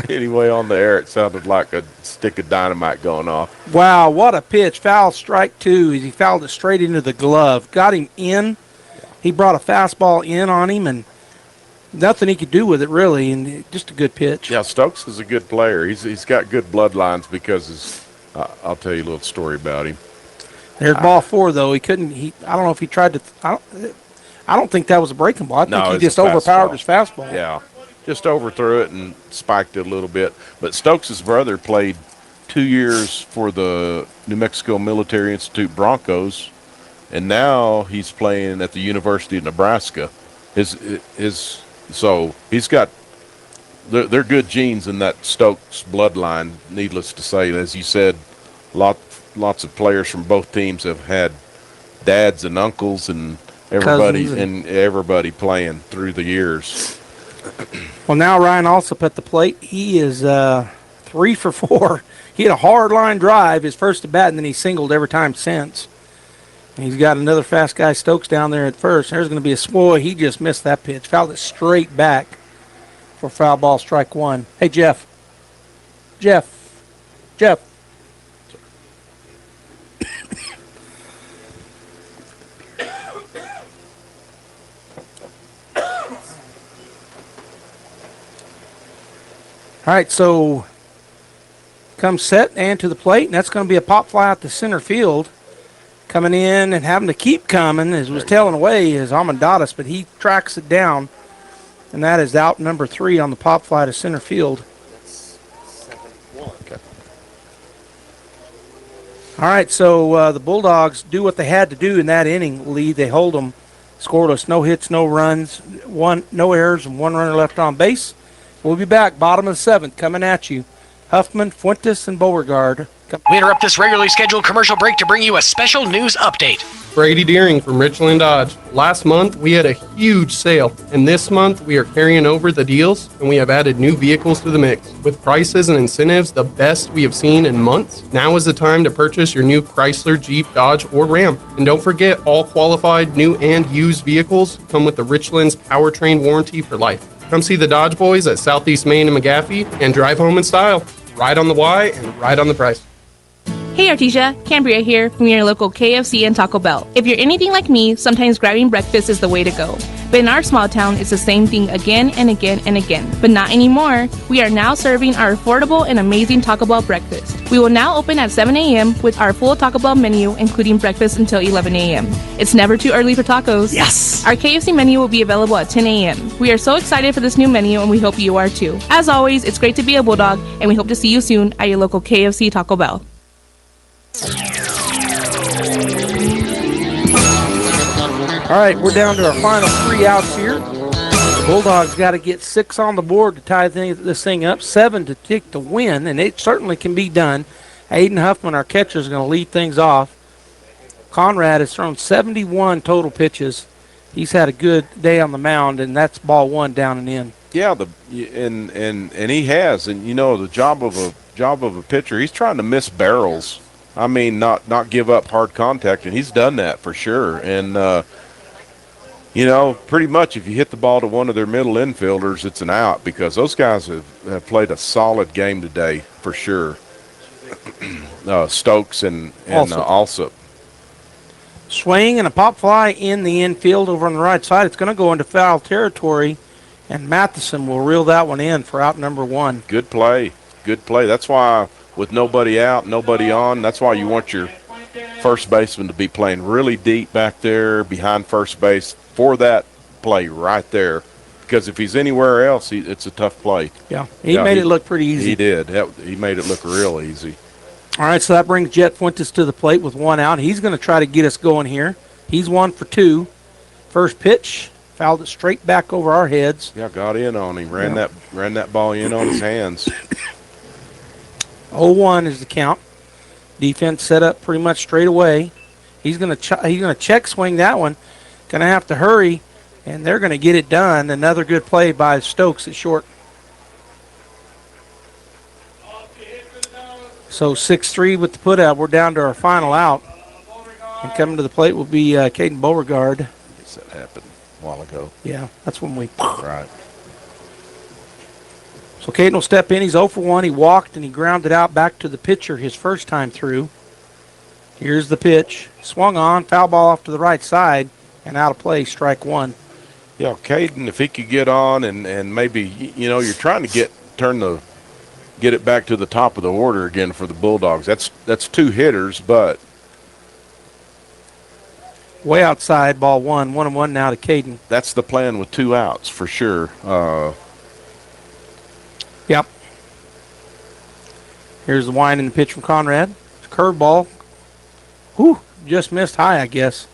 Anyway, on the air, it sounded like a stick of dynamite going off. Wow, what a pitch. Foul, strike 2. He fouled it straight into the glove. Got him in. He brought a fastball in on him, and nothing he could do with it, really, and just a good pitch. Yeah, Stokes is a good player. He's got good bloodlines because I'll tell you a little story about him. There's ball 4, though. He couldn't. I don't know if he tried to. I don't think that was a breaking ball. I think he just overpowered his fastball. Yeah, just overthrew it and spiked it a little bit. But Stokes' brother played 2 years for the New Mexico Military Institute Broncos, and now he's playing at the University of Nebraska. So he's got they're good genes in that Stokes bloodline. Needless to say, as you said, lots of players from both teams have had dads and uncles and everybody playing through the years. Well, now Ryan Alsop at the plate. He is 3 for 4. He had a hard line drive his first at bat, and then he singled every time since. And he's got another fast guy, Stokes, down there at first. There's going to be a spoil. He just missed that pitch. Fouled it straight back for foul ball, strike 1. Hey, Jeff. All right, so comes set and to the plate, and that's going to be a pop fly out to center field. Coming in and having to keep coming, as was tailing away, is Almendadas, but he tracks it down, and that is out number 3 on the pop fly to center field. Okay. All right, so the Bulldogs do what they had to do in that inning lead. They hold them scoreless, no hits, no runs, no errors, and 1 runner left on base. We'll be back, bottom of the 7th, coming at you. Huffman, Fuentes, and Beauregard. We interrupt this regularly scheduled commercial break to bring you a special news update. Brady Deering from Richland Dodge. Last month, we had a huge sale, and this month, we are carrying over the deals, and we have added new vehicles to the mix. With prices and incentives the best we have seen in months, now is the time to purchase your new Chrysler, Jeep, Dodge, or Ram. And don't forget, all qualified new and used vehicles come with the Richland's powertrain warranty for life. Come see the Dodge Boys at Southeast Main and McGaffey and drive home in style. Ride on the why and ride on the price. Hey Artesia, Cambria here from your local KFC and Taco Bell. If you're anything like me, sometimes grabbing breakfast is the way to go. But in our small town, it's the same thing again and again and again. But not anymore. We are now serving our affordable and amazing Taco Bell breakfast. We will now open at 7 a.m. with our full Taco Bell menu, including breakfast until 11 a.m. It's never too early for tacos. Yes! Our KFC menu will be available at 10 a.m. We are so excited for this new menu, and we hope you are too. As always, it's great to be a Bulldog, and we hope to see you soon at your local KFC Taco Bell. All right, we're down to our final 3 outs here. The Bulldogs got to get 6 on the board to tie this thing up, 7 to take the win, and it certainly can be done. Aiden Huffman, our catcher, is going to lead things off. Conrad has thrown 71 total pitches. He's had a good day on the mound, and that's ball 1 down and in. Yeah, and he has, and the job of a pitcher, he's trying to miss barrels. I mean, not give up hard contact, and he's done that for sure. And pretty much if you hit the ball to one of their middle infielders, it's an out, because those guys have played a solid game today for sure. Stokes and Alsop. Swing and a pop fly in the infield over on the right side. It's going to go into foul territory, and Matheson will reel that one in for out number 1. Good play. That's why, with nobody out, nobody on, that's why you want your first baseman to be playing really deep back there behind first base for that play right there. Because if he's anywhere else, it's a tough play. Yeah, he made it look pretty easy. He did. He made it look real easy. All right, so that brings Jet Fuentes to the plate with 1 out. He's going to try to get us going here. He's 1 for 2. First pitch, fouled it straight back over our heads. Yeah, got in on him. Ran that ball in on his hands. 0-1 is the count. Defense set up pretty much straight away. He's going to check swing that one. Going to have to hurry, and they're going to get it done. Another good play by Stokes at short. So 6-3 with the put out. We're down to our final out. And coming to the plate will be Caden Beauregard. I guess that happened a while ago. Yeah, that's when we. Right. So Caden will step in. He's 0 for 1. He walked and he grounded out back to the pitcher his first time through. Here's the pitch. Swung on. Foul ball off to the right side and out of play. Strike 1. Yeah, Caden, if he could get on and maybe, you're trying to get it back to the top of the order again for the Bulldogs. That's 2 hitters, but way outside, ball 1. 1-1 now to Caden. That's the plan with 2 outs for sure. Yep. Here's the wind and the pitch from Conrad. Curveball. Whew, just missed high, I guess.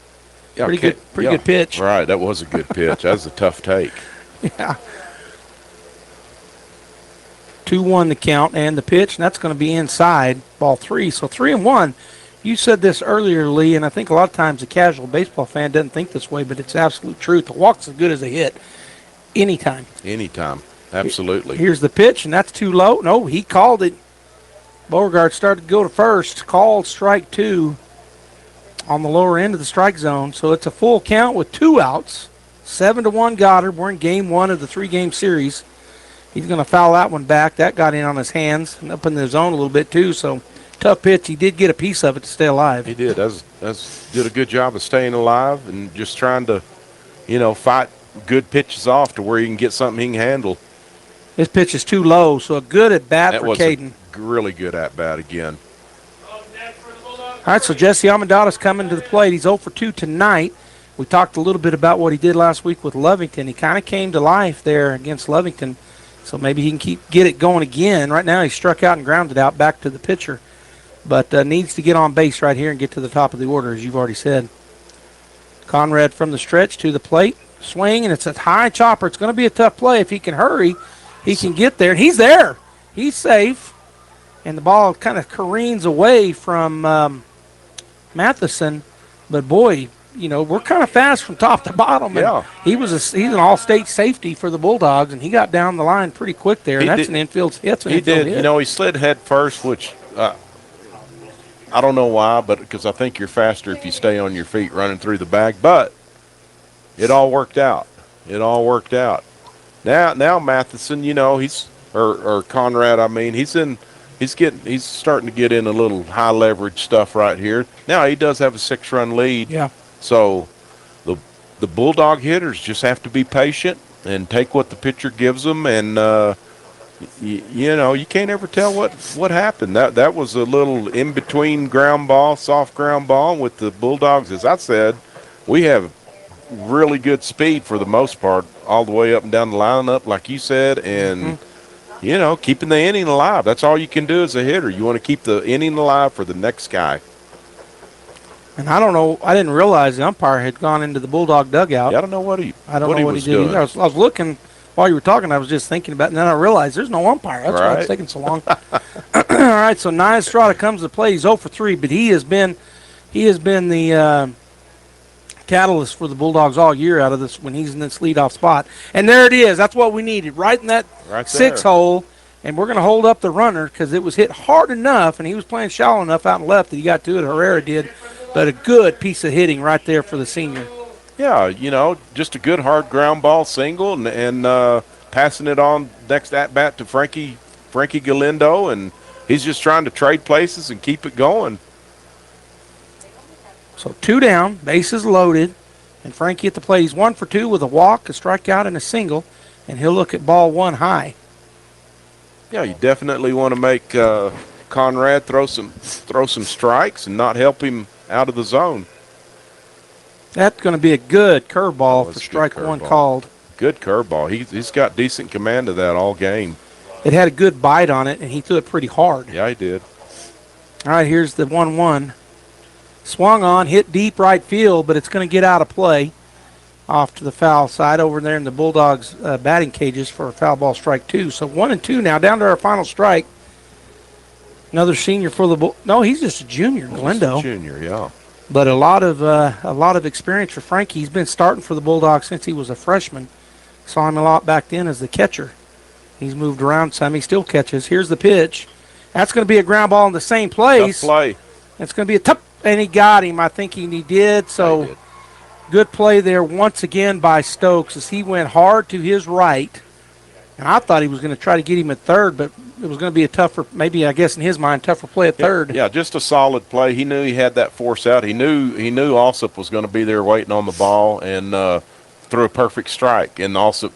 Yeah, pretty good pitch. Right, that was a good pitch. That was a tough take. Yeah. 2-1 the count and the pitch, and that's going to be inside, ball 3. So 3-1. You said this earlier, Lee, and I think a lot of times a casual baseball fan doesn't think this way, but it's absolute truth. A walk's as good as a hit anytime. Anytime, absolutely. Here's the pitch, and that's too low. No, he called it. Beauregard started to go to first, called strike 2 on the lower end of the strike zone. So it's a full count with 2 outs. 7-1 Goddard. We're in game 1 of the 3-game series. He's going to foul that one back. That got in on his hands and up in the zone a little bit too. So tough pitch. He did get a piece of it to stay alive. He did. That's did a good job of staying alive and just trying to, fight good pitches off to where he can get something he can handle. This pitch is too low, so a good at bat for Caden. Really good at bat again. All right, so Jesse Amendada's coming to the plate. He's 0 for 2 tonight. We talked a little bit about what he did last week with Lovington. He kind of came to life there against Lovington. So maybe he can get it going again. Right now he struck out and grounded out back to the pitcher. But needs to get on base right here and get to the top of the order, as you've already said. Conrad from the stretch to the plate. Swing, and it's a high chopper. It's going to be a tough play. If he can hurry, he can get there. And he's there. He's safe. And the ball kind of careens away from Matheson. But, boy, we're kind of fast from top to bottom. Yeah. He's an all-state safety for the Bulldogs, and he got down the line pretty quick there. And that's an infield hit. He did. He slid head first, which I don't know why, but because I think you're faster if you stay on your feet running through the bag. But it all worked out. Now Matheson, he's or Conrad. I mean, he's starting to get in a little high leverage stuff right here. Now he does have a 6-run lead. Yeah. So the Bulldog hitters just have to be patient and take what the pitcher gives them, and you can't ever tell what happened. That was a little in between ground ball, soft ground ball with the Bulldogs. As I said, we have really good speed for the most part, all the way up and down the lineup, like you said, and keeping the inning alive. That's all you can do as a hitter. You want to keep the inning alive for the next guy. And I don't know. I didn't realize the umpire had gone into the Bulldog dugout. Yeah, I don't know what he. I don't know what he did either. I was looking while you were talking. I was just thinking about it, and then I realized there's no umpire. That's why it's taking so long. All right, so Nia Estrada comes to play. He's 0 for 3, but he has been the catalyst for the Bulldogs all year out of this when he's in this leadoff spot. And there it is. That's what we needed, right in that 6 hole. And we're going to hold up the runner because it was hit hard enough, and he was playing shallow enough out and left that he got to it. Herrera did, but a good piece of hitting right there for the senior. Yeah, just a good hard ground ball single and passing it on next at-bat to Frankie Galindo, and he's just trying to trade places and keep it going. So 2 down, bases loaded, and Frankie at the plate. He's 1 for 2 with a walk, a strikeout, and a single, and he'll look at ball 1 high. Yeah, you definitely want to make Conrad throw some strikes and not help him out of the zone. That's going to be a good curveball for strike 1 called. Good curveball. He's got decent command of that all game. It had a good bite on it, and he threw it pretty hard. Yeah, he did. All right, here's the 1-1. Swung on, hit deep right field, but it's going to get out of play off to the foul side over there in the Bulldogs' batting cages for a foul ball strike 2. So 1-2 now, down to our final strike. Another senior for the no, he's just a junior, Galindo. Just a junior, yeah. But a lot of experience for Frankie. He's been starting for the Bulldogs since he was a freshman. Saw him a lot back then as the catcher. He's moved around some. He still catches. Here's the pitch. That's going to be a ground ball in the same place. Tough play. It's going to be a tough, and he got him. I think he did. So good play there once again by Stokes as he went hard to his right. And I thought he was going to try to get him at third, but it was going to be a tougher, maybe I guess in his mind, tougher play at third. Yeah, just a solid play. He knew he had that force out. He knew Alsop was going to be there waiting on the ball and threw a perfect strike. And Alsop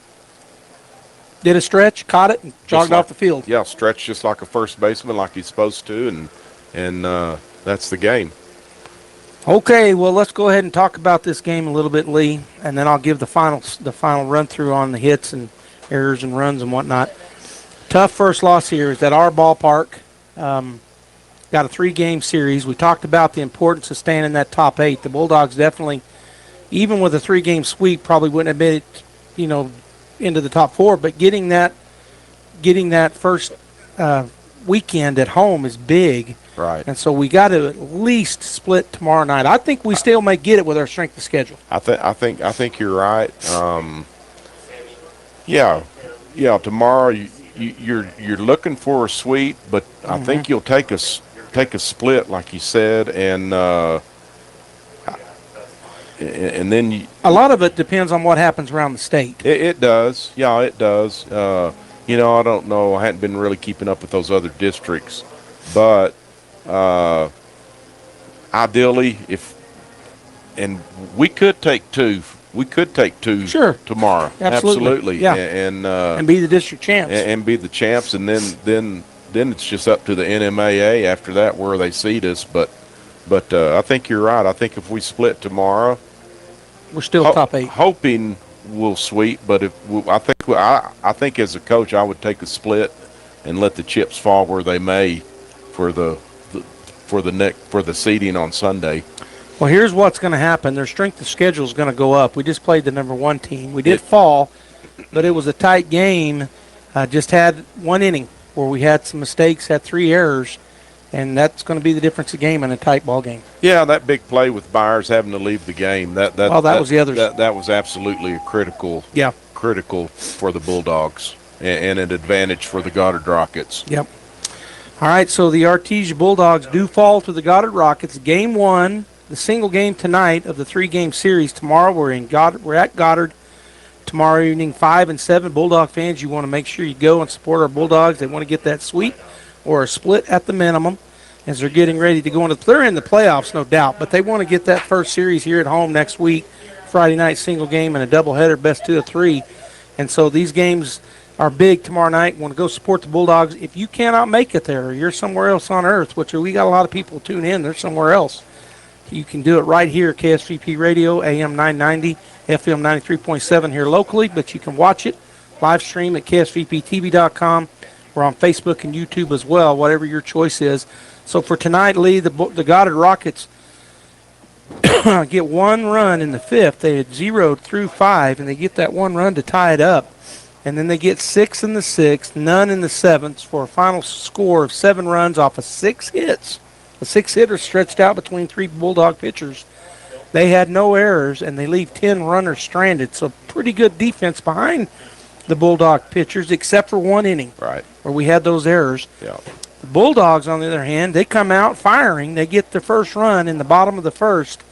did a stretch, caught it, and jogged off the field. Yeah, stretched just like a first baseman, like he's supposed to, and that's the game. Okay, well, let's go ahead and talk about this game a little bit, Lee, and then I'll give the final run through on the hits and errors and runs and whatnot. Tough first loss here is at our ballpark. Got a 3-game series. We talked about the importance of staying in that top 8. The Bulldogs definitely, even with a 3-game sweep, probably wouldn't have made it, into the top 4. But getting that first weekend at home is big. Right. And so we got to at least split tomorrow night. I think we still may get it with our strength of schedule. I think you're right. Yeah. Tomorrow you're looking for a sweep, but I think you'll take a split, like you said, and then a lot of it depends on what happens around the state. It does. Yeah, it does. I don't know. I hadn't been really keeping up with those other districts, but ideally, and we could take 2. We could take 2 tomorrow. Absolutely. Yeah. And be the district champs. And be the champs, and then it's just up to the NMAA after that where they seed us. But I think you're right. I think if we split tomorrow, we're still top 8. Hoping we'll sweep, but I think as a coach I would take a split and let the chips fall where they may for the seeding on Sunday. Well, here's what's going to happen. Their strength of schedule is going to go up. We just played the number 1 team. We did fall, but it was a tight game. Just had 1 inning where we had some mistakes, had 3 errors, and that's going to be the difference of game in a tight ball game. Yeah, that big play with Byers having to leave the game. That was the other. That was absolutely critical. Yeah. Critical for the Bulldogs and an advantage for the Goddard Rockets. Yep. All right, so the Artesia Bulldogs do fall to the Goddard Rockets. Game 1. The single game tonight of the 3-game series. Tomorrow we're at Goddard. Tomorrow evening, 5 and 7. Bulldog fans, you want to make sure you go and support our Bulldogs. They want to get that sweep or a split at the minimum as they're getting ready to go into. They're in the playoffs, no doubt, but they want to get that first series here at home next week. Friday night single game and a doubleheader, best 2 of 3. And so these games are big tomorrow night. Want to go support the Bulldogs. If you cannot make it there, or you're somewhere else on earth, which we got a lot of people tune in. They're somewhere else. You can do it right here at KSVP Radio, AM 990, FM 93.7 here locally, but you can watch it live stream at KSVPTV.com. We're on Facebook and YouTube as well, whatever your choice is. So for tonight, Lee, the Goddard Rockets, get one run in the fifth. They had zeroed through 5, and they get that one run to tie it up. And then they get 6 in the sixth, none in the seventh, for a final score of 7 runs off of 6 hits. A 6-hitter stretched out between 3 Bulldog pitchers. They had no errors, and they leave 10 runners stranded. So pretty good defense behind the Bulldog pitchers, except for 1 inning, right, where we had those errors. Yeah. The Bulldogs, on the other hand, they come out firing. They get their first run in the bottom of the first,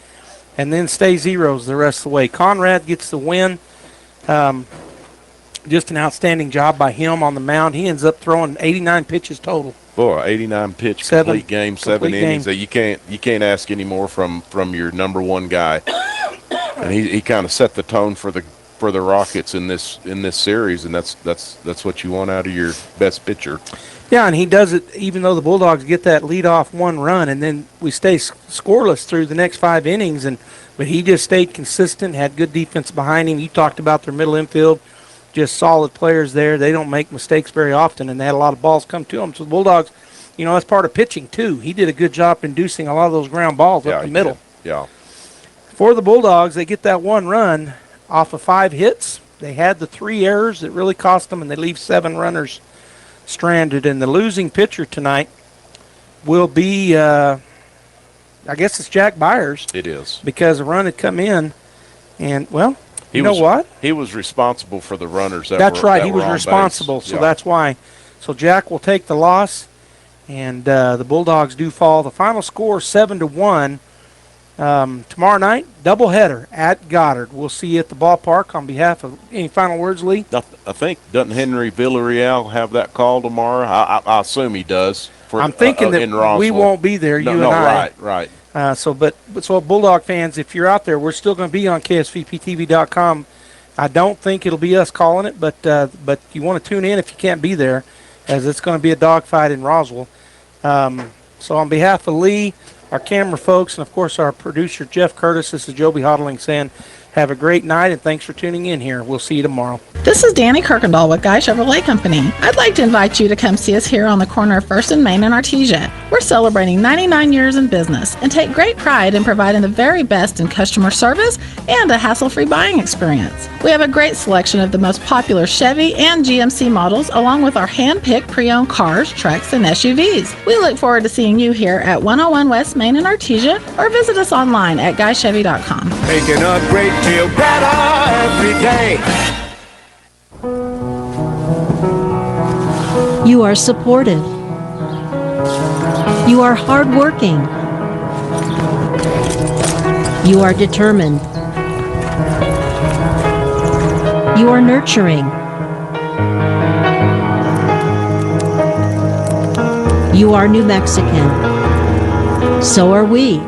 and then stay zeros the rest of the way. Conrad gets the win. Just an outstanding job by him on the mound. He ends up throwing 89 pitches total. Boy, 89 pitch complete game, 7 innings. You can't ask any more from your number one guy. And he kind of set the tone for the Rockets in this series, and that's what you want out of your best pitcher. Yeah, and he does it even though the Bulldogs get that leadoff 1 run, and then we stay scoreless through the next 5 innings. But he just stayed consistent, had good defense behind him. You talked about their middle infield. Just solid players there. They don't make mistakes very often, and they had a lot of balls come to them. So the Bulldogs, that's part of pitching too. He did a good job inducing a lot of those ground balls up the middle. Did. Yeah. For the Bulldogs, they get that 1 run off of 5 hits. They had the 3 errors that really cost them, and they leave 7 runners stranded. And the losing pitcher tonight will be, I guess it's Jack Byers. It is. Because a run had come in, and, what? He was responsible for the runners that That's were right. that He were was on responsible, base. so that's why. So Jack will take the loss, and the Bulldogs do fall. The final score, 7-1. Tomorrow night, doubleheader at Goddard. We'll see you at the ballpark. On behalf of any final words, Lee? I think, doesn't Henry Villarreal have that call tomorrow? I assume he does. I'm thinking that we won't be there, you and I. Right. So Bulldog fans, if you're out there, we're still going to be on KSVPTV.com. I don't think it'll be us calling it, but you want to tune in if you can't be there, as it's going to be a dogfight in Roswell. So on behalf of Lee, our camera folks, and of course our producer Jeff Curtis, this is Joby Hodling saying, have a great night, and thanks for tuning in here. We'll see you tomorrow. This is Danny Kirkendall with Guy Chevrolet Company. I'd like to invite you to come see us here on the corner of 1st and Main in Artesia. We're celebrating 99 years in business and take great pride in providing the very best in customer service and a hassle-free buying experience. We have a great selection of the most popular Chevy and GMC models, along with our hand-picked pre-owned cars, trucks, and SUVs. We look forward to seeing you here at 101 West Main in Artesia, or visit us online at GuyChevy.com. Making a great deal better every day. You are supported. You are hardworking. You are determined. You are nurturing. You are New Mexican. So are we.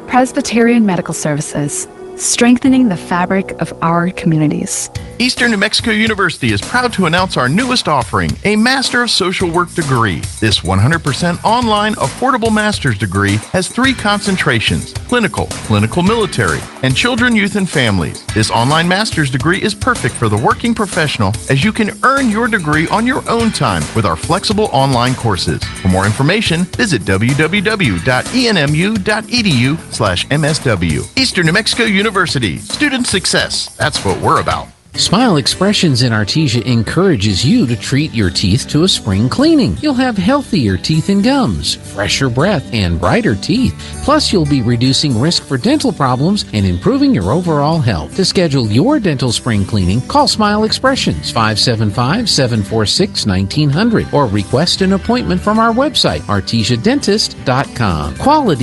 Presbyterian Medical Services, strengthening the fabric of our communities. Eastern New Mexico University is proud to announce our newest offering, a Master of Social Work degree. This 100% online, affordable master's degree has 3 concentrations: clinical military, and children, youth, and families. This online master's degree is perfect for the working professional, as you can earn your degree on your own time with our flexible online courses. For more information, visit www.enmu.edu/MSW. Eastern New Mexico University, student success. That's what we're about. Smile Expressions in Artesia encourages you to treat your teeth to a spring cleaning. You'll have healthier teeth and gums, fresher breath, and brighter teeth. Plus, you'll be reducing risk for dental problems and improving your overall health. To schedule your dental spring cleaning, call Smile Expressions 575-746-1900 or request an appointment from our website, artesiadentist.com. Quality